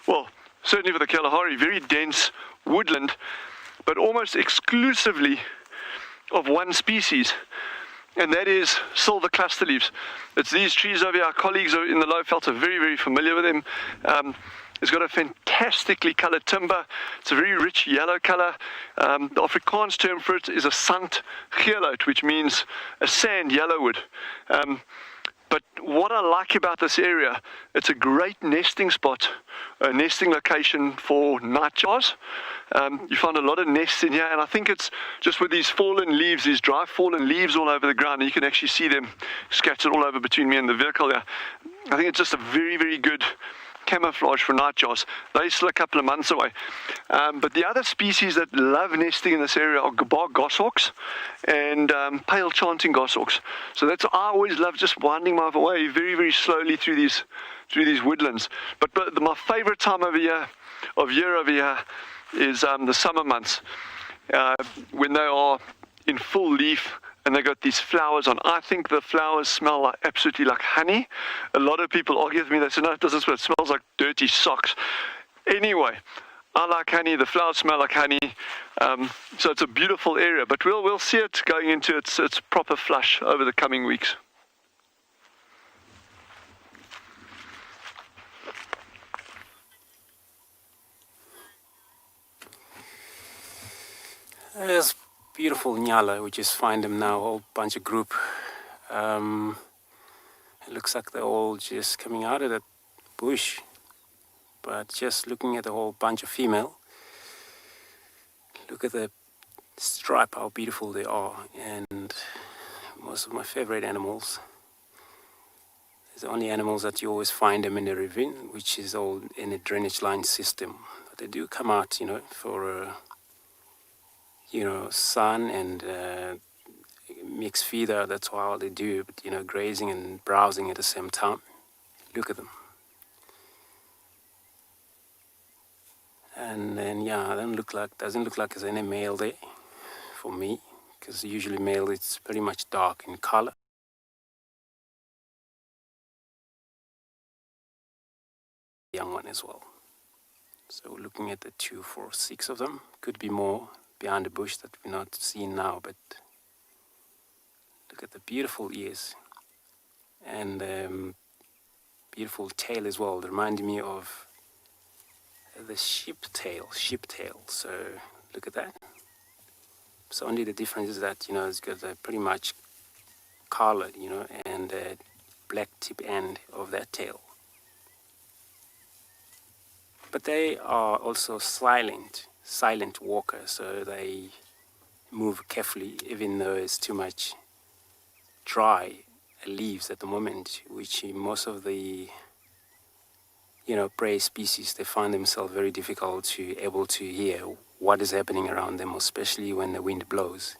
well, certainly for the Kalahari, very dense woodland, but almost exclusively of one species. And that is silver cluster leaves. It's these trees over here. Our colleagues in the Lowveld are very, very familiar with them. It's got a fantastically coloured timber. It's a very rich yellow colour. The Afrikaans term for it is a sant geelhout, which means a sand yellowwood. But what I like about this area, it's a great nesting spot, a nesting location for nightjars. You find a lot of nests in here, and I think it's just with these fallen leaves, these dry fallen leaves all over the ground, and you can actually see them scattered all over between me and the vehicle there. I think it's just a very, very good camouflage for nightjars. They're still a couple of months away. But the other species that love nesting in this area are bar goshawks and pale chanting goshawks. So that's, I always love just winding my way very, very slowly through these woodlands. But my favorite time of year over here is the summer months, when they are in full leaf and they got these flowers on. I think the flowers smell absolutely like honey. A lot of people argue with me. They say, no, it doesn't smell. It smells like dirty socks. Anyway, I like honey. The flowers smell like honey. So it's a beautiful area. But we'll see it going into its proper flush over the coming weeks. There's beautiful Ngala. We just find them now, a whole bunch of group. It looks like they're all just coming out of that bush. But just looking at the whole bunch of female, look at the stripe, how beautiful they are. And most of my favorite animals, it's the only animals that you always find them in the ravine, which is all in a drainage line system. But they do come out, for sun and mixed feeder. That's all they do, but grazing and browsing at the same time. Look at them. And then doesn't look like there's any male there for me, because usually male it's pretty much dark in color. Young one as well. So looking at the 2, 4, 6 of them, could be more behind the bush that we're not seeing now, but look at the beautiful ears and beautiful tail as well. They remind me of the sheep tail. So look at that. So only the difference is that it's got a pretty much colored, and the black tip end of that tail. But they are also silent walkers, so they move carefully, even though it's too much dry leaves at the moment, which most of the prey species, they find themselves very difficult to able to hear what is happening around them, especially when the wind blows.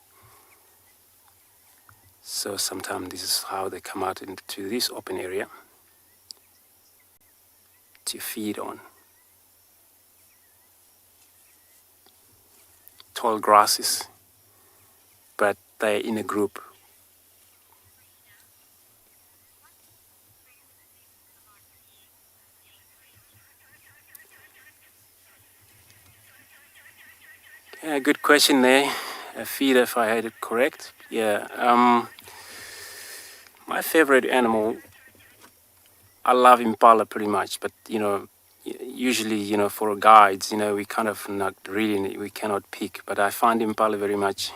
So sometimes this is how they come out into this open area to feed on tall grasses, but they're in a group. Yeah, good question there. A feeder, if I had it correct. Yeah. My favorite animal, I love impala pretty much, but usually for guides, we kind of not really, we cannot pick. But I find impala very much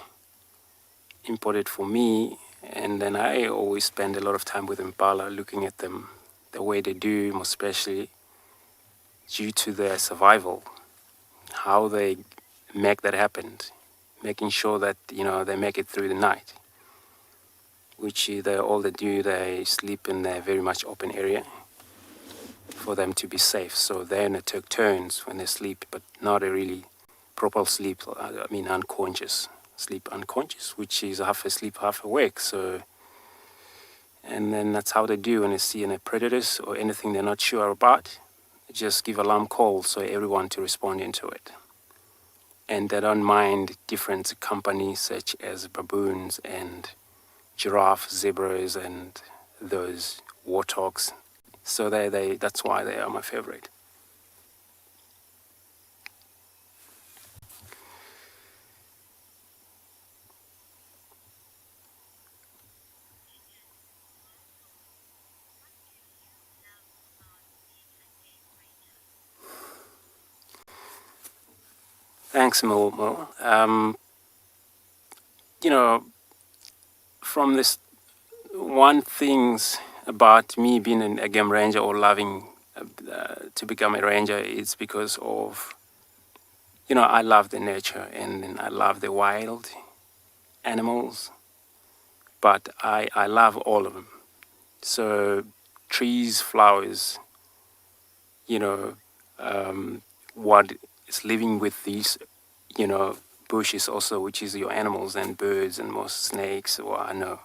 important for me, and then I always spend a lot of time with impala, looking at them, the way they do, most especially due to their survival, how they make that happen, making sure that they make it through the night, which all they do, they sleep in a very much open area for them to be safe. So they take turns when they sleep, but not a really proper sleep. I mean unconscious sleep, which is half asleep, half awake. So, and then that's how they do when they see any predators or anything they're not sure about. Just give alarm call so everyone to respond into it. And they don't mind different companies such as baboons and giraffe, zebras, and those warthogs. So that's why they are my favorite. Thanks, Mo. From this, one things about me being a game ranger or loving to become a ranger is because of, I love the nature and I love the wild animals, but I love all of them. So trees, flowers, what is living with these, bushes also, which is your animals and birds and most snakes. Well, I know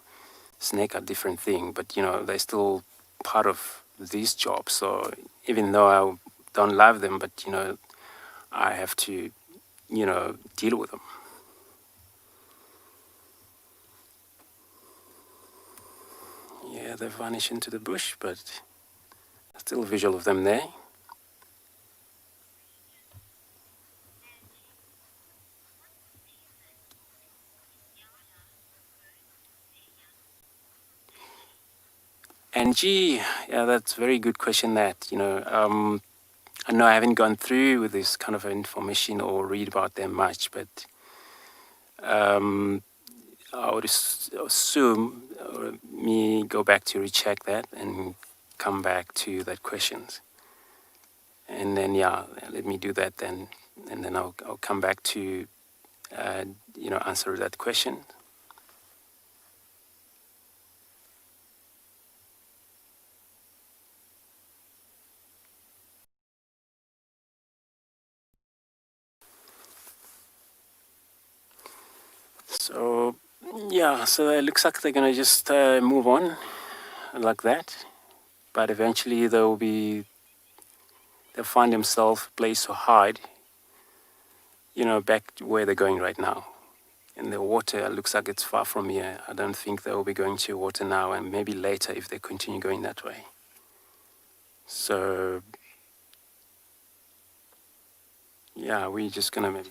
snake are different thing, but they're still part of this job. So even though I don't love them, but I have to deal with them. Yeah, they vanish into the bush, but still a visual of them there. And yeah, that's a very good question. That I know I haven't gone through with this kind of information or read about them much, but I would assume me go back to recheck that and come back to that questions. And then let me do that then, and then I'll come back to answer that question. So so it looks like they're gonna just move on like that, but eventually they'll find themselves a place to hide, back where they're going right now. And the water looks like it's far from here. I don't think they'll be going to water now, and maybe later if they continue going that way. So we're just gonna maybe.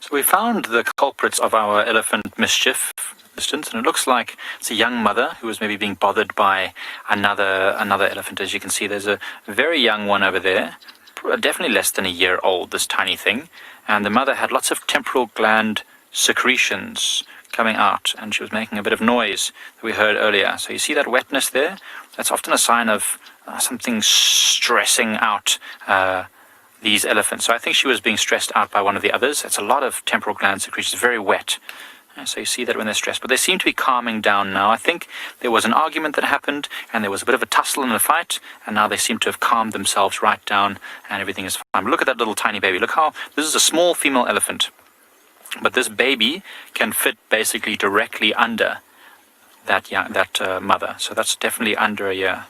So we found the culprits of our elephant mischief distance, and it looks like it's a young mother who was maybe being bothered by another elephant. As you can see, there's a very young one over there, definitely less than a year old, this tiny thing, and the mother had lots of temporal gland secretions coming out, and she was making a bit of noise that we heard earlier. So you see that wetness there? That's often a sign of something stressing out these elephants. So I think she was being stressed out by one of the others. It's a lot of temporal gland secretion. It's very wet. So you see that when they're stressed. But they seem to be calming down now. I think there was an argument that happened, and there was a bit of a tussle and a fight, and now they seem to have calmed themselves right down, and everything is fine. But look at that little tiny baby. Look how, this is a small female elephant, but this baby can fit basically directly under that mother. So that's definitely under a year.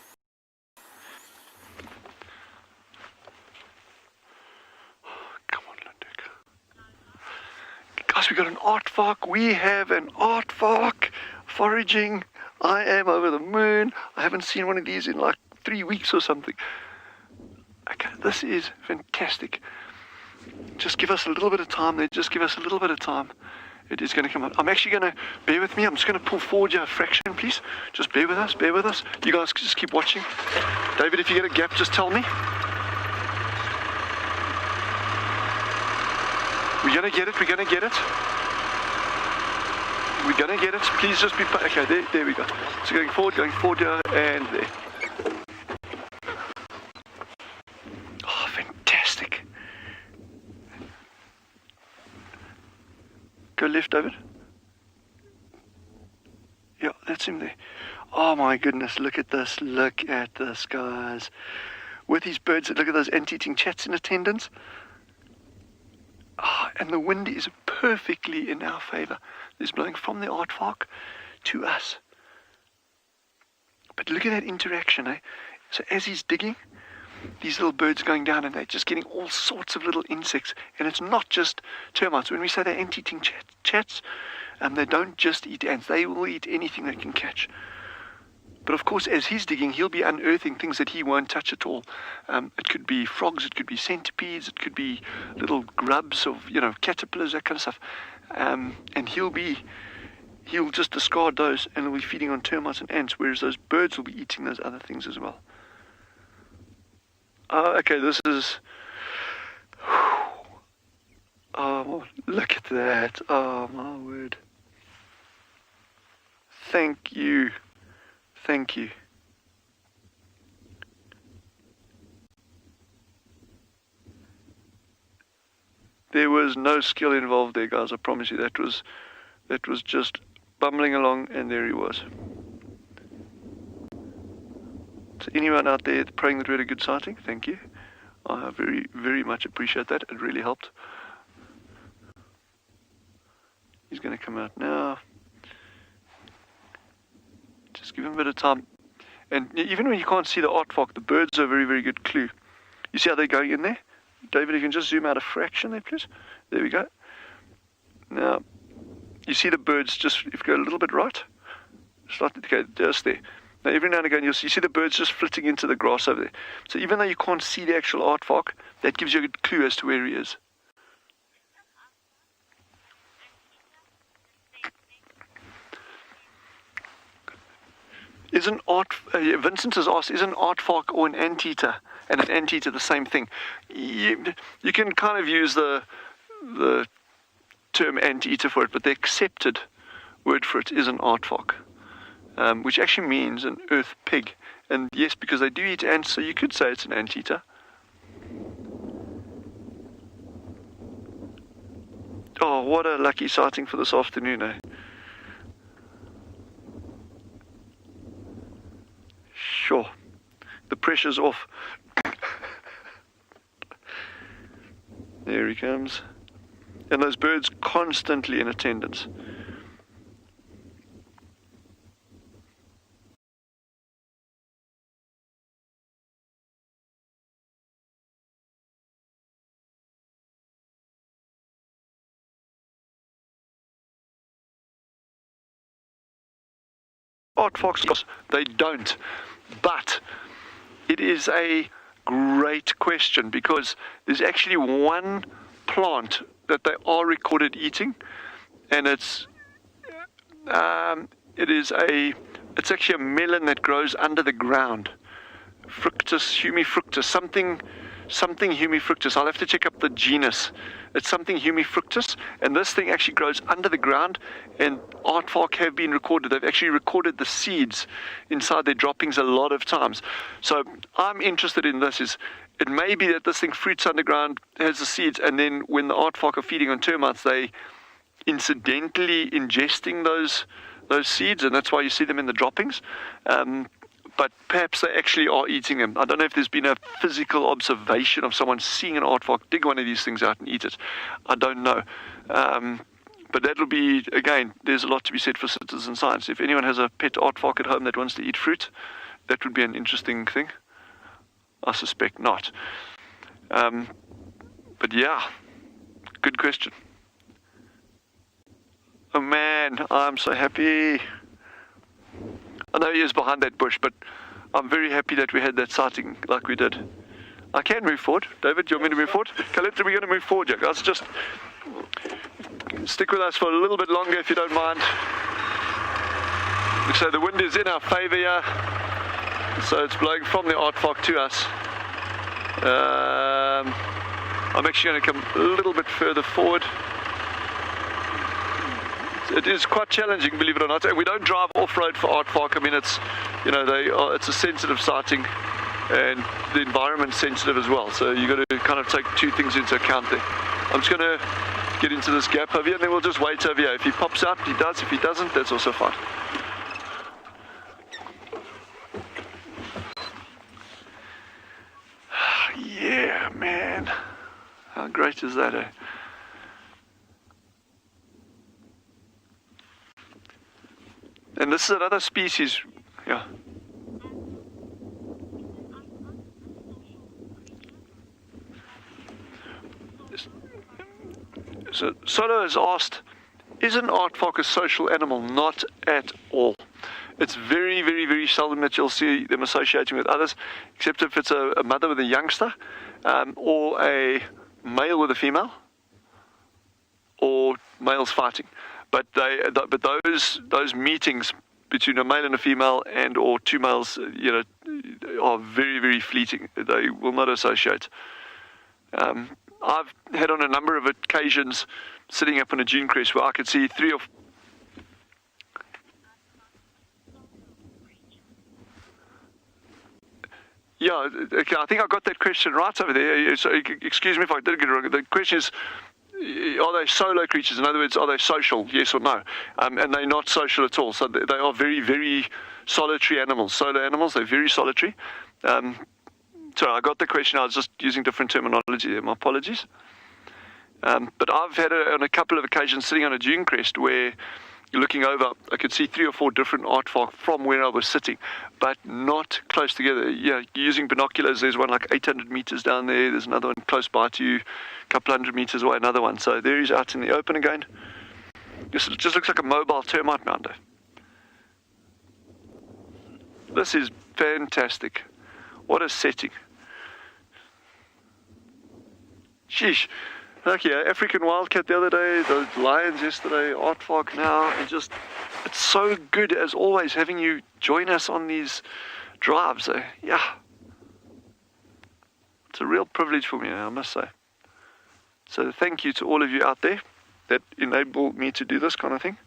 Guys, we got an aardvark. We have an aardvark foraging. I am over the moon. I haven't seen one of these in like 3 weeks or something. Okay, this is fantastic. Just give us a little bit of time there. Just give us a little bit of time. It is going to come up. I'm actually going to, bear with me. I'm just going to pull forward your fraction, please. Just bear with us, bear with us. You guys just keep watching. David, if you get a gap, just tell me. We're going to get it, we're going to get it. We're going to get it. Please just be... Okay, there we go. So going forward here, and there. Oh, fantastic. Go left, David. Yeah, that's him there. Oh my goodness, look at this, guys. With these birds, look at those ant-eating chats in attendance. Oh, and the wind is perfectly in our favor. It's blowing from the aardvark to us. But look at that interaction, eh? So as he's digging, these little birds going down, and they're just getting all sorts of little insects. And it's not just termites. When we say they're ant-eating chats, they don't just eat ants. They will eat anything they can catch. But of course, as he's digging, he'll be unearthing things that he won't touch at all. It could be frogs, it could be centipedes, it could be little grubs of, caterpillars, that kind of stuff. And he'll just discard those, and he'll be feeding on termites and ants, whereas those birds will be eating those other things as well. Okay, this is... Oh, look at that. Oh, my word. Thank you. Thank you. There was no skill involved there, guys. I promise you. That was just bumbling along, and there he was. So anyone out there praying that we had a good sighting, thank you. I very, very much appreciate that. It really helped. He's going to come out now. Just give him a bit of time. And even when you can't see the aardvark, the birds are a very, very good clue. You see how they're going in there? David, if you can just zoom out a fraction there, please. There we go. Now, you see the birds just, if you go a little bit right, slightly, okay, just there. Now, every now and again, you see the birds just flitting into the grass over there. So even though you can't see the actual aardvark, that gives you a good clue as to where he is. Vincent has asked, is an aardvark or an anteater and an anteater the same thing? You can kind of use the term anteater for it, but the accepted word for it is an aardvark, which actually means an earth pig. And yes, because they do eat ants, so you could say it's an anteater. Oh, what a lucky sighting for this afternoon, eh? Sure, the pressure's off. There he comes. And those birds constantly in attendance. Aardvarks, they don't. But it is a great question, because there's actually one plant that they are recorded eating, and it's actually a melon that grows under the ground. Fructus humifructus, something humifructus. I'll have to check up the genus. It's something humifructus, and this thing actually grows under the ground, and aardvark have been recorded. They've actually recorded the seeds inside their droppings a lot of times. So I'm interested in this. It may be that this thing fruits underground, has the seeds, and then when the aardvark are feeding on termites, they incidentally ingesting those seeds, and that's why you see them in the droppings. But perhaps they actually are eating them. I don't know if there's been a physical observation of someone seeing an aardvark dig one of these things out and eat it. I don't know. But that'll be, again, there's a lot to be said for citizen science. If anyone has a pet aardvark at home that wants to eat fruit, that would be an interesting thing. I suspect not. But yeah, good question. Oh man, I'm so happy. I know he is behind that bush, but I'm very happy that we had that sighting like we did. I can move forward. David, do you want me to move forward? Colette, we're going to move forward, yeah, guys. Just stick with us for a little bit longer if you don't mind. So the wind is in our favour here. So it's blowing from the aardvark to us. I'm actually going to come a little bit further forward. It is quite challenging, believe it or not. And we don't drive off-road for aardvark. I mean, it's, you know, it's a sensitive sighting, and the environment's sensitive as well. So you've got to kind of take two things into account there. I'm just going to get into this gap over here, and then we'll just wait over here. If he pops out, he does. If he doesn't, that's also fine. Yeah, man. How great is that, eh? And this is another species, yeah. So Solo has asked, is an aardvark a social animal? Not at all. It's very, very, very seldom that you'll see them associating with others, except if it's a mother with a youngster, or a male with a female, or males fighting. But those meetings between a male and a female, and or two males, you know, are very, very fleeting. They will not associate. I've had on a number of occasions sitting up on a dune crest where I could see three or yeah, okay, I think I got that question right over there. So, excuse me if I did get it wrong. The question is, are they solo creatures? In other words, are they social? Yes or no? And they're not social at all. So they are very, very solitary animals. Solo animals, they're very solitary. Sorry, I got the question. I was just using different terminology there. My apologies. But I've had on a couple of occasions sitting on a dune crest where you're looking over, I could see 3 or 4 different aardvark from where I was sitting, but not close together. Yeah, using binoculars, there's one like 800 meters down there. There's another one close by to you, a couple hundred meters away, another one. So there he's out in the open again. This just looks like a mobile termite mounder. This is fantastic. What a setting. Sheesh. Like, yeah, African wildcat the other day, the lions yesterday, aardvark now, and just, it's so good as always having you join us on these drives. Yeah. It's a real privilege for me, I must say. So thank you to all of you out there that enable me to do this kind of thing.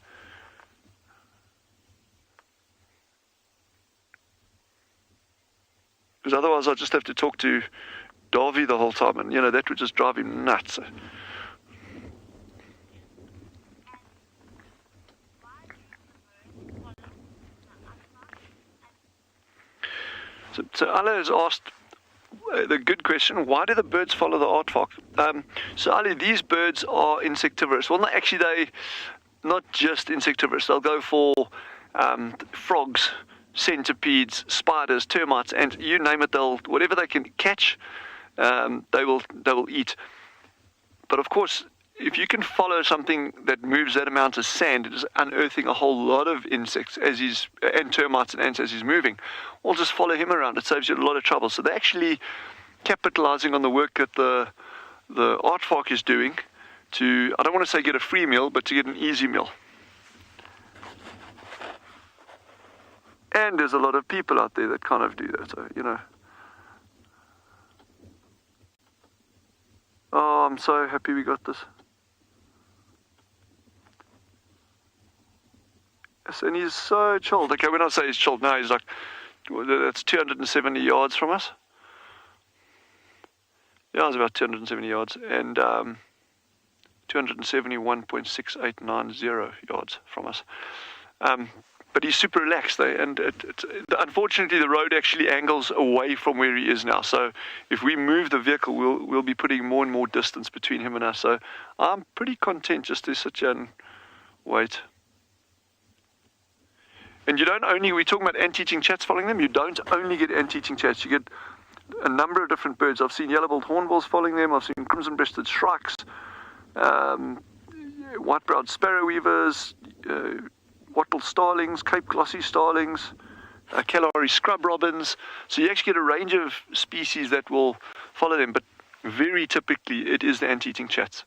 Because otherwise I'll just have to talk to Davy the whole time, and you know that would just drive him nuts. So Ali has asked the good question: why do the birds follow the aardvark? So Ali, these birds are insectivorous. Well, not actually, they not just insectivorous. They'll go for frogs, centipedes, spiders, termites, and you name it. They'll whatever they can catch. They will eat. But of course, if you can follow something that moves that amount of sand, it is unearthing a whole lot of insects and termites and ants as he's moving. Or just follow him around. It saves you a lot of trouble. So they're actually capitalizing on the work that the aardvark is doing to, I don't want to say get a free meal, but to get an easy meal. And there's a lot of people out there that kind of do that, so, you know. Oh, I'm so happy we got this. Yes, and he's so chilled. Okay, when I say he's chilled now, he's like, well, that's 270 yards from us. Yeah, it's about 270 yards, and 271.6890 yards from us. But he's super relaxed, and unfortunately the road actually angles away from where he is now. So if we move the vehicle, we'll be putting more and more distance between him and us. So I'm pretty content just to sit here and wait. And you don't only, we're talking about ant-eating chats following them, you don't only get ant-eating chats, you get a number of different birds. I've seen yellow-billed hornbills following them, I've seen crimson-breasted shrikes, white-browed sparrow weavers, wattle starlings, Cape glossy starlings, Kalahari scrub robins. So you actually get a range of species that will follow them, but very typically it is the ant-eating chats.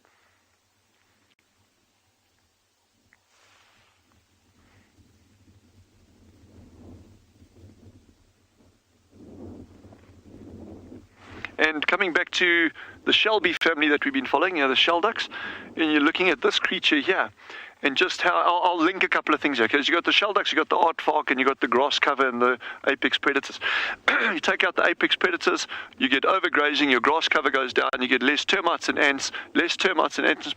And coming back to the Shelby family that we've been following, the shell ducks, and you're looking at this creature here, and just how, I'll link a couple of things here, because you've got the shell ducks, you've got the aardvark, and you've got the grass cover and the apex predators. You take out the apex predators, you get overgrazing, your grass cover goes down, you get less termites and ants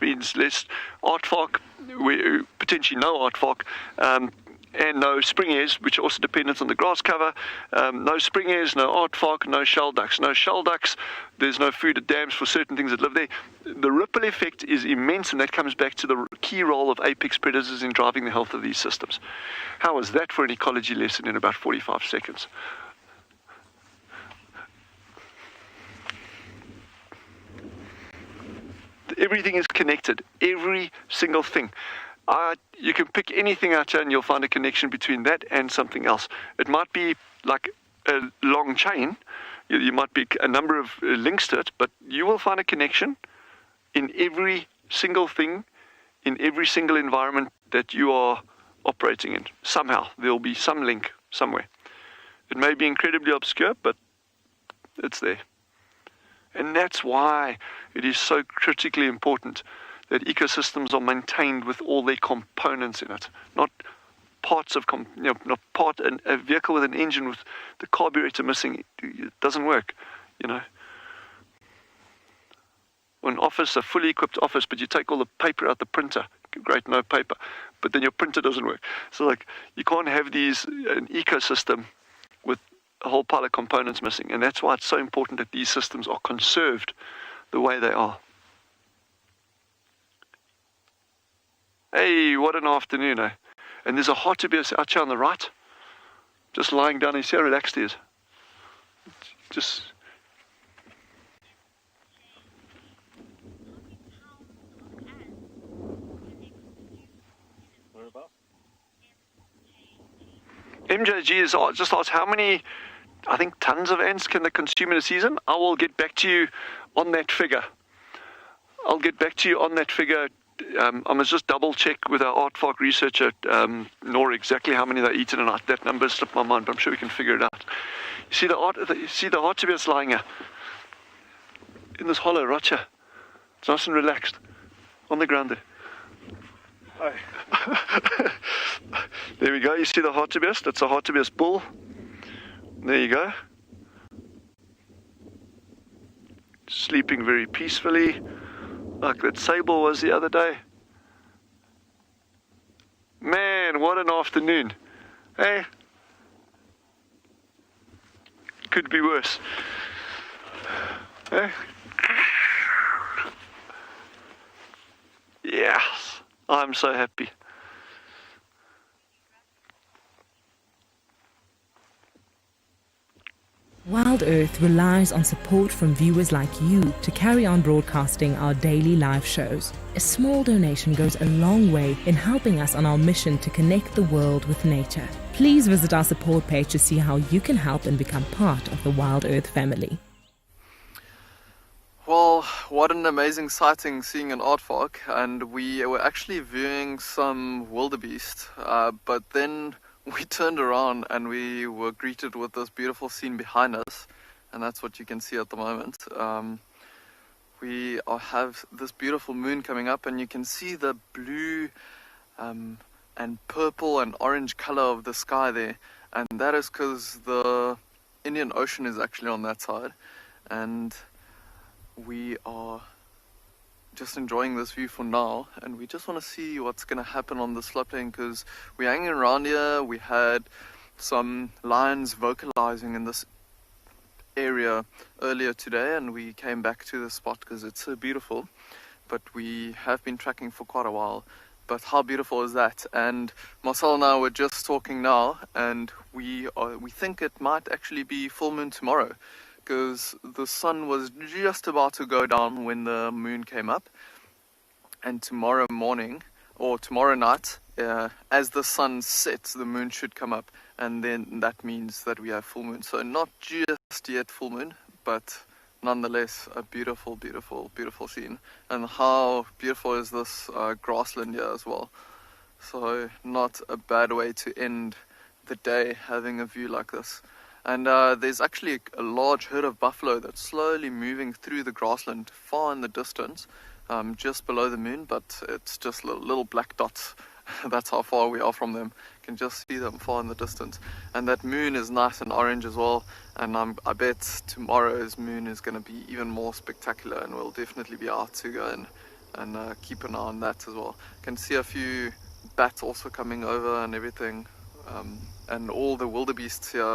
means less aardvark, potentially no aardvark, and no spring hares, which are also dependent on the grass cover. No spring hares, no aardvark, no shell ducks. No shell ducks, there's no food at dams for certain things that live there. The ripple effect is immense, and that comes back to the key role of apex predators in driving the health of these systems. How was that for an ecology lesson in about 45 seconds? Everything is connected, every single thing. You can pick anything out here and you'll find a connection between that and something else. It might be like a long chain, you might be a number of links to it, but you will find a connection in every single thing, in every single environment that you are operating in. Somehow, there will be some link somewhere. It may be incredibly obscure, but it's there. And that's why it is so critically important that ecosystems are maintained with all their components in it, not parts of, a vehicle with an engine with the carburetor missing, it doesn't work, An office, a fully equipped office, but you take all the paper out the printer, great, no paper, but then your printer doesn't work. So you can't have an ecosystem with a whole pile of components missing, and that's why it's so important that these systems are conserved the way they are. Hey, what an afternoon, eh? And there's a hartebeest out here on the right, just lying down. You see how relaxed he is? Just... MJG is just asked how many, I think, tons of ants can they consume in a season? I will get back to you on that figure. I must just double check with our aardvark researcher, Nora, exactly how many they eat in a night. That number slipped my mind, but I'm sure we can figure it out. You see the hartebeest lying here in this hollow right here. It's nice and relaxed on the ground there. Oh. There we go. You see the hartebeest? That's a hartebeest bull. There you go. Sleeping very peacefully, like that sable was the other day. Man, what an afternoon. Hey? Could be worse. Hey? Yes, I'm so happy. WildEarth relies on support from viewers like you to carry on broadcasting our daily live shows. A small donation goes a long way in helping us on our mission to connect the world with nature. Please visit our support page to see how you can help and become part of the WildEarth family. Well, what an amazing sighting seeing an aardvark, and we were actually viewing some wildebeest, but then we turned around and we were greeted with this beautiful scene behind us, and that's what you can see at the moment. we have this beautiful moon coming up, and you can see the blue and purple and orange color of the sky there, and that is because the Indian Ocean is actually on that side, and we are just enjoying this view for now, and we just want to see what's going to happen on this floodplain, because we're hanging around here. We had some lions vocalizing in this area earlier today, and we came back to the spot because it's so beautiful, but we have been tracking for quite a while. But how beautiful is that? And Marcel and I were just talking now, and we think it might actually be full moon tomorrow, because the sun was just about to go down when the moon came up, and tomorrow morning or tomorrow night, as the sun sets, the moon should come up, and then that means that we have full moon. So not just yet full moon, but nonetheless a beautiful, beautiful, beautiful scene. And how beautiful is this grassland here as well. So not a bad way to end the day, having a view like this. And there's actually a large herd of buffalo that's slowly moving through the grassland far in the distance, just below the moon, but it's just little black dots. That's how far we are from them. You can just see them far in the distance. And that moon is nice and orange as well, and I bet tomorrow's moon is going to be even more spectacular, and we'll definitely be out to go and keep an eye on that as well. You can see a few bats also coming over and everything, and all the wildebeests here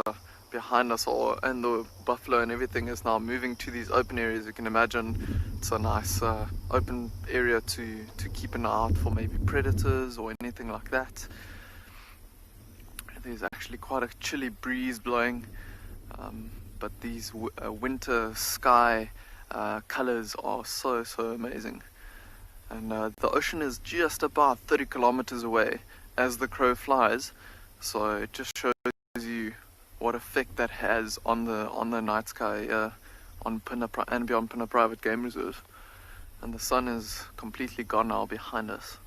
behind us and the buffalo and everything is now moving to these open areas. You can imagine it's a nice open area to keep an eye out for maybe predators or anything like that. There's actually quite a chilly breeze blowing, but these winter sky colors are so amazing. And the ocean is just about 30 kilometers away as the crow flies, so it just shows you what effect that has on the night sky on andBeyond Phinda Private Game Reserve. And the sun is completely gone now behind us,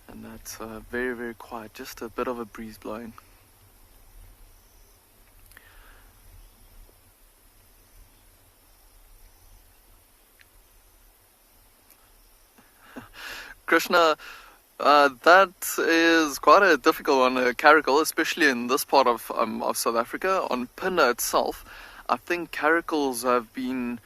and that's very, very quiet, just a bit of a breeze blowing. Krishna, that is quite a difficult one, a caracal, especially in this part of South Africa. On Phinda itself, I think caracals have been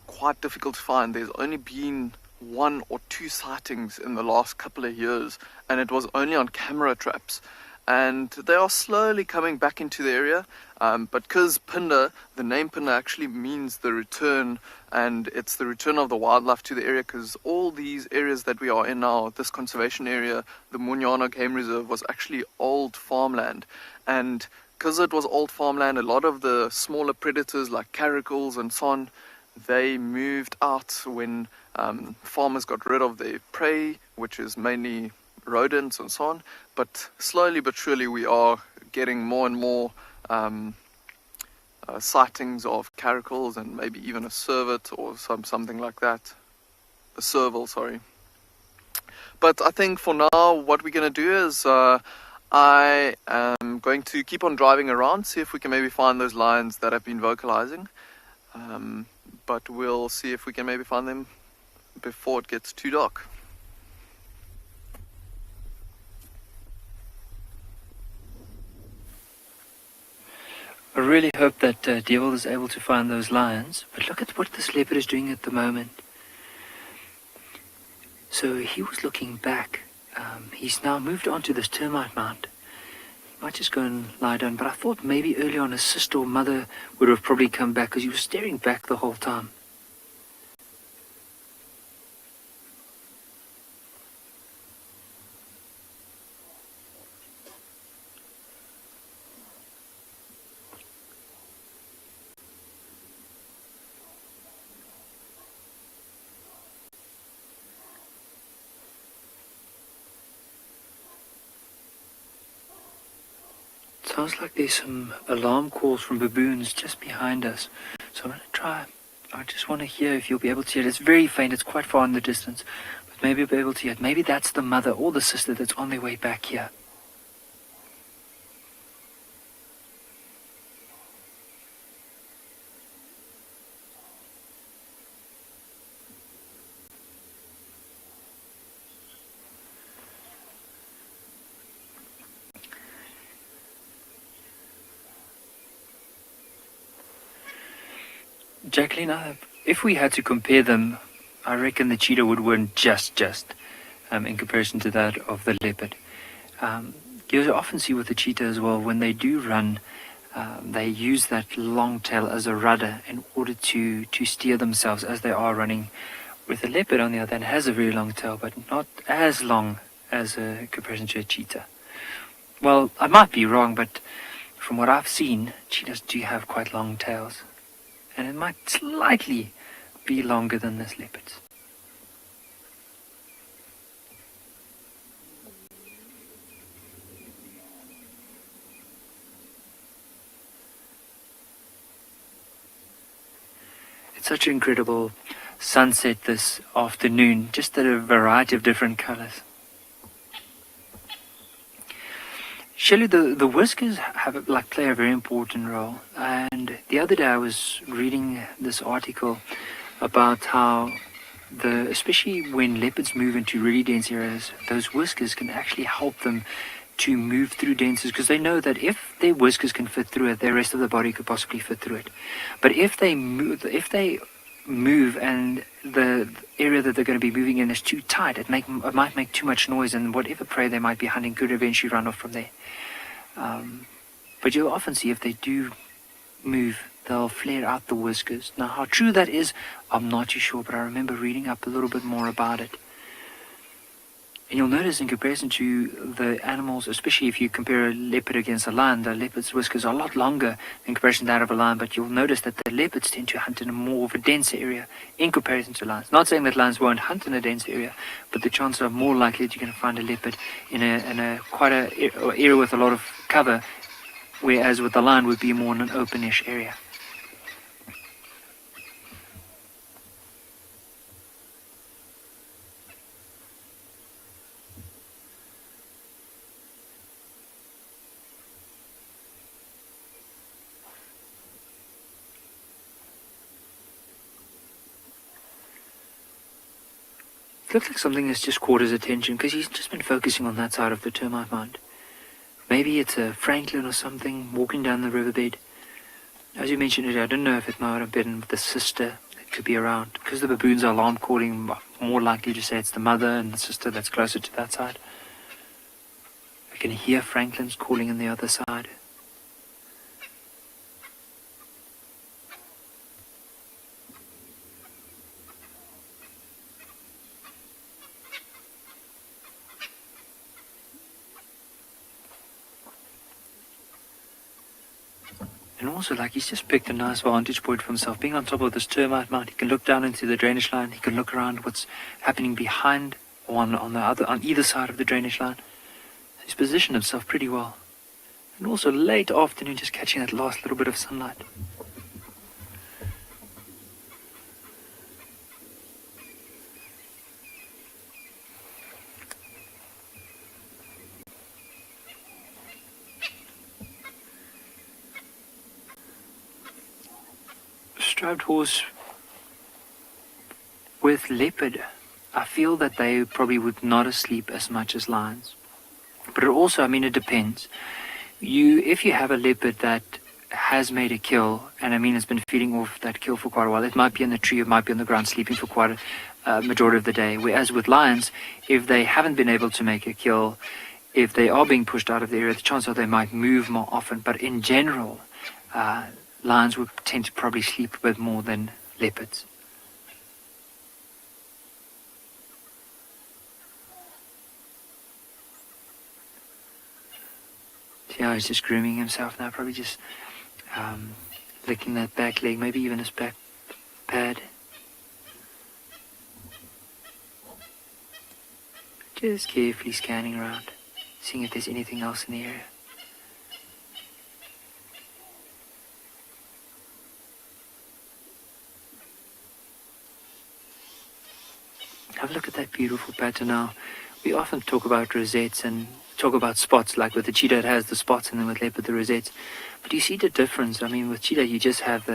quite difficult to find. There's only been 1 or 2 sightings in the last couple of years, and it was only on camera traps. And they are slowly coming back into the area, but because Phinda, the name Phinda actually means the return, and it's the return of the wildlife to the area, because all these areas that we are in now, this conservation area, the Munyana Game Reserve, was actually old farmland. And because it was old farmland, a lot of the smaller predators like caracals and so on, they moved out when farmers got rid of their prey, which is mainly rodents and so on. But slowly but surely we are getting more and more sightings of caracals, and maybe even a cervet or something like that. A serval, sorry. But I think for now what we're going to do is I am going to keep on driving around, see if we can maybe find those lions that have been vocalizing. But we'll see if we can maybe find them before it gets too dark. I really hope that Devil is able to find those lions, but look at what this leopard is doing at the moment. So he was looking back. He's now moved on to this termite mound. He might just go and lie down, but I thought maybe early on his sister or mother would have probably come back, because he was staring back the whole time. Sounds like there's some alarm calls from baboons just behind us. So I'm going to try. I just want to hear if you'll be able to hear it. It's very faint. It's quite far in the distance. But maybe you'll be able to hear it. Maybe that's the mother or the sister that's on their way back here. Jacqueline, if we had to compare them, I reckon the cheetah would win just in comparison to that of the leopard. You often see with the cheetah as well, when they do run, they use that long tail as a rudder in order to steer themselves as they are running. With the leopard, on the other hand, has a very long tail, but not as long as a comparison to a cheetah. Well, I might be wrong, but from what I've seen, cheetahs do have quite long tails. And it might slightly be longer than this leopard's. It's such an incredible sunset this afternoon, just a variety of different colors. Shelley, the whiskers play a very important role. And the other day I was reading this article about how especially when leopards move into really dense areas, those whiskers can actually help them to move through denses, because they know that if their whiskers can fit through it, the rest of the body could possibly fit through it. But if they move and the area that they're going to be moving in is too tight, it might make too much noise, and whatever prey they might be hunting could eventually run off from there. But you'll often see if they do move, they'll flare out the whiskers. Now, how true that is, I'm not too sure, but I remember reading up a little bit more about it. And you'll notice in comparison to the animals, especially if you compare a leopard against a lion, the leopard's whiskers are a lot longer in comparison to that of a lion, but you'll notice that the leopards tend to hunt in a more of a denser area in comparison to lions. Not saying that lions won't hunt in a dense area, but the chances are more likely that you're going to find a leopard in a quite a area with a lot of cover, whereas with the lion would be more in an openish area. It looks like something has just caught his attention, because he's just been focusing on that side of the termite mound. Maybe it's a francolin or something walking down the riverbed. As you mentioned earlier, I don't know if it might have been the sister that could be around, because the baboons are alarm calling, more likely to say it's the mother and the sister that's closer to that side. I can hear francolins calling on the other side. And also, he's just picked a nice vantage point for himself. Being on top of this termite mound, he can look down into the drainage line. He can look around what's happening behind or on either side of the drainage line. He's positioned himself pretty well. And also late afternoon, just catching that last little bit of sunlight. Striped horse with leopard, I feel that they probably would not sleep as much as lions. But it also, it depends. If you have a leopard that has made a kill, and it's been feeding off that kill for quite a while, it might be in the tree, it might be on the ground sleeping for quite a majority of the day. Whereas with lions, if they haven't been able to make a kill, if they are being pushed out of the area, the chances are they might move more often. But in general, lions would tend to probably sleep a bit more than leopards. See how he's just grooming himself now, probably just licking that back leg, maybe even his back pad. Just carefully scanning around, seeing if there's anything else in the area. Have a look at that beautiful pattern now. We often talk about rosettes and talk about spots, like with the cheetah it has the spots, and then with leopard the rosettes. But you see the difference. With cheetah you just have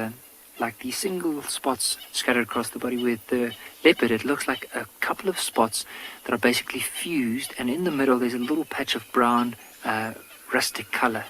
these single spots scattered across the body. With the leopard it looks like a couple of spots that are basically fused, and in the middle there's a little patch of brown rustic color.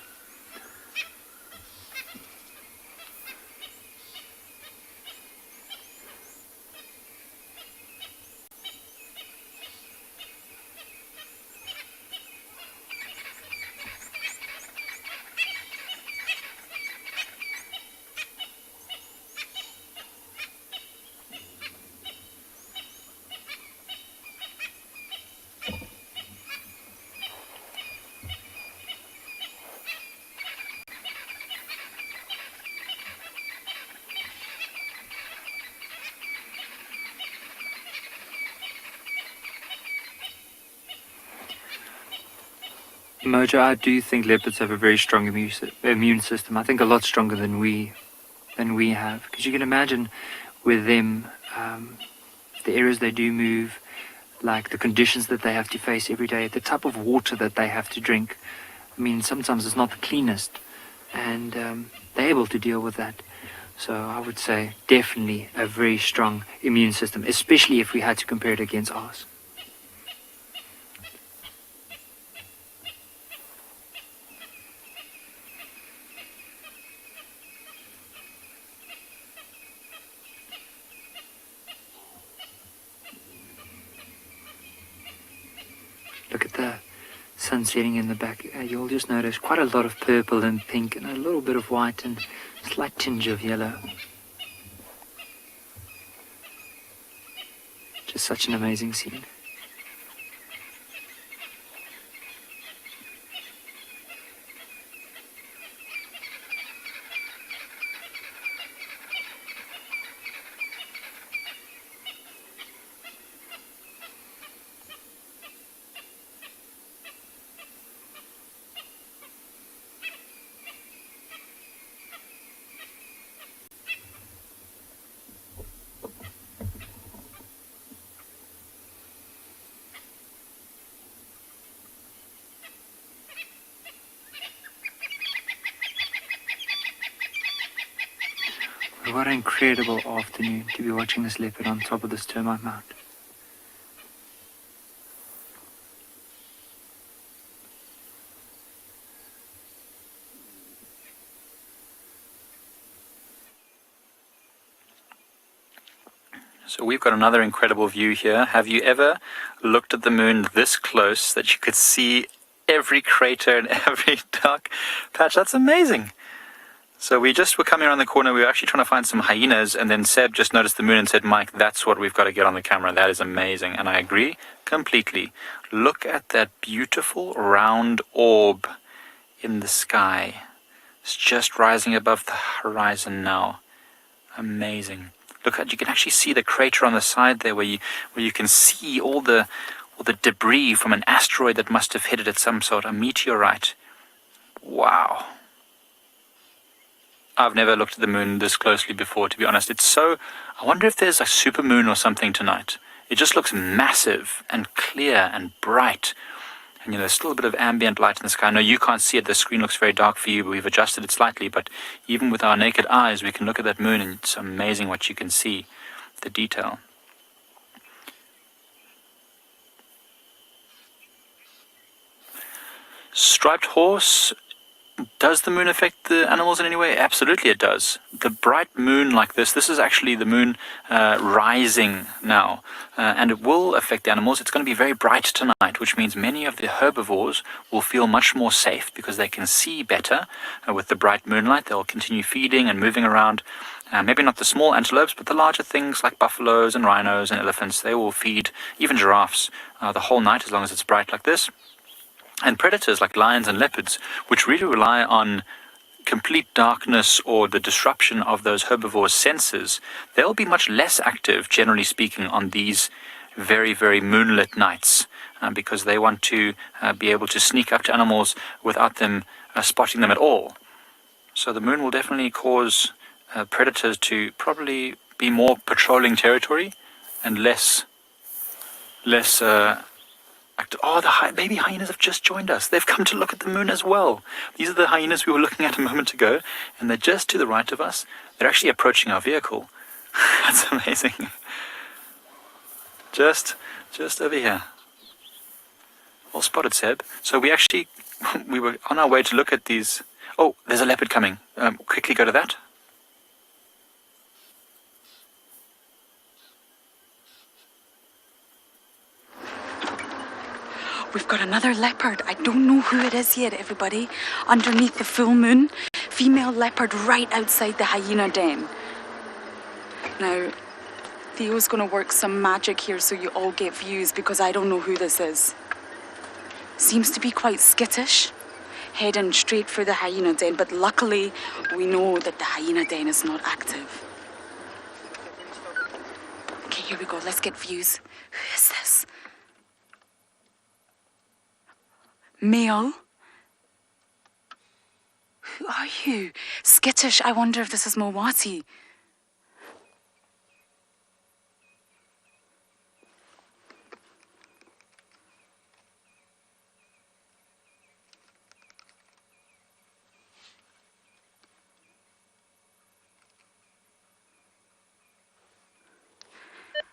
Mojo, I do think leopards have a very strong immune system. I think a lot stronger than we have. Because you can imagine with them, the areas they do move, like the conditions that they have to face every day, the type of water that they have to drink. I mean, sometimes it's not the cleanest, and they're able to deal with that. So I would say definitely a very strong immune system, especially if we had to compare it against ours. Look at the sun setting in the back. You'll just notice quite a lot of purple and pink and a little bit of white and a slight tinge of yellow. Just such an amazing scene. What an incredible afternoon to be watching this leopard on top of this termite mound. So we've got another incredible view here. Have you ever looked at the moon this close that you could see every crater and every dark patch? That's amazing. So we just were coming around the corner, we were actually trying to find some hyenas, and then Seb just noticed the moon and said, Mike, that's what we've got to get on the camera. That is amazing. And I agree completely. Look at that beautiful round orb in the sky. It's just rising above the horizon now. Amazing. Look at, you can actually see the crater on the side there where you can see all the debris from an asteroid that must have hit it at some sort, a meteorite. Wow. I've never looked at the moon this closely before, to be honest. It's so... I wonder if there's a supermoon or something tonight. It just looks massive and clear and bright. And, you know, there's still a bit of ambient light in the sky. I know you can't see it. The screen looks very dark for you, but we've adjusted it slightly. But even with our naked eyes, we can look at that moon, and it's amazing what you can see, the detail. Striped horse... Does the moon affect the animals in any way? Absolutely it does. The bright moon like this is actually the moon rising now, and it will affect the animals. It's going to be very bright tonight, which means many of the herbivores will feel much more safe because they can see better with the bright moonlight. They'll continue feeding and moving around. Maybe not the small antelopes, but the larger things like buffaloes and rhinos and elephants. They will feed, even giraffes, the whole night as long as it's bright like this. And predators like lions and leopards, which really rely on complete darkness or the disruption of those herbivores' senses, they'll be much less active, generally speaking, on these very, very moonlit nights because they want to be able to sneak up to animals without them spotting them at all. So the moon will definitely cause predators to probably be more patrolling territory and less oh, the baby hyenas have just joined us. They've come to look at the moon as well. These are the hyenas we were looking at a moment ago, and they're just to the right of us. They're actually approaching our vehicle. That's amazing. Just over here. All spotted, Seb. So we were on our way to look at these. Oh, there's a leopard coming. Quickly go to that. We've got another leopard. I don't know who it is yet, everybody. Underneath the full moon, female leopard right outside the hyena den. Now, Theo's going to work some magic here so you all get views because I don't know who this is. Seems to be quite skittish, heading straight for the hyena den, but luckily we know that the hyena den is not active. Okay, here we go. Let's get views. Who is this? Male, Who are you? Skittish. I wonder if this is Mowati.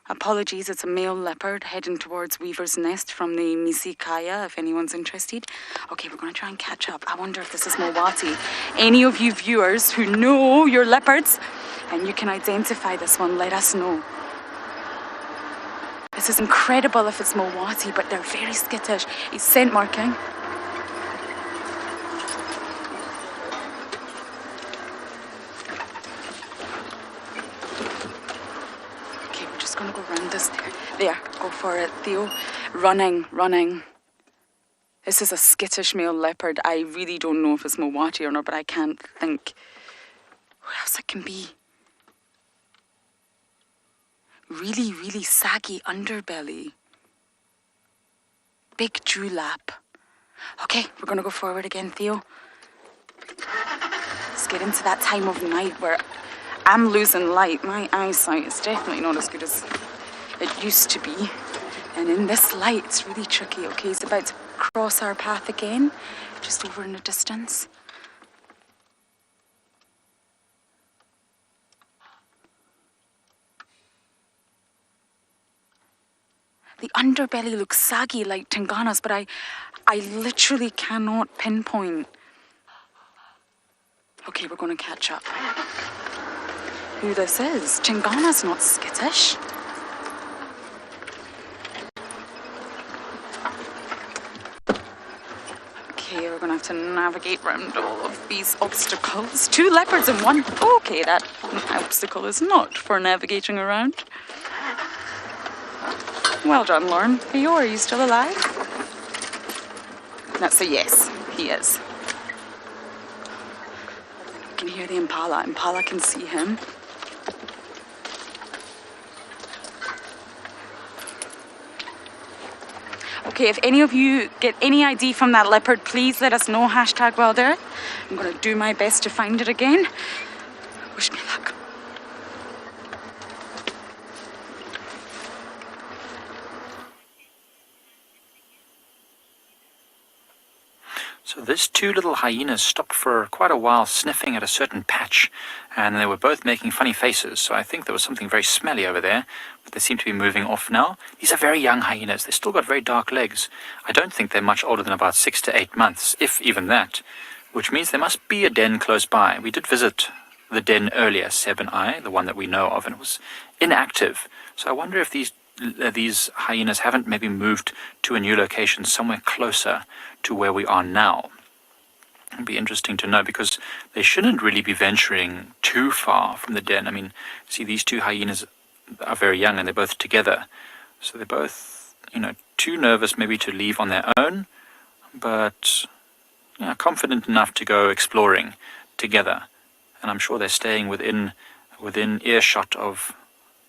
Apologies, it's a male leopard heading towards Weaver's Nest from the Misikaya, if anyone's interested. Okay, we're going to try and catch up. I wonder if this is Mowati. Any of you viewers who know your leopards and you can identify this one, let us know. This is incredible if it's Mowati, but they're very skittish. He's scent marking. Gonna go round this there. Go for it, Theo. Running. This is a skittish male leopard. I really don't know if it's Mowati or not, but I can't think who else it can be. Really saggy underbelly. Big dewlap. Okay, we're gonna go forward again, Theo. Let's get into that time of night where I'm losing light. My eyesight is definitely not as good as it used to be. And in this light, it's really tricky. Okay, he's about to cross our path again, just over in the distance. The underbelly looks saggy like Tingana's, but I literally cannot pinpoint. Okay, we're going to catch up. Who this is. Tingana's not skittish. Okay, we're going to have to navigate around all of these obstacles. 2 leopards in one. Okay, that obstacle is not for navigating around. Well done, Lauren. Theo, are you still alive? That's a yes. He is. I can hear the impala. Impala can see him. Okay, if any of you get any ID from that leopard, please let us know. #WildEarth. I'm going to do my best to find it again. Wish me luck. So these 2 little hyenas stopped for quite a while sniffing at a certain patch, and they were both making funny faces, so I think there was something very smelly over there, but they seem to be moving off now. These are very young hyenas. They've still got very dark legs. I don't think they're much older than about 6 to 8 months, if even that, which means there must be a den close by. We did visit the den earlier, Seb and I, the one that we know of, and it was inactive. So I wonder if these hyenas haven't maybe moved to a new location somewhere closer to where we are now. It'd be interesting to know, because they shouldn't really be venturing too far from the den. I mean, see, these 2 hyenas are very young and they're both together. So they're both, too nervous maybe to leave on their own, but confident enough to go exploring together. And I'm sure they're staying within earshot of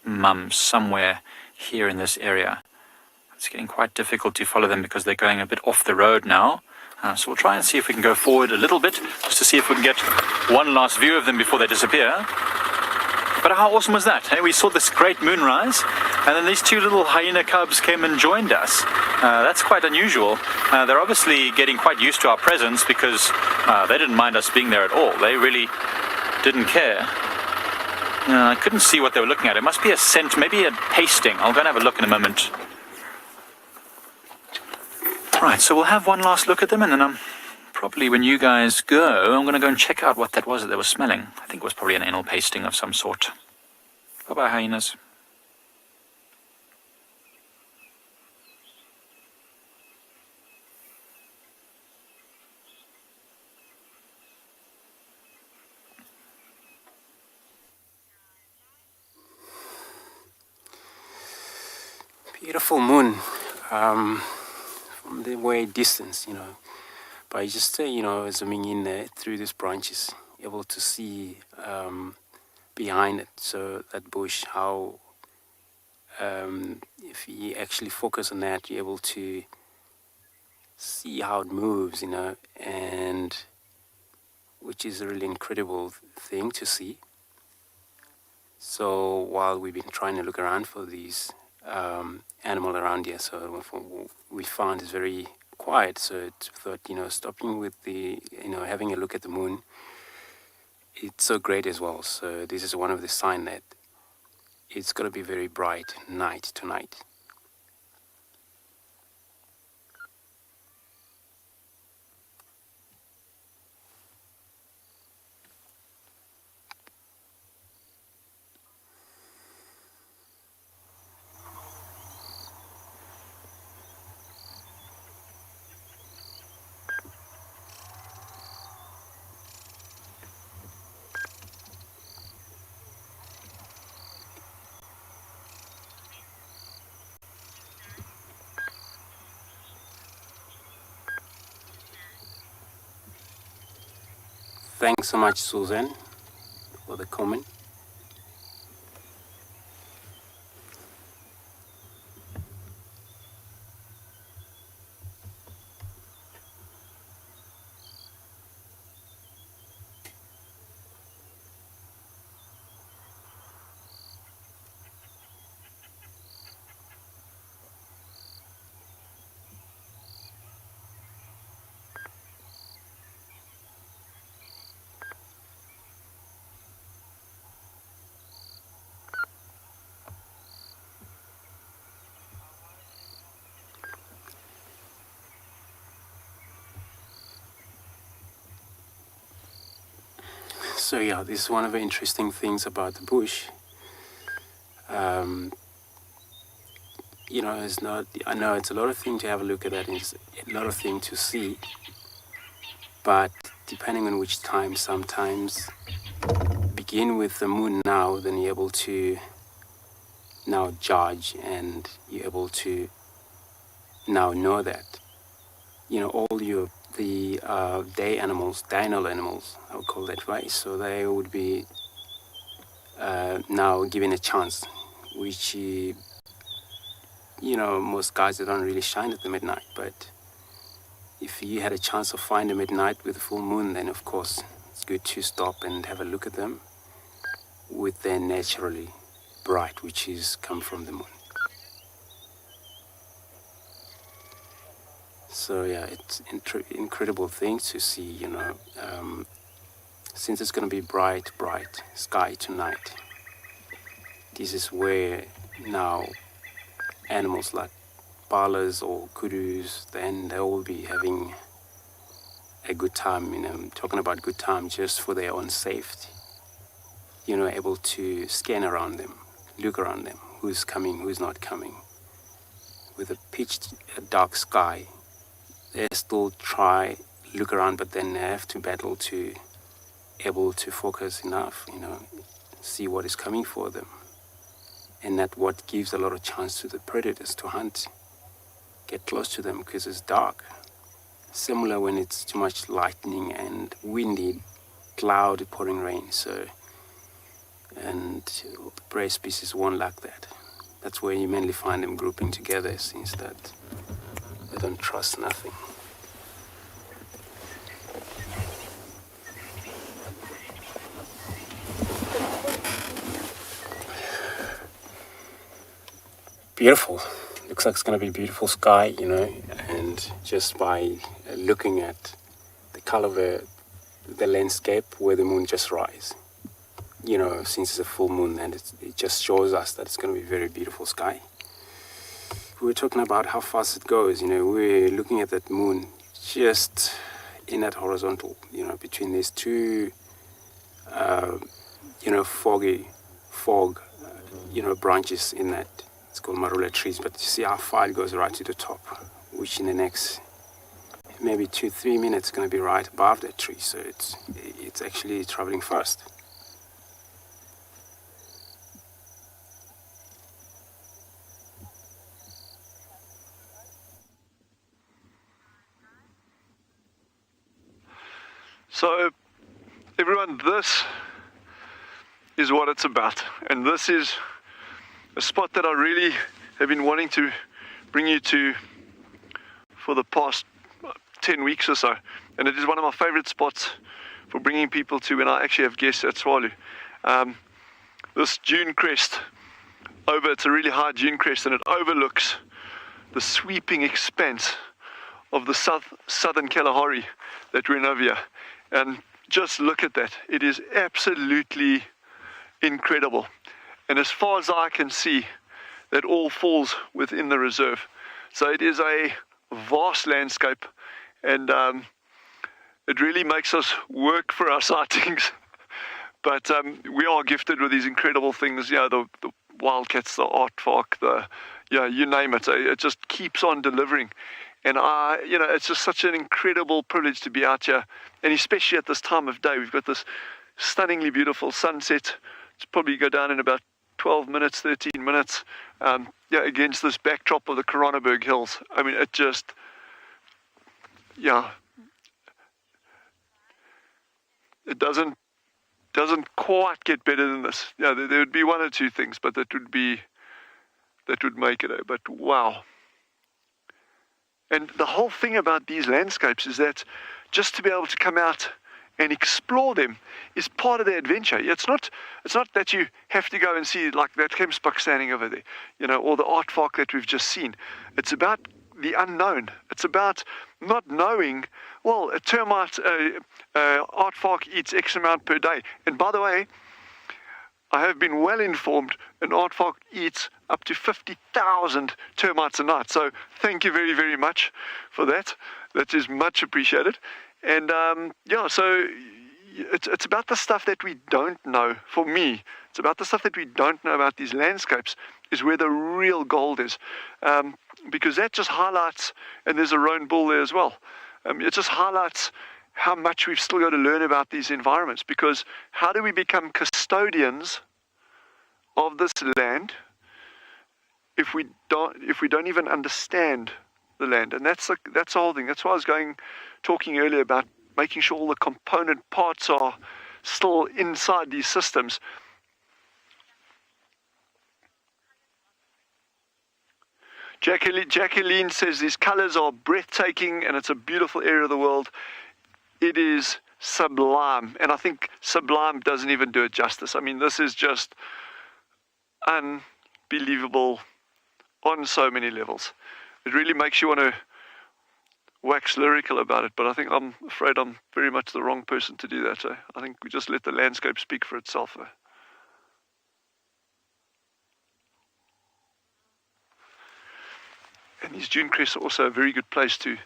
Mum somewhere here in this area. It's getting quite difficult to follow them because they're going a bit off the road now. So we'll try and see if we can go forward a little bit, just to see if we can get one last view of them before they disappear. But how awesome was that? Hey, we saw this great moonrise, and then these 2 little hyena cubs came and joined us. That's quite unusual. They're obviously getting quite used to our presence, because they didn't mind us being there at all. They really didn't care. I couldn't see what they were looking at. It must be a scent, maybe a pasting. I'll go and have a look in a moment. Right, so we'll have one last look at them, and then probably when you guys go, I'm going to go and check out what that was that they were smelling. I think it was probably an anal pasting of some sort. Bye-bye, hyenas. Beautiful moon. From the way distance, by just zooming in there through these branches, able to see behind it. So that bush, how if you actually focus on that, you're able to see how it moves, and which is a really incredible thing to see. So while we've been trying to look around for these animal around here, so we found it's very quiet. So it thought, stopping with the, having a look at the moon, it's so great as well. So this is one of the signs that it's going to be very bright night tonight. Thanks so much, Susan, for the comment. So yeah, this is one of the interesting things about the bush. It's not, I know it's a lot of things to have a look at, that it's a lot of things to see, but depending on which time, sometimes begin with the moon now, then you're able to now judge, and you're able to now know that, all the day animals, diurnal animals, I would call that, right? So they would be now given a chance, which, most guys, they don't really shine at the midnight. But if you had a chance of finding midnight with a full moon, then of course it's good to stop and have a look at them with their naturally bright, which is come from the moon. So yeah, it's incredible things to see, since it's going to be bright sky tonight. This is where now animals like palas or kudus, then they will be having a good time, talking about good time just for their own safety. Able to scan around them, look around them, who's coming, who's not coming. With a pitch dark sky, they still try look around, but then they have to battle to able to focus enough, see what is coming for them. And that what gives a lot of chance to the predators to hunt, get close to them, because it's dark. Similar when it's too much lightning and windy, cloud, pouring rain. So, and the prey species won't like that. That's where you mainly find them grouping together, since that they don't trust nothing. Beautiful. Looks like it's going to be beautiful sky, and just by looking at the color of the landscape where the moon just rise, since it's a full moon, and it just shows us that it's going to be very beautiful sky. We were talking about how fast it goes, we're looking at that moon just in that horizontal, between these two, fog, branches in that. It's called marula trees, but you see how far it goes right to the top, which in the next maybe 2-3 minutes is going to be right above that tree. So it's actually traveling fast. So, everyone, this is what it's about, and this is a spot that I really have been wanting to bring you to for the past 10 weeks or so, and it is one of my favorite spots for bringing people to when I actually have guests at Tswalu. This dune crest it's a really high dune crest, and it overlooks the sweeping expanse of the southern Kalahari that we're in over here. And just look at that. It is absolutely incredible. And as far as I can see, that all falls within the reserve. So it is a vast landscape, and it really makes us work for our sightings. But we are gifted with these incredible things, the wildcats, the aardvark, you name it. It just keeps on delivering. And it's just such an incredible privilege to be out here, and especially at this time of day. We've got this stunningly beautiful sunset. It's probably go down in about 12 minutes, 13 minutes, against this backdrop of the Koronaberg Hills. I mean, it just, it doesn't quite get better than this. There would be one or two things, but that would make it. But wow. And the whole thing about these landscapes is that just to be able to come out and explore them is part of the adventure. It's not that you have to go and see like that Kempsbuck standing over there, or the aardvark that we've just seen. It's about the unknown. It's about not knowing, well, a termite, aardvark eats X amount per day. And by the way, I have been well informed an aardvark eats up to 50,000 termites a night. So thank you very, very much for that. That is much appreciated. And so it's about the stuff that we don't know. For me, it's about the stuff that we don't know about these landscapes is where the real gold is. Because that just highlights, and there's a roan bull there as well. It just highlights how much we've still got to learn about these environments, because how do we become custodians of this land if we don't even understand the land? And that's the whole thing. That's why I was talking earlier about making sure all the component parts are still inside these systems. Jacqueline says these colors are breathtaking and it's a beautiful area of the world. It is sublime, and I think sublime doesn't even do it justice. I mean, this is just unbelievable on so many levels. It really makes you want to wax lyrical about it, but I'm afraid I'm very much the wrong person to do that. So I think we just let the landscape speak for itself. And these dune crests are also a very good place to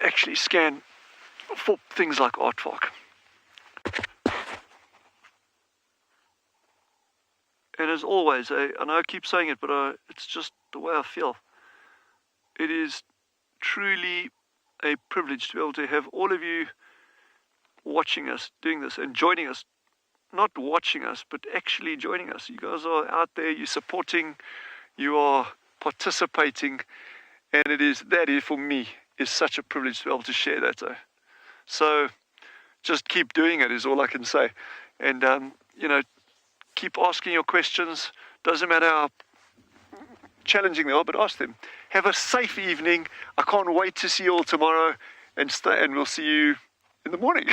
actually scan for things like aardvark. And as always, I know I keep saying it, but it's just the way I feel. It is truly a privilege to be able to have all of you watching us, doing this, and joining us. Not watching us, but actually joining us. You guys are out there, you're supporting, you are participating, and that is for me, is such a privilege to be able to share that. So just keep doing it is all I can say. And, keep asking your questions. Doesn't matter how challenging they are, but ask them. Have a safe evening. I can't wait to see you all tomorrow, and we'll see you in the morning.